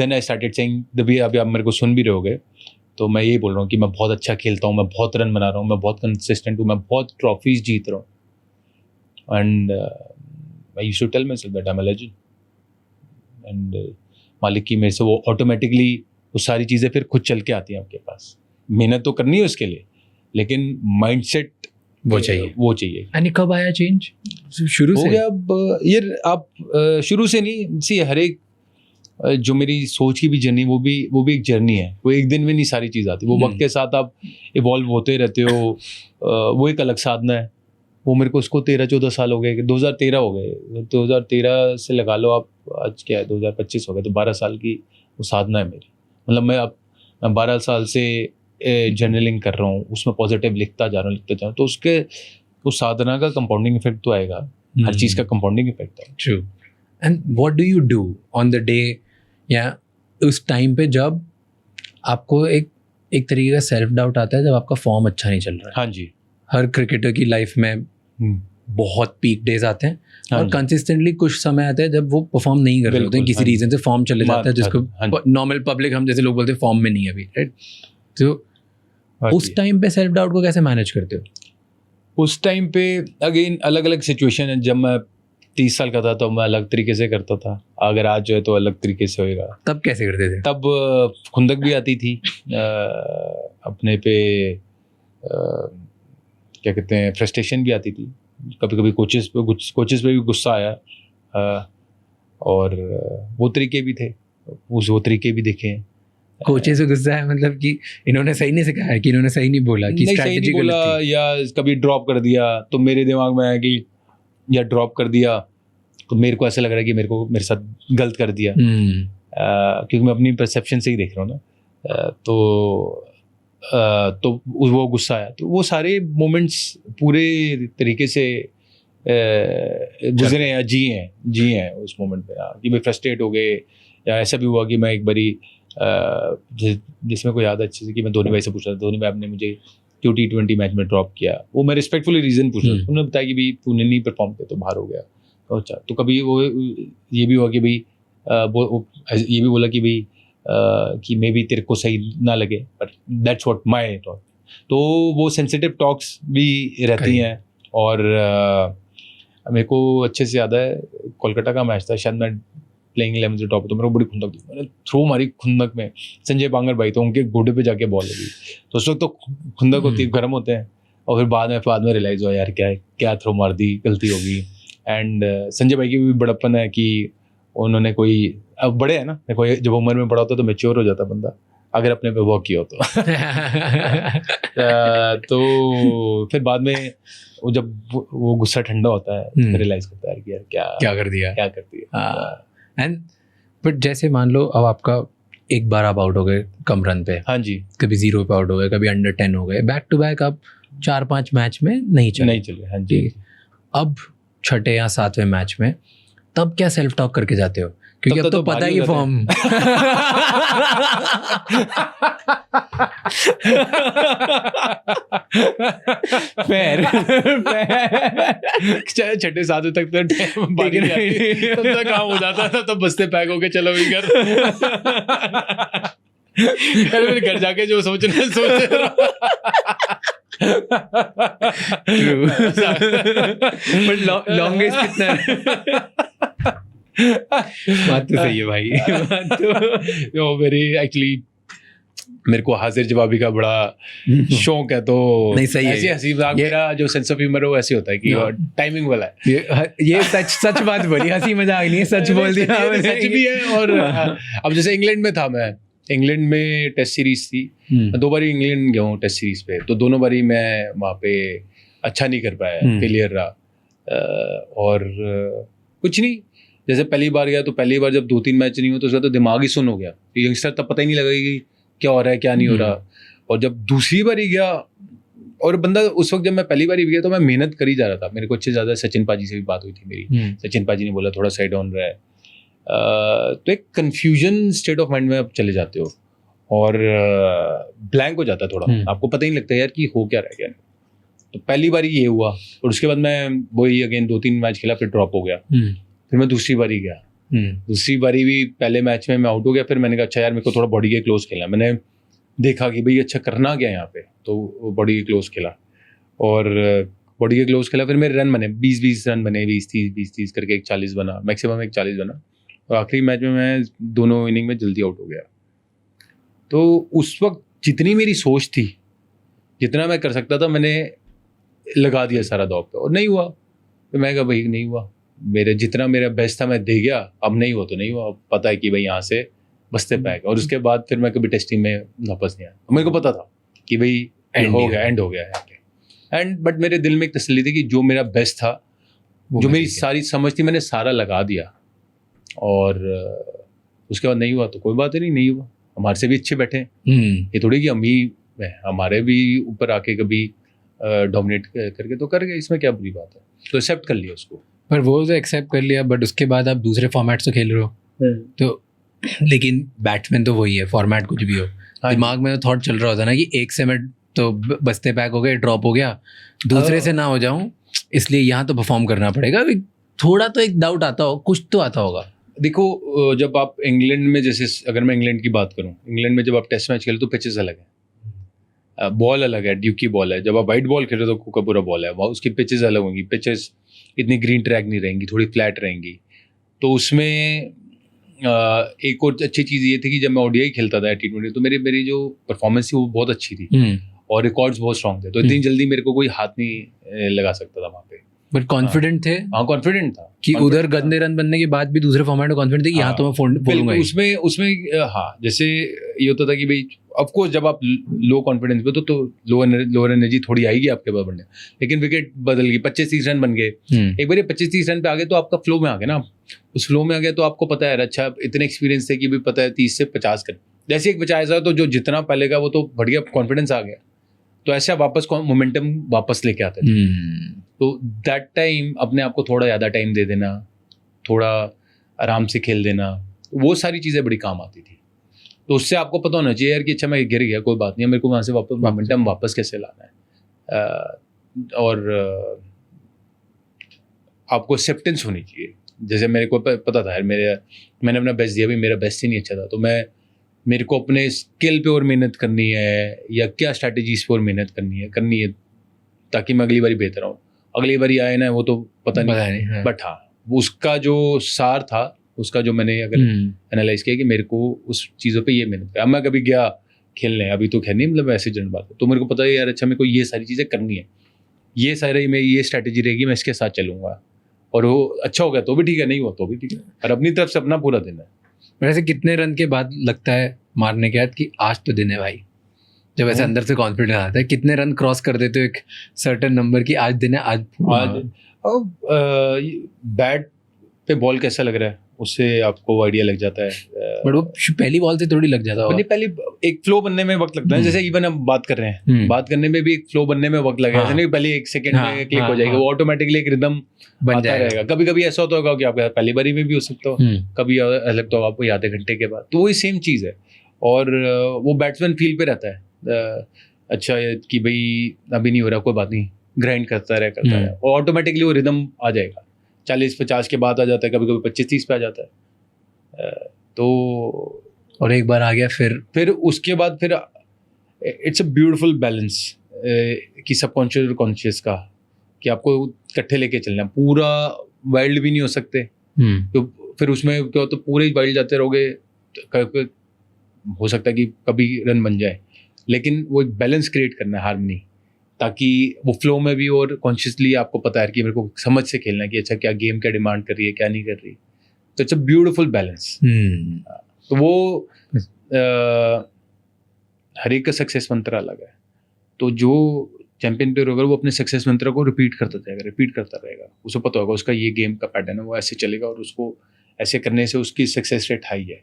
then I started saying, अभी आप मेरे को सुन भी रहे होगे, तो मैं ये बोल रहा हूँ कि मैं बहुत अच्छा खेलता हूँ, मैं बहुत रन बना रहा हूँ, मैं बहुत कंसिस्टेंट हूँ, मैं बहुत ट्रॉफीज जीत रहा हूँ। And I used to tell myself that I am a legend, and मालिक की मेरे से वो ऑटोमेटिकली वो सारी चीज़ें फिर खुद चल के आती हैं आपके पास। मेहनत तो करनी है उसके लिए, लेकिन माइंडसेट वो चाहिए। यानी कब आया चेंज? शुरू हो से गया। अब ये आप शुरू से नहीं, सी हर एक जो मेरी सोच की भी जर्नी, वो भी एक जर्नी है। वो एक दिन में नहीं सारी चीज़ आती, वो वक्त के साथ आप इवॉल्व होते रहते हो। वो एक अलग साधना है। वो मेरे को उसको 13-14 साल हो गए, 2013 हो गए, 2013 से लगा लो आप, आज क्या है 2025 हो गए, तो 12 साल की वो साधना है मेरी। मतलब मैं 12 साल से जर्नलिंग कर रहा हूँ, उसमें पॉजिटिव लिखता जा रहा हूँ, तो उसके उस साधना का कंपाउंडिंग इफेक्ट तो आएगा। हर चीज़ का कंपाउंडिंग इफेक्ट है। True. And what do you do on the day, या उस टाइम पे जब आपको एक तरीके का सेल्फ डाउट आता है, जब आपका फॉर्म अच्छा नहीं चल रहा है? हाँ जी। हर क्रिकेटर की लाइफ में बहुत पीक डेज आते हैं, हाँ और जी। कंसिस्टेंटली कुछ समय आता है जब वो परफॉर्म नहीं कर रहे होते हैं, बिल्कुल, किसी हाँ जी। रीजन से फॉर्म चले जाता है, जिसको हाँ जी। नॉर्मल पब्लिक, हम जैसे लोग बोलते हैं फॉर्म में नहीं है अभी, राइट? तो हाँ उस जी। टाइम पे सेल्फ डाउट को कैसे मैनेज करते हो? उस टाइम पे अगेन अलग अलग सिचुएशन है। जब मैं 30 साल का था तो मैं अलग तरीके से करता था, अगर आज जो है तो अलग तरीके से होएगा। तब कैसे करते थे? तब खुंदक भी आती थी अपने पे, क्या कहते हैं, फ्रस्ट्रेशन भी आती थी। कभी कभी कोचेस पे भी गुस्सा आया, और वो तरीके भी थे, वो तरीके भी देखे हैं। कोचेस से गुस्सा है मतलब कि इन्होंने सही नहीं सिखाया, कि इन्होंने सही नहीं बोला, कि नहीं, सही स्ट्रैटेजी नहीं बोला, गलत थी? या कभी ड्रॉप कर दिया तो मेरे दिमाग में आया कि, या ड्रॉप कर दिया तो मेरे को ऐसा लग रहा है कि मेरे साथ गलत कर दिया। क्योंकि मैं अपनी परसेप्शन से ही देख रहा हूँ ना। तो वो गुस्सा आया, तो वो सारे मोमेंट्स पूरे तरीके से गुजरे हैं, जी हैं उस मोमेंट पे, कि मैं फ्रस्ट्रेट हो गए। या ऐसा भी हुआ कि मैं एक बारी जिसमें को याद है अच्छे से, कि मैं धोनी भाई से पूछ रहा था, धोनी भाई आपने मुझे T20 मैच में ड्रॉप किया। वो मैं रिस्पेक्टफुली रीज़न पूछ रहा था, उन्होंने बताया कि भाई तूने नहीं परफॉर्म किया तो बाहर हो गया। तो अच्छा, तो कभी वो ये भी हुआ कि भाई ये भी बोला कि भाई कि मे बी तेरे को सही ना लगे, but that's what my thought. तो वो सेंसिटिव टॉक्स भी रहती हैं। और मेरे को अच्छे से याद है, कोलकाता का मैच था, शायद मैं प्लेइंग 11 से टॉप, तो मेरे को बड़ी खुंदक थी, मैंने थ्रो मारी खुंदक में। संजय बांगर भाई तो उनके घोड़े पे जाके बॉल लगी, तो उस वक्त तो खुंदक होती है, गर्म होते हैं। और फिर बाद में रियलाइज हुआ यार क्या थ्रो मार दी, गलती होगी। एंड संजय भाई की भी बड़प्पन है कि उन्होंने कोई, अब बड़े हैं ना, देखो जब उम्र में बड़ा होता है तो मैच्योर हो जाता बंदा, अगर अपने पे वर्क किया हो तो। तो फिर बाद में जब वो गुस्सा ठंडा होता है, रियलाइज करता है कि यार क्या कर दिया। एंड बट जैसे मान लो अब आपका एक बार आप आउट हो गए कम रन पे, हाँ जी, कभी 0 पे आउट हो गए, कभी अंडर 10 हो गए, बैक टू बैक आप 4-5 मैच में नहीं चले। हाँ जी। अब छठे या 7वें मैच में तब क्या सेल्फ टॉक करके जाते हो? क्योंकि अब तो पता ही फॉर्म छठे 7वें तक तो बाकी तब तक काम हो जाता था, तब बस्ते पैक होके चलो भी घर। फिर घर जाके जो सोचना सोच बट लॉन्गेस्ट कितना है? बात तो सही है भाई। तो मेरी एक्चुअली मेरे को हाजिर जवाबी का बड़ा शौक है, तो नहीं सही है। ऐसी हंसी मजाक, मेरा जो सेंस ऑफ ह्यूमर है वो ऐसे होता है कि टाइमिंग वाला है। ये सच बात बोली, हंसी मजाक नहीं है, सच बोल दिया। सच भी है। और अब जैसे इंग्लैंड में था मैं, इंग्लैंड में टेस्ट सीरीज थी, मैं 2 बार इंग्लैंड गया हूँ टेस्ट सीरीज पे, तो दोनों बारी मैं वहाँ पे अच्छा नहीं कर पाया, फेलियर रहा। और कुछ नहीं, जैसे पहली बार गया तो पहली बार जब 2-3 मैच नहीं हुए तो उसका तो दिमाग ही सुन हो गया, यंगस्टर तब पता ही नहीं लगा कि क्या हो रहा है क्या नहीं हो रहा। और जब दूसरी बार ही गया, और बंदा उस वक्त जब मैं पहली बार ही गया तो मैं मेहनत कर ही जा रहा था, मेरे को अच्छे ज़्यादा सचिन पाजी से भी बात हुई थी मेरी, सचिन पाजी ने बोला थोड़ा साइड डाउन रहा है, तो एक कन्फ्यूजन स्टेट ऑफ माइंड में आप चले जाते हो और ब्लैंक हो जाता है थोड़ा, आपको पता ही नहीं लगता यार कि हो क्या रहा है क्या नहीं। तो पहली बार ये हुआ और उसके बाद मैं वही अगेन 2-3 मैच खेला, फिर ड्रॉप हो गया। फिर मैं दूसरी बारी गया, दूसरी बारी भी पहले मैच में मैं आउट हो गया। फिर मैंने कहा अच्छा यार मेरे को थोड़ा बॉडी के क्लोज खेलना, मैंने देखा कि भाई अच्छा करना क्या यहाँ पे, तो बॉडी के क्लोज खेला और बॉडी के क्लोज खेला। फिर मेरे रन बने 20-20 रन बने, 20-30 करके एक 40 बना, मैक्सिमम एक 40 बना। और आखिरी मैच में मैं दोनों इनिंग में जल्दी आउट हो गया। तो उस वक्त जितनी मेरी सोच थी, जितना मैं कर सकता था, मैंने लगा दिया सारा दौड़ पे और नहीं हुआ। तो मैं कहा भाई नहीं हुआ, मेरे जितना मेरा बेस्ट था मैं दे गया, अब नहीं हुआ तो नहीं हुआ। पता है कि भाई यहाँ से बस्ते पैक। और उसके बाद फिर मैं कभी टेस्टिंग में वापस नहीं आया। मेरे को पता था कि भाई एंड हो गया है। एंड बट मेरे दिल में एक तसल्ली थी कि जो मेरा बेस्ट था, जो मेरी सारी समझ थी, मैंने सारा लगा दिया। और उसके बाद नहीं हुआ तो कोई बात ही नहीं हुआ। हमारे से भी अच्छे बैठे हैं, ये थोड़ी कि हम ही हमारे भी ऊपर आके कभी डोमिनेट करके तो कर गए, इसमें क्या बुरी बात है। तो एक्सेप्ट कर लिया उसको। पर वो तो एक्सेप्ट कर लिया, बट उसके बाद आप दूसरे फॉर्मेट्स तो खेल रहे हो तो लेकिन बैट्समैन तो वही है, फॉर्मेट कुछ भी हो। दिमाग में तो थॉट चल रहा होता ना कि एक से मैं तो बस्ते पैक हो गए, ड्रॉप हो गया, दूसरे से ना हो जाऊं, इसलिए यहाँ तो परफॉर्म करना पड़ेगा। थोड़ा तो एक डाउट आता हो, कुछ तो आता होगा। देखो जब आप इंग्लैंड में, जैसे अगर मैं इंग्लैंड की बात करूं, इंग्लैंड में जब आप टेस्ट मैच खेलो तो पिचेस अलग है, बॉल अलग है, ड्यूक की बॉल है। जब आप वाइट बॉल खेलो तो कोका पूरा बॉल है, उसकी पिचेस अलग होंगी। पिचेस इतनी ग्रीन ट्रैक नहीं रहेंगी, थोड़ी फ्लैट रहेंगी। तो उसमें एक और अच्छी चीज़ ये थी कि जब मैं ओडीआई खेलता था T20 तो मेरी जो परफॉर्मेंस थी वो बहुत अच्छी थी और रिकॉर्ड्स बहुत स्ट्रॉन्ग थे। तो इतनी जल्दी मेरे को कोई हाथ नहीं लगा सकता था वहाँ पे। बट कॉन्फिडेंट थे? हाँ कॉन्फिडेंट था कि उधर गंदे रन बनने के बाद भी दूसरे फॉर्मेट में कॉन्फिडेंट थे कि यहाँ तो मैं फोड़ूंगा। उसमें हाँ, जैसे ये होता था कि भाई ऑफ कोर्स जब आप लो कॉन्फिडेंस पे तो लोअर एनर्जी थोड़ी आएगी आपके पास बढ़ने, लेकिन विकेट बदल गई, 25-30 रन बन गए। एक बार 25-30 रन पे आ गए तो आपका फ्लो में आ गया ना, उस फ्लो में आ गया तो आपको पता है अच्छा इतने एक्सपीरियंस थे कि भी पता है 30 से 50 कर, जैसे एक बचा ऐसा तो जो जितना पहले का वो तो बढ़ गया, कॉन्फिडेंस आ गया। तो ऐसे आप वापस मोमेंटम वापस लेके आते थे। तो दैट टाइम अपने आप को थोड़ा ज़्यादा टाइम दे देना, थोड़ा आराम से खेल देना, वो सारी चीज़ें बड़ी काम आती थी। तो उससे आपको पता होना चाहिए यार कि अच्छा मैं गिर गया कोई बात नहीं है, मेरे को वहाँ से वापस मोमेंटम वापस कैसे लाना है। और आपको एक्सेप्टेंस होनी चाहिए। जैसे मेरे को पता था यार मैंने अपना बेस्ट दिया, भी मेरा बेस्ट ही नहीं अच्छा था, तो मेरे को अपने स्किल पे और मेहनत करनी है या क्या स्ट्रैटेजीज पे और मेहनत करनी है ताकि मैं अगली बारी बेहतर हूँ। अगली बारी आए ना वो तो पता नहीं, बट हाँ उसका जो सार था, उसका जो मैंने अगर एनालाइज किया कि मेरे को उस चीज़ों पे ये मेहनत अब मैं कभी गया खेलने, अभी तो खेलनी मतलब ऐसे जनरल बात है, तो मेरे को पता है यार अच्छा मेरे को ये सारी चीज़ें करनी है, ये सारी मेरी ये स्ट्रैटेजी रहेगी, मैं इसके साथ चलूँगा। और वो अच्छा हो गया तो भी ठीक है, नहीं हुआ तो भी ठीक है, और अपनी तरफ से अपना पूरा दिन है। वैसे कितने रन के बाद लगता है मारने के बाद कि आज तो दिन है भाई, जब ऐसे अंदर से कॉन्फिडेंस आता है? कितने रन क्रॉस कर देते हो एक सर्टेन नंबर की आज दिन है, आज बैट पे बॉल कैसा लग रहा है उससे आपको आइडिया लग जाता है। बट वो पहली बॉल से थोड़ी लग जाता होगा। पहले एक फ्लो बनने में वक्त लगता है, जैसे इवन हम बात कर रहे हैं, बात करने में भी एक फ्लो बनने में वक्त लगेगा, ऐसा नहीं पहले 1 सेकंड में क्लिक हो जाएगा, वो ऑटोमेटिकली एक रिदम बन जाएगा। कभी कभी ऐसा होता होगा कि आपका पहली बारी में भी हो सकता हो, कभी अलग तो आपको आधे घंटे के बाद, तो वही सेम चीज़ है। और वो बैट्समैन फील्ड पे रहता है अच्छा कि भाई अभी नहीं हो रहा, कोई बात नहीं, ग्राइंड करता रहे और ऑटोमेटिकली वो रिदम आ जाएगा। 40-50 के बाद आ जाता है, कभी कभी 25-30 पे आ जाता है। तो और एक बार आ गया फिर उसके बाद फिर इट्स अ ब्यूटीफुल बैलेंस कि सबकॉन्शियस और कॉन्शियस का, कि आपको इकट्ठे लेके चलना है, पूरा वाइल्ड भी नहीं हो सकते। तो फिर उसमें क्या होता है, पूरे वाइल्ड जाते रहोगे, हो सकता है कि कभी रन बन जाए, लेकिन वो एक बैलेंस क्रिएट करना है, हार्मनी, ताकि वो फ्लो में भी और कॉन्शियसली आपको पता है कि मेरे को समझ से खेलना है कि अच्छा क्या गेम क्या डिमांड कर रही है, क्या नहीं कर रही। तो इट्स अ ब्यूटीफुल बैलेंस। तो वो हर एक का सक्सेस मंत्र अलग है, तो जो चैंपियन प्लेयर होगा वो अपने सक्सेस मंत्र को रिपीट करता रहेगा, उसे पता होगा उसका ये गेम का पैटर्न है, वो ऐसे चलेगा और उसको ऐसे करने से उसकी सक्सेस रेट हाई है।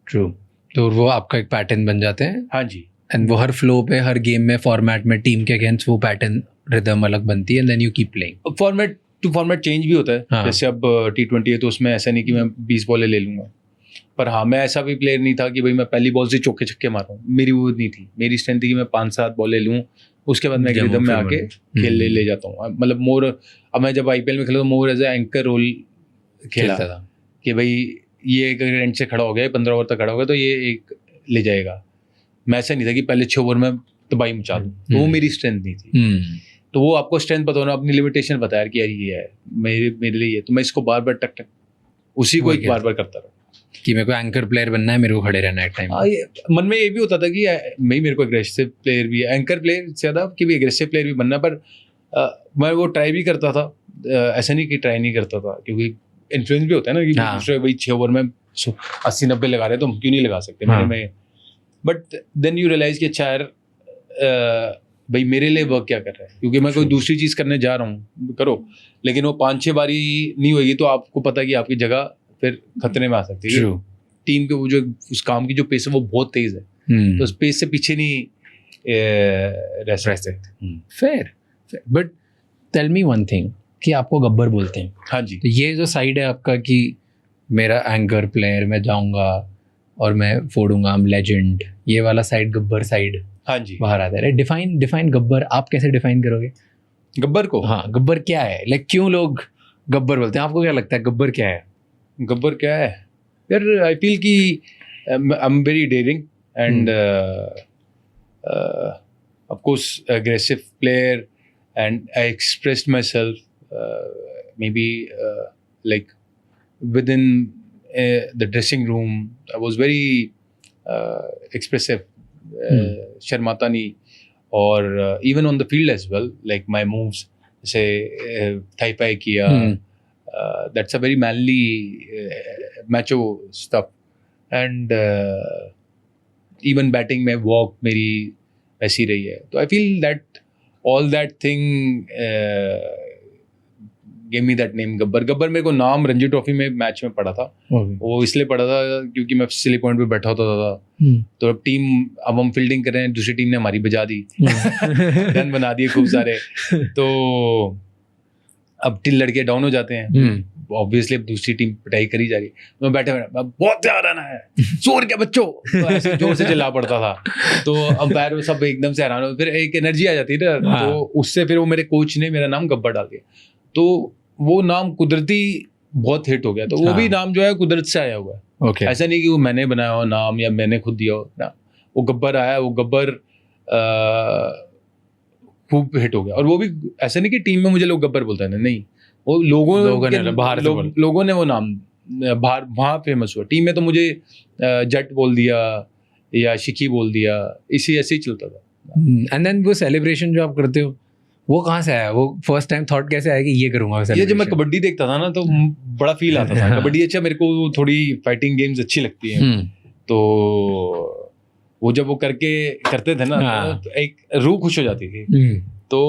ट्रू, तो वो आपका एक पैटर्न बन जाते हैं। हाँ जी, एंड वो हर फ्लो पे, हर गेम में, फॉर्मेट में, टीम के अगेंस्ट वो पैटर्न रिदम अलग बनती है, and then you keep playing. Format to format change भी होता है। हाँ। जैसे अब T20 है तो उसमें ऐसा नहीं कि मैं 20 बॉलें ले लूँगा, पर हाँ मैं ऐसा भी प्लेयर नहीं था कि भाई मैं पहली बॉल से चौके छक्के मारूँ, मेरी वो नहीं थी। मेरी स्ट्रेंथ थी कि मैं 5-7 बॉलें लूँ, उसके बाद मैं रिदम में आके खेल ले जाता हूँ। मतलब मोर, अब मैं जब IPL में खेला तो more as a anchor role खेला था कि भाई ये एक एंड से खड़ा हो गया, 15 ओवर तक खड़ा हो गया तो ये एक ले जाएगा। मैं ऐसा नहीं था कि पहले 6 ओवर में तबाही मचा दूँ, तो वो मेरी स्ट्रेंथ नहीं थी। तो वो आपको स्ट्रेंथ पता होना, अपनी लिमिटेशन पता है कि यार ये है मेरे लिए, तो मैं इसको बार बार टक उसी को एक बार करता रहा कि मेरे को एंकर प्लेयर बनना है, मेरे को खड़े रहना है टाइम। हाँ, ये मन में ये भी होता था कि मेरे को एग्रेसिव प्लेयर भी, एंकर प्लेयर से ज़्यादा कि भी एग्रेसिव प्लेयर भी बनना, पर मैं वो ट्राई भी करता था। ऐसा नहीं कि ट्राई नहीं करता था, क्योंकि इन्फ्लुएंस भी होता है ना कि दूसरे भाई 6 ओवर में 80-90 लगा रहे तो हम क्यों नहीं लगा सकते मेरे में। बट देन यू रियलाइज कि अच्छा यार भाई मेरे लिए वर्क क्या कर रहा है, क्योंकि मैं कोई दूसरी चीज़ करने जा रहा हूँ, करो, लेकिन वो 5-6 बारी नहीं होगी तो आपको पता है कि आपकी जगह फिर खतरे में आ सकती है। टीम के वो जो उस काम की जो पेस है वो बहुत तेज है, तो उस पेस से पीछे नहीं रह सकते। Fair, but tell me one thing कि आपको गब्बर बोलते हैं। हाँ जी, तो ये जो साइड है आपका कि मेरा एंकर प्लेयर, मैं जाऊंगा और मैं फोड़ूंगा, I'm लेजेंड, ये वाला साइड गब्बर साइड हाँ जी, बाहर आता है। डिफाइन गब्बर, आप कैसे डिफाइन करोगे गब्बर को? हाँ, गब्बर क्या है, लाइक क्यों लोग गब्बर बोलते हैं, आपको क्या लगता है गब्बर क्या है? गब्बर क्या है यार, आई फील कि I am very daring and of course aggressive player, and I expressed myself maybe like within the dressing room. I was very expressive, शर्माता नहीं, और even on the field as well, like my moves, जैसे thigh five किया, that's a very manly macho stuff, and even batting में walk मेरी ऐसी रही है। तो I feel that all that thing gave me that name Gabbar. Gabbar मेरे को नाम रणजी ट्रॉफी में मैच में पड़ा था, वो इसलिए पड़ा था क्योंकि मैं सिली पॉइंट पे बैठा होता था, तो अब हम फील्डिंग कर रहे हैं, दूसरी टीम ने हमारी बजा दी, रन बना दिए खूब सारे, तो अब लड़के डाउन हो जाते हैं, ऑब्वियसली अब दूसरी टीम पिटाई करी जा रही है, तो मैं बैठे बहुत ज़्यादा रन है, जोर के बच्चों, तो ऐसे जोर से चिल्ला पड़ता था। तो अंपायर सब एकदम से हैरान हो, फिर एक एनर्जी आ जाती है ना, तो उससे फिर वो मेरे कोच ने मेरा नाम गब्बर डाल दिया, तो वो नाम कुदरती बहुत हिट हो गया। तो वो भी नाम जो है कुदरत से आया हुआ है। Okay. ऐसा नहीं कि वो मैंने बनाया हो नाम या मैंने खुद दिया हो ना, वो गब्बर आया, वो गब्बर खूब हिट हो गया। और वो भी ऐसा नहीं कि टीम में मुझे लोग गब्बर बोलते हैं, नहीं, वो लोगों ने वो नाम बाहर वहाँ फेमस हुआ। टीम में तो मुझे जट बोल दिया या शिकी बोल दिया, इसी ऐसे ही चलता था। एंड देन वो सेलिब्रेशन जो आप करते हो वो कहाँ से आया, वो फर्स्ट टाइम थॉट कैसे आया कि ये करूंगा? ये जब मैं कबड्डी देखता था ना तो बड़ा फील आता था। कबड्डी अच्छा, मेरे को थोड़ी फाइटिंग गेम्स अच्छी लगती हैं, तो वो जब वो करते थे ना तो एक रूह खुश हो जाती थी। तो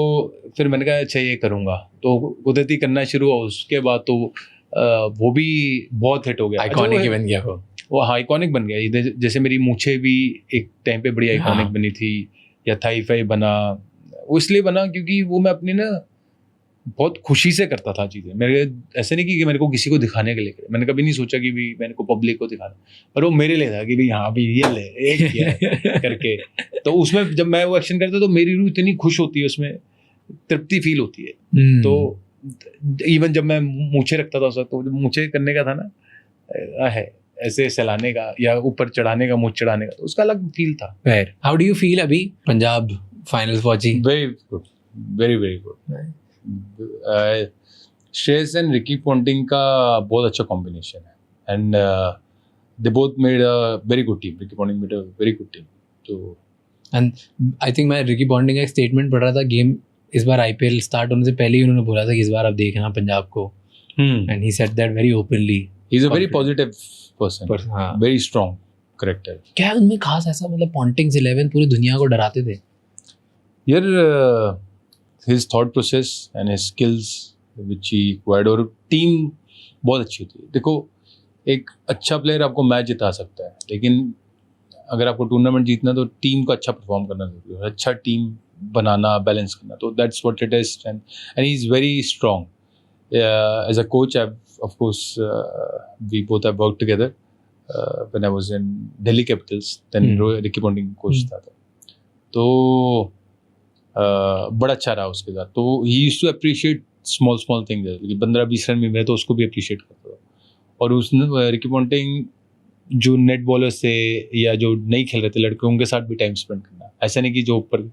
फिर मैंने कहा अच्छा ये करूँगा, तो कुदरती करना शुरू हुआ। उसके बाद तो वो भी बहुत हिट हो गया, आइकॉनिक बन गया वो। हाँ, आइकॉनिक बन गया। जैसे मेरी मूछें भी एक टाइम पे बड़ी आइकॉनिक बनी थी, या थाई फाई बना, वो इसलिए बना क्योंकि वो मैं अपनी ना बहुत खुशी से करता था चीज़ें। मेरे ऐसे नहीं कि मेरे को किसी को दिखाने के लिए, मैंने कभी नहीं सोचा कि भी मैंने को पब्लिक को दिखाना, पर वो मेरे लिए था कि भाई हाँ भी ये ले एक किया है करके। तो उसमें जब मैं वो एक्शन करता तो मेरी रूह इतनी खुश होती है, उसमें तृप्ति फील होती है। तो इवन जब मैं मूछे रखता था उस वक्त, तो मूछे करने का था ना है ऐसे सहलाने का या ऊपर चढ़ाने का, मूछ चढ़ाने का, तो उसका अलग फील था। हाउ डू यू फील अभी पंजाब फाइनल्स पहुंची? Very good, very very good. Shreyas and Ricky Ponting का बहुत अच्छा कॉम्बिनेशन है, and they both made a very good team. Ricky Ponting made a very good team. तो एंड आई थिंक मैं Ricky Ponting का एक स्टेटमेंट पढ़ रहा था, गेम इस बार IPL स्टार्ट होने से पहले ही उन्होंने बोला था कि इस बार आप देखना पंजाब को, and he said that very openly. He is a very positive person, very strong. Correct है क्या है उनमें खास ऐसा, मतलब पॉन्टिंग्स 11 पूरी दुनिया को डराते थे? यार his thought process and his skills which he acquired, और टीम बहुत अच्छी होती है। देखो एक अच्छा प्लेयर आपको मैच जिता सकता है, लेकिन अगर आपको टूर्नामेंट जीतना तो टीम को अच्छा परफॉर्म करना जरूरी है, अच्छा टीम बनाना, बैलेंस करना, तो that's what it is. And he is very strong as a coach. Of course we both have worked together when I was in Delhi Capitals, then Ricky Ponting coach था, तो बड़ा अच्छा रहा उसके साथ। तो he used to appreciate small things, 15-20 run मिल रहे तो उसको भी अप्रिशिएट करता था। और उसने रिकी पॉन्टिंग जो नेट बॉलर्स थे या जो नहीं खेल रहे थे लड़के, उनके साथ भी टाइम स्पेंड करना, ऐसा नहीं कि जो ऊपर,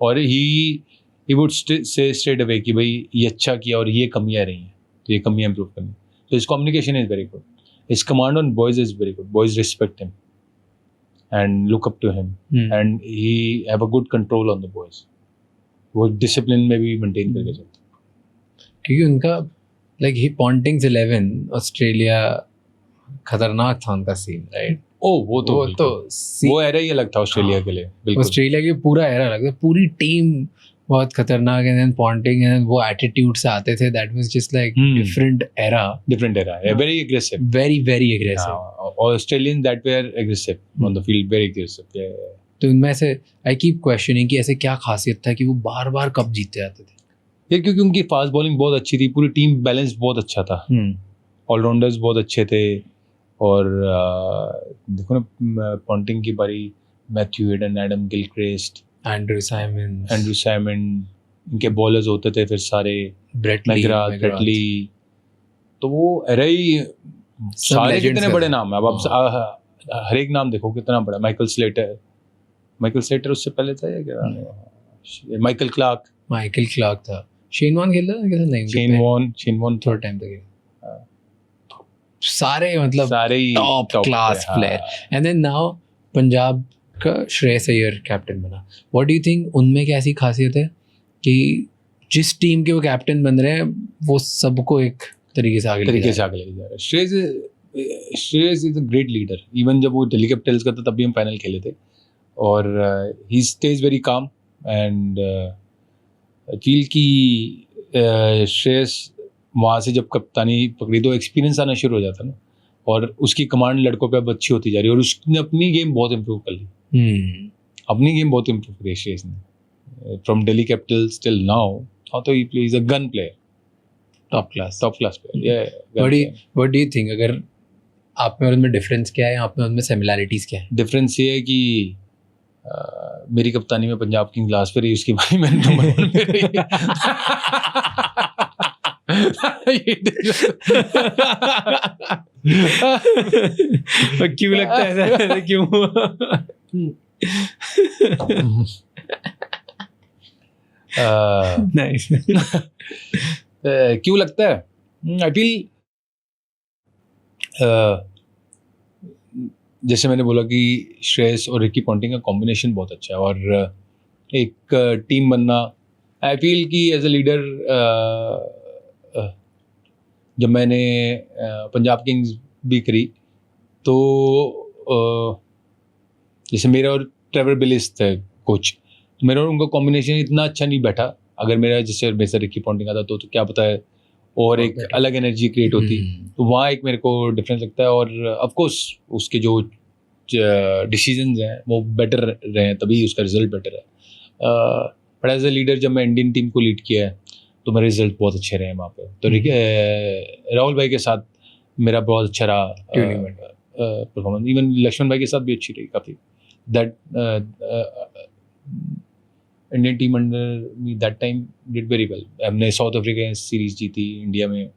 और he would say straight away कि भाई ये अच्छा किया और ये कमियां रही हैं, तो ये कमियां इंप्रूव करनी। तो his communication is very good, his command on boys is very good, boys respect him and look up to him, and he have a good control on the boys. वो डिसिप्लिन में भी maintain करके चलते, क्योंकि उनका like he पॉन्टिंग्स 11 Australia खतरनाक था उनका सीन, राइट? वो तो वो एरा ही अलग था ऑस्ट्रेलिया के लिए, बिल्कुल। ऑस्ट्रेलिया की पूरा एरा अलग था, पूरी टीम बहुत खतरनाक है। एंड पॉन्टिंग एंड वो एटीट्यूड से आते थे, that was just like different era, very aggressive, very aggressive. और Australians that were aggressive on the field, very aggressive. तो उनमें से आई कीप क्वेश्चनिंग कि ऐसे क्या खासियत था कि वो बार-बार कप जीतते जाते थे? यार क्योंकि उनकी फास्ट बॉलिंग बहुत अच्छी थी, पूरी टीम बैलेंस बहुत अच्छा था, ऑलराउंडर्स बहुत अच्छे थे। और देखो ना पॉन्टिंग की बारी, Matthew Hayden, Adam Gilchrist, Andrew Simon, इनके बॉलर्स होते थे फिर सारे, ब्रेट ली, तो वो अरे ही सारे कितने बड़े नाम है। अब आप हर एक नाम देखो कितना बड़ा। माइकल स्लेटर उससे पहले था या क्या? माइकल क्लार्क था। शेन वॉर्न खेलता था कैसे? नहीं, शेन वॉर्न थोड़ा टाइम तक सारे, मतलब सारे top class player. And then now Punjab का श्रेयस अय्यर कैप्टन बना। व्हाट डू यू थिंक उनमें क्या ऐसी खासियत है कि जिस टीम के वो कैप्टन बन रहे हैं वो सबको एक तरीके से आगे लेके जा रहा है? Shreyas is a great leader. Even जब वो दिल्ली कैपिटल्स का था तब भी हम फाइनल खेले थे, और he stayed very calm and feel की श्रेयस वहाँ से जब कप्तानी पकड़ी तो एक्सपीरियंस आना शुरू हो जाता ना, और उसकी कमांड लड़कों पे अब अच्छी होती जा रही है, और उसने अपनी गेम बहुत इम्प्रूव कर ली। अपनी गेम बहुत इम्प्रूव करी श्रेयस ने, from Delhi Capitals till now. हाँ, तो he plays a gun player, top class player. What do you think, अगर आप में और उनमें डिफरेंस क्या है, आप में उनमें सिमिलैरिटीज क्या है? डिफरेंस ये है कि मेरी कप्तानी में पंजाब किंग्स लास्ट पे रही, उसकी भाई मैंने नंबर 1 पे रही। क्यों लगता है ऐसा? क्यों? नाइस। क्यों लगता है? आई फील जैसे मैंने बोला कि श्रेयस और रिकी पॉन्टिंग का कॉम्बिनेशन बहुत अच्छा है, और एक टीम बनना। आई फील कि एज अ लीडर जब मैंने पंजाब किंग्स भी करी तो जैसे मेरा और ट्रेवर बिलिस थे कोच, तो मेरा और उनका कॉम्बिनेशन इतना अच्छा नहीं बैठा। अगर मेरा जैसे मेरे से रिकी पॉन्टिंग आता तो क्या पता है, और एक अलग एनर्जी क्रिएट होती, तो वहाँ एक मेरे को डिफरेंस लगता है। और ऑफ कोर्स उसके जो डिसीजंस हैं वो बेटर रहे हैं, तभी उसका रिजल्ट बेटर है। बट एज अ लीडर जब मैं इंडियन टीम को लीड किया है तो मेरे रिजल्ट बहुत अच्छे रहे वहाँ पे। तो राहुल भाई के साथ मेरा बहुत अच्छा रहा परफॉर्मेंस, इवन लक्ष्मण भाई के साथ भी अच्छी रही काफ़ी। That Indian team under me that time did very well. हमने साउथ अफ्रीका के सीरीज जीती, इंडिया में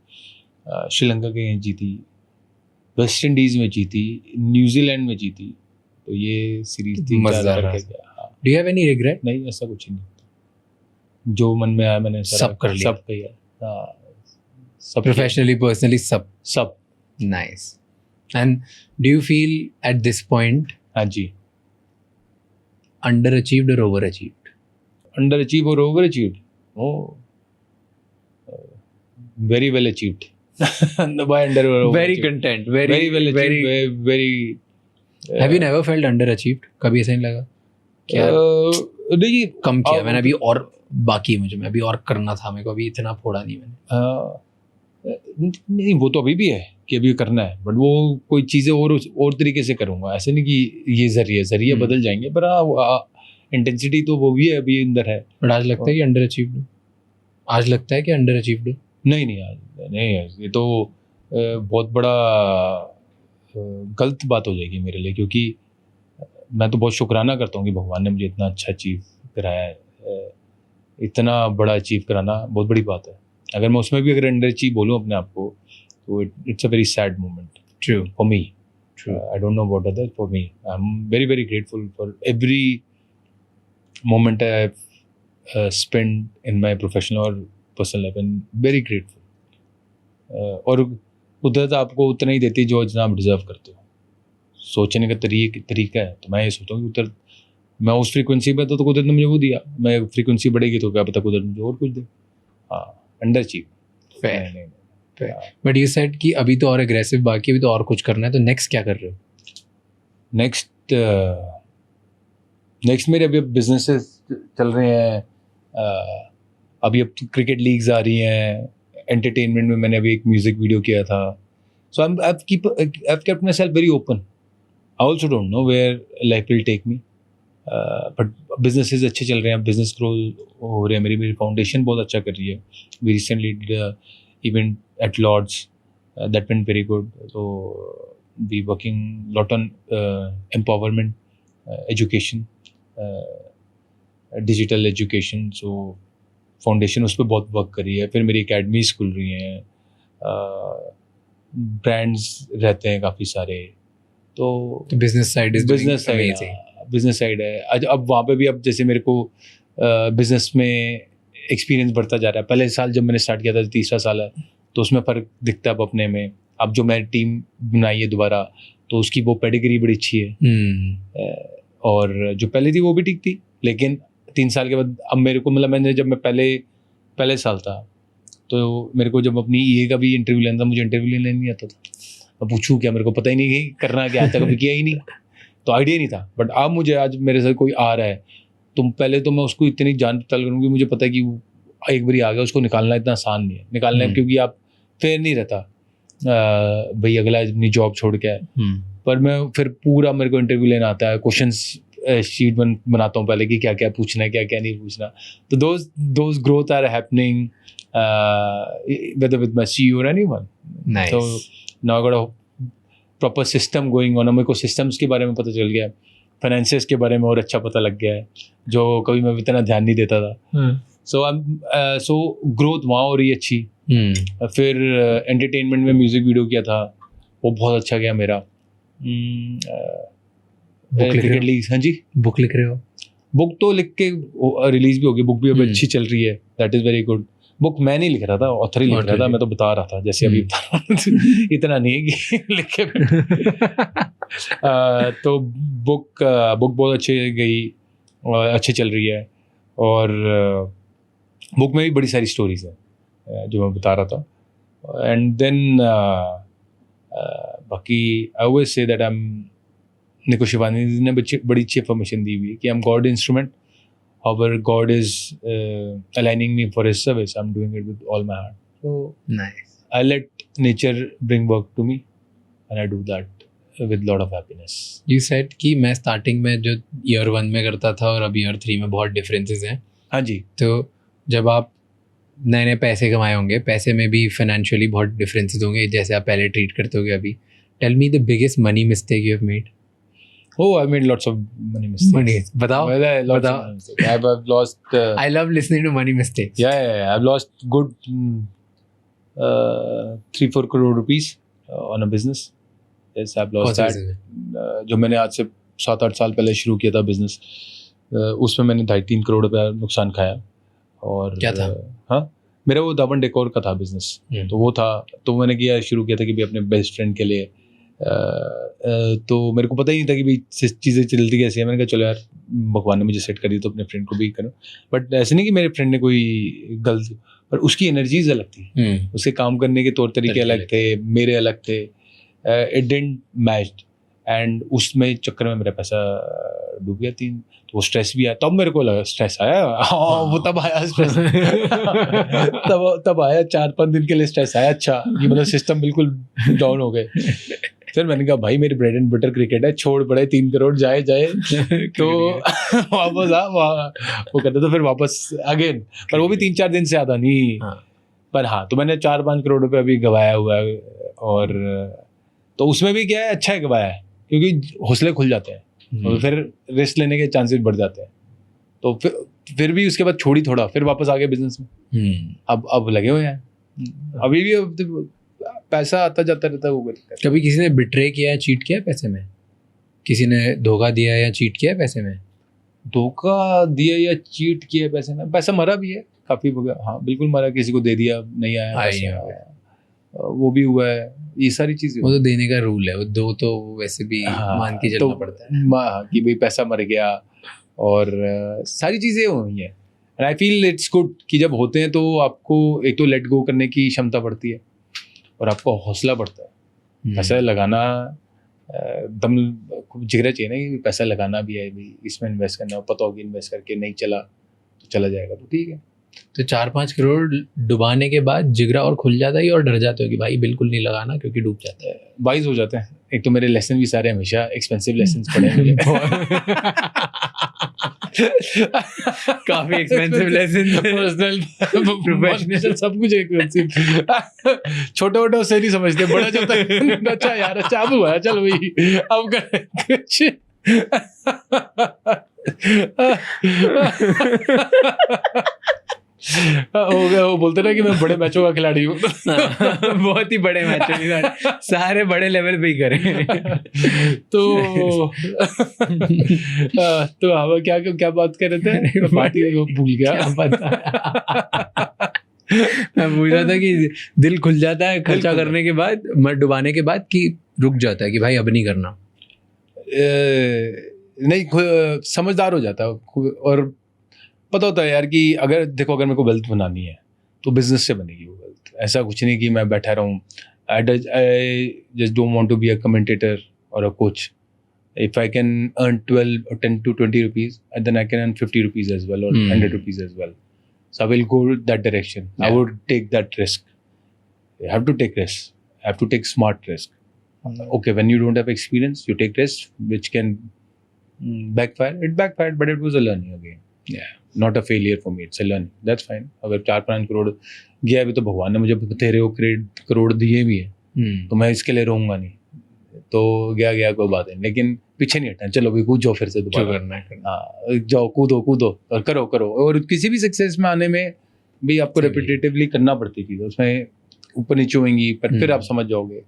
श्रीलंका के अगेंस्ट जीती, वेस्ट इंडीज़ में जीती, न्यूजीलैंड में जीती। तो ये सीरीज थी मज़ेदार करके। Do you have any regret? नहीं, ऐसा कुछ नहीं, जो मन में आया मैंने सब कर लिया, सब किया, सब प्रोफेशनली, पर्सनली, सब। Nice. And do you feel at this point हाँ जी, अंडर अचीव्ड और ओवर अचीव्ड? अंडर अचीव और over achieved? Very well achieved. By under or very content, very well achieved, very have you never felt under achieved? कभी ऐसा नहीं लगा क्या देखिए कम किया मैंने अभी और बाकी है मुझे, मैं अभी और करना था, मेरे को अभी इतना फोड़ा नहीं मैंने? नहीं वो तो अभी भी है कि अभी करना है, बट वो कोई चीज़ें और तरीके से करूँगा, ऐसे नहीं कि ये जरिए बदल जाएंगे, पर हाँ इंटेंसिटी तो वो भी है अभी अंदर है। बट आज लगता है कि अंडर अचीव्ड हो? आज लगता है कि अंडर अचीव्ड हो? नहीं आज नहीं है, ये तो बहुत बड़ा गलत बात हो जाएगी मेरे लिए, क्योंकि मैं तो बहुत शुक्राना करता हूँ कि भगवान ने मुझे इतना अच्छा अचीव कराया है। इतना बड़ा अचीव कराना बहुत बड़ी बात है। अगर मैं उसमें भी अगर अंडर अचीव बोलूँ अपने आप को, तो it's a very sad moment true for me. True I don't know about others. For me, I'm very, very grateful for every moment I've spent in my professional or personal life, and very grateful. और कुदरत आपको उतना ही देती है जो जितना आप deserve करते हो। सोचने का तरीका है, तो मैं ये सोचता हूँ कि कुदरत, मैं उस फ्रीक्वेंसी पे तो कुदरत ने मुझे वो दिया, मैं फ्रीक्वेंसी बढ़ेगी तो क्या पता कुदरत मुझे और कुछ दे। हाँ, अंडर अचीव। Fair. नहीं। बट यू सेड कि अभी तो और एग्रेसिव बाकी, अभी तो और कुछ करना है, तो नेक्स्ट क्या कर रहे हो? नेक्स्ट मेरे अभी बिजनेसेस चल रहे हैं। अभी अब क्रिकेट लीग्स आ रही हैं, एंटरटेनमेंट में मैंने अभी एक म्यूजिक वीडियो किया था। सो I've kept myself very open. I also don't know where life will take me. But businesses अच्छे चल रहे हैं, बिजनेस ग्रो हो रहे हैं, मेरी फाउंडेशन बहुत अच्छा कर रही है। We recently did event at Lord's, that went very good. So we working lot on empowerment, education, digital education. So foundation उस पर बहुत वर्क करी है। फिर मेरी एकेडमीज खुल रही हैं, ब्रांड्स रहते हैं काफ़ी सारे। तो business side is business side है। अब वहाँ पे भी अब जैसे मेरे को बिजनेस में एक्सपीरियंस बढ़ता जा रहा है। पहले साल जब मैंने स्टार्ट किया था, तीसरा साल है, तो उसमें फ़र्क दिखता है अब अपने में। अब जो मैंने टीम बनाई है दोबारा, तो उसकी वो पेडिग्री बड़ी अच्छी है। और जो पहले थी वो भी ठीक थी, लेकिन 3 साल के बाद अब मेरे को मतलब जब मैं पहले साल था, तो मेरे को जब अपनी ईए का भी इंटरव्यू लेना था, मुझे इंटरव्यू लेने नहीं आता था। मैं पूछूँ क्या, मेरे को पता ही नहीं कि करना क्या आता, कभी किया ही नहीं, तो आइडिया नहीं था। बट अब मुझे आज मेरे साथ कोई आ रहा है, तो पहले तो मैं उसको इतनी जान पड़ताल करूँगी, मुझे पता है कि एक बार आ गया, उसको निकालना इतना आसान नहीं है। निकालना है क्योंकि आप फेयर नहीं रहता भाई, अगला अपनी जॉब छोड़ के आए। पर मैं फिर पूरा मेरे को इंटरव्यू लेना आता है, क्वेश्चंस शीट बनाता हूँ पहले कि क्या क्या पूछना है, क्या क्या नहीं पूछना। तो those growth are happening whether with my CEO or anyone. Nice. So now I got a proper system going on. मेरे को systems के बारे में पता चल गया, finances के बारे में और अच्छा पता लग गया है, जो कभी मैं इतना ध्यान नहीं देता था। So growth वहाँ हो रही है अच्छी। फिर entertainment में म्यूजिक वीडियो किया था, वो बहुत अच्छा गया मेरा। क्रिकेट लीग, हाँ जी। बुक लिख रहे हो? बुक तो लिख के रिलीज भी होगी, बुक भी अब अच्छी चल रही है, that is very good. Book मैं नहीं लिख रहा था, ऑथर ही लिख रहा था, मैं तो बता रहा था जैसे अभी बता रहा हूँ। इतना नहीं है कि लिख के तो बुक बहुत अच्छी गई, अच्छी चल रही है। और बुक में भी बड़ी सारी स्टोरीज हैं जो मैं बता रहा था। एंड देन बाकी आई ऑलवेज से दैट मेरे को शिवानी ने बड़ी अच्छी इन्फॉर्मेशन दी हुई है कि I am God instrument. However, God is aligning me for His service. I'm doing it with all my heart. So nice. I let nature bring work to me, and I do that with lot of happiness. You said कि मैं starting में जो year 1 में करता था और अब year 3 में बहुत डिफरेंसेस हैं। हाँ जी। तो जब आप नए नए पैसे कमाए होंगे, पैसे में भी फाइनेंशियली बहुत डिफरेंसेस होंगे, जैसे आप पहले ट्रीट करते होगे अभी। Tell me the biggest money mistake you have made. Oh, I made lots of money mistakes. बताओ। Well, lots of money mistakes. I've lost. I love listening to money mistakes. Yeah. I've lost good 3-4 crore rupees on a business. Yes, I've lost that. जो मैंने आज से 7-8 साल पहले शुरू किया था बिजनेस, उसमें मैंने 2.5-3 करोड़ रुपया नुकसान खाया। और क्या था? हाँ, मेरा वो दामन डेकोर का था बिजनेस। तो वो था, तो मैंने शुरू किया था कि भी अपने बेस्ट फ्रेंड के लिए। तो मेरे को पता ही नहीं था कि भाई चीज़ें चलती कैसे है। मैंने कहा चलो यार, भगवान ने मुझे सेट कर दी तो अपने फ्रेंड को भी करो। बट ऐसे नहीं कि मेरे फ्रेंड ने कोई गलत, पर उसकी एनर्जीज अलग थी, उसके काम करने के तौर तरीके अलग थे, मेरे अलग थे। It didn't match. एंड उसमें चक्कर में मेरा पैसा डूब गया 3, तो वो स्ट्रेस भी आया, तब मेरे को लगा स्ट्रेस आया, हाँ वो तब आया स्ट्रेस तब आया 4-5 दिन के लिए स्ट्रेस आया, अच्छा ये मतलब सिस्टम बिल्कुल डाउन हो गए। फिर मैंने कहा भाई मेरी ब्रेड एंड बटर क्रिकेट है, छोड़ पड़े 3 करोड़ जाए तो वापस आ वो करता, तो फिर वापस अगेन, पर वो भी 3-4 दिन से ज़्यादा नहीं। पर हाँ, तो मैंने 4-5 करोड़ रुपए अभी गवाया हुआ है, और तो उसमें भी क्या है, अच्छा है गवाया है, क्योंकि हौसले खुल जाते हैं और फिर रिस्क लेने के चांसेस बढ़ जाते हैं। तो फिर भी उसके बाद छोड़ी थोड़ा, फिर वापस आ गए बिजनेस में। अब लगे हुए हैं, अभी भी अब पैसा आता जाता रहता है। वो कभी किसी ने बिट्रे किया है, चीट किया है पैसे में? किसी ने धोखा दिया या चीट किया है पैसे में? धोखा दिया या चीट किया पैसे में? पैसा मरा भी है काफी, हाँ बिल्कुल मरा, किसी को दे दिया नहीं आया, वो भी हुआ है, ये सारी चीजें। वो तो देने का रूल है, वो दो तो वैसे भी मान के चलना पड़ता है कि भाई पैसा मर गया, और सारी चीजें हुई हैं। And I feel it's good कि जब होते हैं तो आपको एक तो लेट गो करने की क्षमता बढ़ती है और आपको हौसला बढ़ता है। पैसा लगाना दम जिगरा चाहिए ना, कि पैसा लगाना भी है, भी इसमें इन्वेस्ट करना, पता होगी इन्वेस्ट करके नहीं चला तो चला जाएगा, तो ठीक है। तो 4-5 करोड़ डुबाने के बाद जिगरा और खुल जाता है, और डर जाते हो कि भाई बिल्कुल नहीं लगाना क्योंकि डूब जाता है? वाइज हो जाते हैं। एक तो मेरे लेसन भी सारे हमेशा एक्सपेंसिव लेसन्स पड़े हैं काफी एक्सपेंसिव लेसन, पर्सनल प्रोफेशनल सब कुछ एक्सपेंसिव। छोटा मोटा उससे नहीं समझते, बड़ा जो होता है अच्छा यार, अच्छा अब हुआ, चल भाई अब कर कुछ। हो गया, वो बोलते ना कि मैं बड़े मैचों का खिलाड़ी हूँ। बहुत ही बड़े मैचों की, सारे बड़े लेवल पे ही करें। तो हम क्या बात कर रहे थे, पार्टी भूल गया। मैं पूछ रहा था कि दिल खुल जाता है खर्चा करने के बाद, मत डुबाने के बाद, कि रुक जाता है कि भाई अब नहीं करना? नहीं, समझदार हो जाता है और पता होता है यार कि अगर देखो, अगर मेरे को वेल्थ बनानी है तो बिजनेस से बनेगी वो वेल्थ। ऐसा कुछ नहीं कि मैं बैठा रहूँ। I just don't want to be a commentator और a coach. If I can earn 10 to 20 rupees, then I can earn 50 rupees as well, or 100 rupees as well. So I will go that direction. I would take that risk. You have to take risks. I have to take smart risk. Okay, when you don't have experience, you take risks which can backfire. It backfired, but it was a learning again. Yeah, not a failure for me. It's a learning. That's fine. अगर 4-5 करोड़ गया अभी, तो भगवान ने मुझे तेरे को करोड़ दिए भी हैं, तो मैं इसके लिए रहूंगा नहीं। तो गया कोई बात नहीं, लेकिन पीछे नहीं हटना। चलो भाई कूद जाओ, फिर से दोबारा करना है। हाँ, जाओ कूदो और करो। और किसी भी सक्सेस में आने में भी आपको रेपिटेटिवली करना पड़ती चीज़, उसमें ऊपर नीचे होंगी, पर फिर आप समझ जाओगे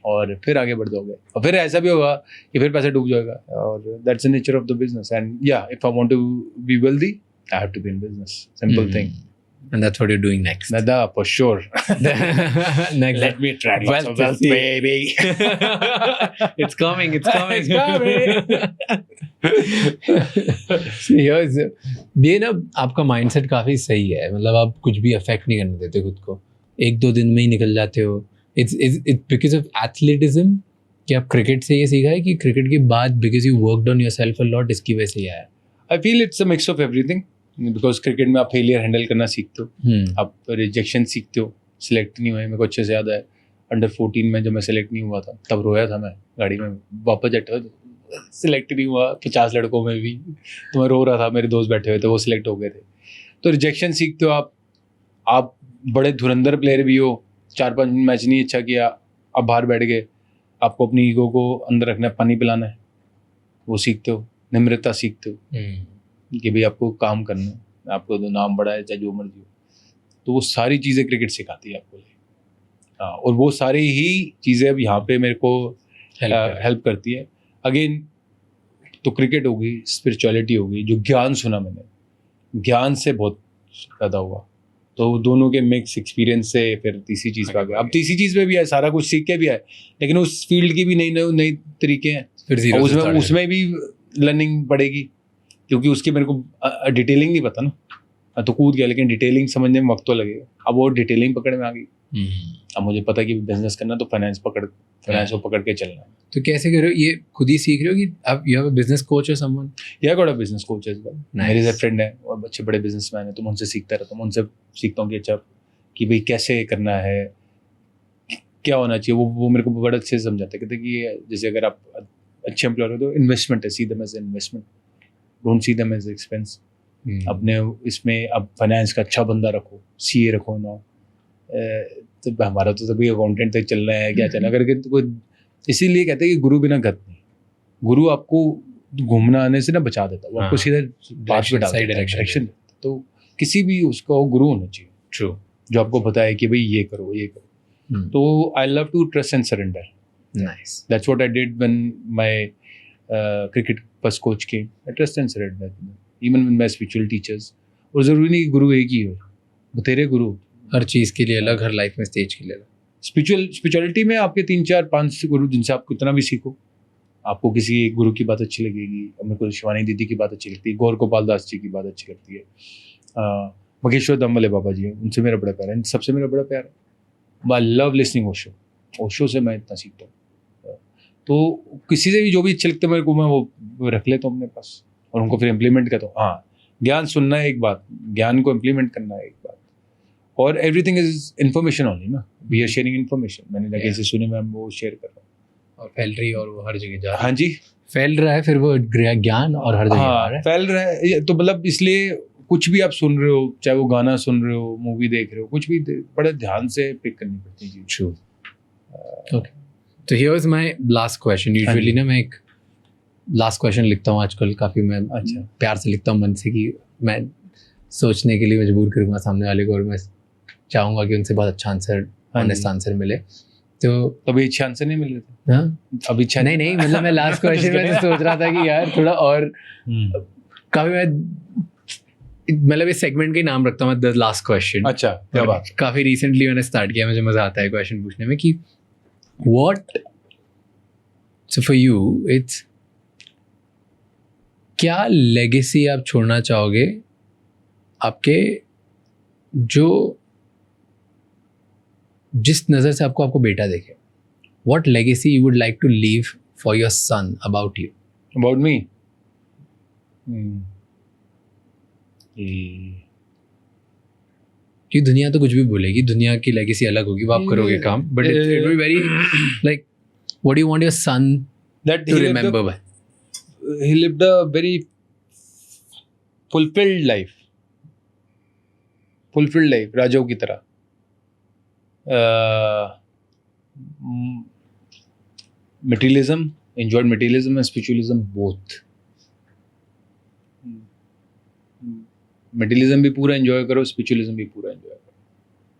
और फिर आगे बढ़ जाओगे। और फिर ऐसा भी होगा कि फिर पैसा डूब जाएगा, और that's the nature of the business. And yeah, if I want to be wealthy, I have to be in business. Simple thing. And that's what you're doing next. Nada, for sure. Next, Let me attract lots of wealth, baby. It's coming. ये ना आपका mindset काफी सही है, मतलब आप कुछ भी अफेक्ट नहीं करने देते खुद को, 1-2 दिन में ही निकल जाते हो। It's because of athleticism कि आप क्रिकेट से ये सीखा है, कि क्रिकेट के बाद because you worked on yourself a lot, इसकी वजह से ये आया? I feel it's a mix of everything. Because cricket में आप फेलियर हैंडल करना सीखते हो, आप रिजेक्शन सीखते हो। सिलेक्ट नहीं हुए, मेरे को अच्छे से याद है, अंडर 14 में जब मैं सिलेक्ट नहीं हुआ था, तब रोया था मैं गाड़ी में वापस जाते, सिलेक्ट नहीं हुआ 50 लड़कों में भी, तो मैं रो रहा था। मेरे दोस्त बैठे हुए थे, वो सिलेक्ट हो गए थे। तो रिजेक्शन सीखते हो आप बड़े धुरंधर प्लेयर भी हो, 4-5 मैच नहीं अच्छा किया, आप बाहर बैठ गए, आपको अपनी ईगो को अंदर रखना है, पानी पिलाना है, वो सीखते हो। निम्रता सीखते हो कि भाई आपको काम करना है, आपको तो नाम बड़ा है चाहे जो मर्जी हो, तो वो सारी चीज़ें क्रिकेट सिखाती है आपको। हाँ, और वो सारी ही चीज़ें अब यहाँ पे मेरे को हेल्प करती है। अगेन तो क्रिकेट होगी, स्पिरिचुअलिटी होगी, जो ज्ञान सुना मैंने, ज्ञान से बहुत ज़्यादा हुआ, तो दोनों के मिक्स एक्सपीरियंस से फिर तीसरी चीज़ पे आ गया। अब तीसरी चीज़ में भी है, सारा कुछ सीख के भी है, लेकिन उस फील्ड की भी नई तरीके हैं, फिर उसमें भी लर्निंग पड़ेगी, क्योंकि उसकी मेरे को डिटेलिंग नहीं पता ना। तो कूद गया, लेकिन डिटेलिंग समझने में वक्त तो लगेगा। अब वो डिटेलिंग पकड़ में आ गई। अब मुझे पता है कि बिजनेस करना तो फाइनेंस को पकड़ के चलना है। तो कैसे कर रहे हो ये? खुद ही सीख रहे हो कि आप you have a business coach और समवन? या got a business coach as well. Nice. मेरे से फ्रेंड है और अच्छे बड़े बिजनेसमैन है, तो मैं उनसे सीखता रहता हूँ। उनसे सीखता हूँ कि अच्छा कि भाई कैसे करना है, क्या होना चाहिए। वो मेरे को बड़ा अच्छे से समझाते हैं। कहते हैं कि जैसे अगर आप अच्छे एम्प्लॉयर हो तो इन्वेस्टमेंट है, see them as investment, don't see them as expense. अपने इसमें अब फाइनेंस का अच्छा बंदा रखो, सीए रखो ना। तो हमारा तो तभी अकाउंटेंट तक चलना है, क्या चलना करके तो कोई, इसीलिए कहते हैं कि गुरु बिना गत नहीं। गुरु आपको घूमना आने से ना बचा देता है, वो आपको सीधा बात पे डालता है, डायरेक्शन। तो किसी भी उसका गुरु होना चाहिए ट्रू, जो आपको बताए कि भाई ये करो ये करो। तो I love to trust and surrender. Nice. That's what I did when my cricket first coach came. I trust and surrender even when my spiritual teachers. और जरूरी नहीं कि गुरु एक ही हो, वो तेरे गुरु हर चीज़ के लिए अलग, हर लाइफ में स्टेज के लिए अलग। स्पिरिचुअलिटी में आपके 3 4 5 गुरु जिनसे आप कितना भी सीखो। आपको किसी एक गुरु की बात अच्छी लगेगी, मेरे को शिवानी दीदी की बात अच्छी लगती है, गौर गोपाल दास जी की बात अच्छी लगती है, मगेश्वर दमले बाबा जी हैं, उनसे मेरा बड़ा प्यार है, इन सबसे मेरा बड़ा प्यार है। आई लव लिसनिंग ओशो से मैं इतना सीखता हूँ। तो किसी से भी जो भी अच्छे लगते मेरे को, मैं वो रख लेता हूँ अपने पास और उनको फिर इम्प्लीमेंट करता हूँ। हाँ, ज्ञान सुनना है एक बात, ज्ञान को इम्प्लीमेंट करना है एक बात। और एवरीथिंग इज इन्फॉर्मेशन ओनली ना, वी आर शेयरिंग इन्फॉर्मेशन। मैंने लगे से सुने, मैं वो शेयर कर रहा हूँ। और फैल रही है और वो हर जगह जा रहा है। हाँ जी, फैल रहा है फिर वो ज्ञान और हर जगह जा रहा है। फैल रहा है। तो मतलब इसलिए कुछ भी आप सुन रहे हो, चाहे वो गाना सुन रहे हो, मूवी देख रहे हो, कुछ भी बड़े ध्यान से पिक करनी पड़ती है। ट्रू। ओके, तो here is my last question. Usually ना मैं एक लास्ट क्वेश्चन लिखता हूँ आजकल, काफ़ी मैं अच्छा प्यार से लिखता हूँ मन से, कि मैं सोचने के लिए मजबूर करूँगा सामने वाले को और मैं चाहूँगा कि उनसे बहुत अच्छा आंसर, ऑनेस्ट आंसर मिले। तो अभी अच्छा आंसर नहीं मिल रहा था। हाँ, अभी अच्छा नहीं मतलब मैं लास्ट क्वेश्चन में सोच रहा था कि यार थोड़ा और काफ़ी, मैं मतलब इस सेगमेंट का ही नाम रखता हूँ मैं, द लास्ट क्वेश्चन। अच्छा, क्या बात। काफ़ी रिसेंटली मैंने स्टार्ट किया, मुझे मज़ा आता है क्वेश्चन पूछने में कि what, so for you it's, क्या लेगेसी आप छोड़ना चाहोगे आपके, जो जिस नज़र से आपको बेटा देखे? What legacy you would like to leave for your son about you? About me, कि दुनिया तो कुछ भी बोलेगी, दुनिया की लेगेसी अलग होगी, वो आप करोगे काम, but it will be very like, what do you want your son that to remember by? he lived a very fulfilled life, राजाओं की तरह। Materialism, enjoyed materialism and spiritualism both. Materialism भी पूरा enjoy करो, spiritualism भी पूरा enjoy करो।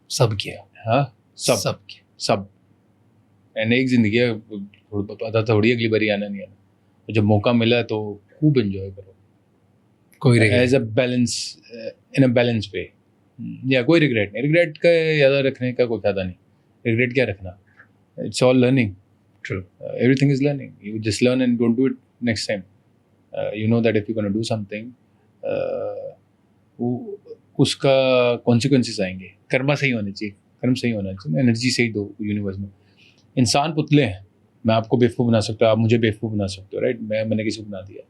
सब किया, हाँ, सब किया, सब। एंड एक जिंदगी है, पता थोड़ी अगली बारी आना नहीं आना। और जब मौका मिला तो खूब एंजॉय करो, कोई as a balance, in a balance way. या कोई रिग्रेट नहीं, रिग्रेट का याद रखने का कोई फायदा नहीं। रिग्रेट क्या रखना, it's all learning. True, everything is learning, you just learn and don't do it next time. You know that if you gonna do something, उसका कॉन्सिक्वेंसेस आएंगे। कर्मा सही होने चाहिए, कर्म सही होना चाहिए, एनर्जी सही दो यूनिवर्स में। इंसान पुतले हैं, मैं आपको बेवकूफ़ बना सकता हूँ, आप मुझे बेवकूफ़ बना सकते हो, राइट? मैंने किसी को बना दिया,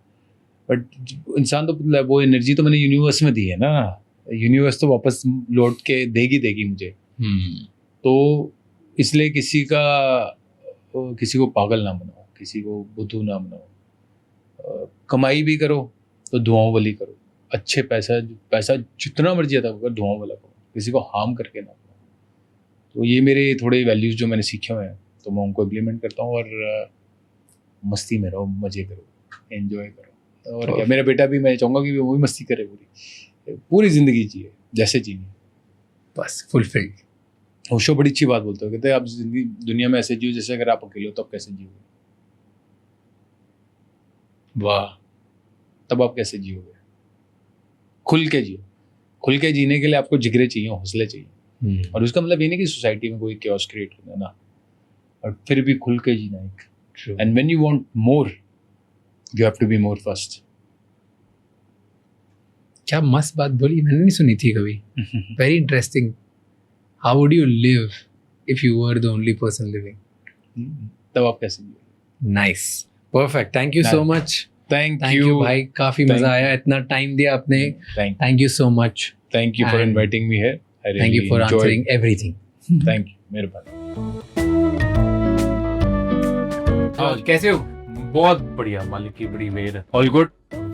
बट इंसान तो पुतला है। वो एनर्जी तो मैंने यूनिवर्स में दी है ना, यूनिवर्स तो वापस लौट के देगी मुझे। तो इसलिए किसी को पागल ना बनाओ, किसी को बुद्धू ना बनाओ। कमाई भी करो तो दुआओं वाली करो, अच्छे पैसा जितना मर्जी आता है दुआओं वाला करो, किसी को हार्म करके ना करो। तो ये मेरे थोड़े वैल्यूज़ जो मैंने सीखे हुए हैं, तो मैं उनको इम्प्लीमेंट करता हूँ। और मस्ती में रहो, मज़े करो, एंजॉय करो। और क्या, मेरा बेटा भी, मैं चाहूँगा कि वो भी मस्ती करे, पूरी ज़िंदगी जिए जैसे जीनी, बस फुलफिल्ड। ओशो बड़ी अच्छी बात बोलते हो, कहते हैं आप जिंदगी दुनिया में ऐसे जियो जैसे अगर आप अकेले हो तो आप कैसे जियोगे? वाह, तब आप कैसे जियोगे? खुल के जियो। खुल के जीने के लिए आपको जिगरे चाहिए, हौसले चाहिए। और उसका मतलब ये नहीं कि सोसाइटी में कोई chaos क्रिएट करना ना, और फिर भी खुल के जीना एक। And when you want more, you have to be more first. क्या मस्त बात बोली, मैंने नहीं सुनी थी कभी. Very interesting. How would you live if you were the only person living? तब आप कैसे? Nice. Perfect. Thank you so much. Thank Thank you भाई, काफी Thank मजा आया, इतना टाइम दिया आपने. Thank Thank you so much. you for And inviting me here. I really Thank you for enjoyed. answering everything. Thank you. मेहरबानी. कैसे हो? बहुत बढ़िया, मालिक की बड़ी मेहर है. All good?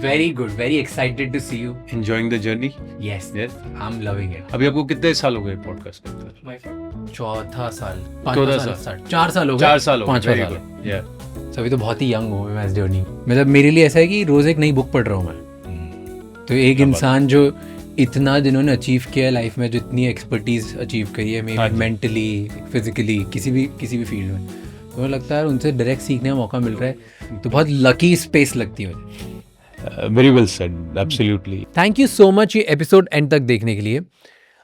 Very good, very excited to see you. Enjoying the journey. Yes, I am loving it. अभी आपको कितने साल हो गए पॉडकास्ट करते? चौथा साल, 14 साल, 4 साल हो गए. 4 साल हो गए. पांचवा Very साल है. good. Yeah. अभी तो बहुत ही यंग हूँ मैं इस जर्नी में. मतलब मेरे लिए ऐसा है कि रोज एक नई बुक पढ़ रहा हूँ मैं. तो एक इंसान जो इतना जिन्होंने अचीव किया है लाइफ में, जो इतनी एक्सपर्टीज अचीव करी है, मे मेंटली, फिजिकली, किसी भी फील्ड में, तो मुझे लगता है उनसे डायरेक्ट सीखने का मौका मिल रहा है. तो बहुत लकी स्पेस लगती है मुझे. Very well said. Absolutely. Thank you so much ये एपिसोड एंड तक देखने के लिए.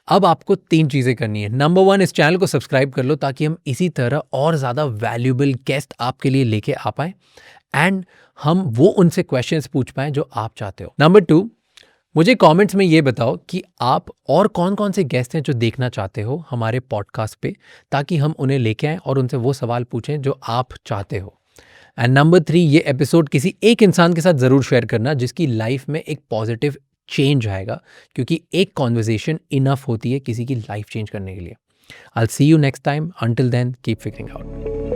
अब आपको 3 चीज़ें करनी है. नंबर 1, इस चैनल को सब्सक्राइब कर लो ताकि हम इसी तरह और ज़्यादा वैल्यूएबल गेस्ट आपके लिए लेके आ पाएँ एंड हम वो उनसे क्वेश्चंस पूछ पाएँ जो आप चाहते हो. नंबर 2, मुझे कमेंट्स में ये बताओ कि आप और कौन कौन से गेस्ट हैं जो देखना चाहते हो हमारे पॉडकास्ट पे, ताकि हम उन्हें लेके आएँ और उनसे वो सवाल पूछें जो आप चाहते हो. एंड नंबर 3, ये एपिसोड किसी एक इंसान के साथ ज़रूर शेयर करना जिसकी लाइफ में एक पॉजिटिव चेंज आएगा, क्योंकि एक कॉन्वर्जेशन इनफ होती है किसी की लाइफ चेंज करने के लिए. I will see you next time. Until then keep figuring out.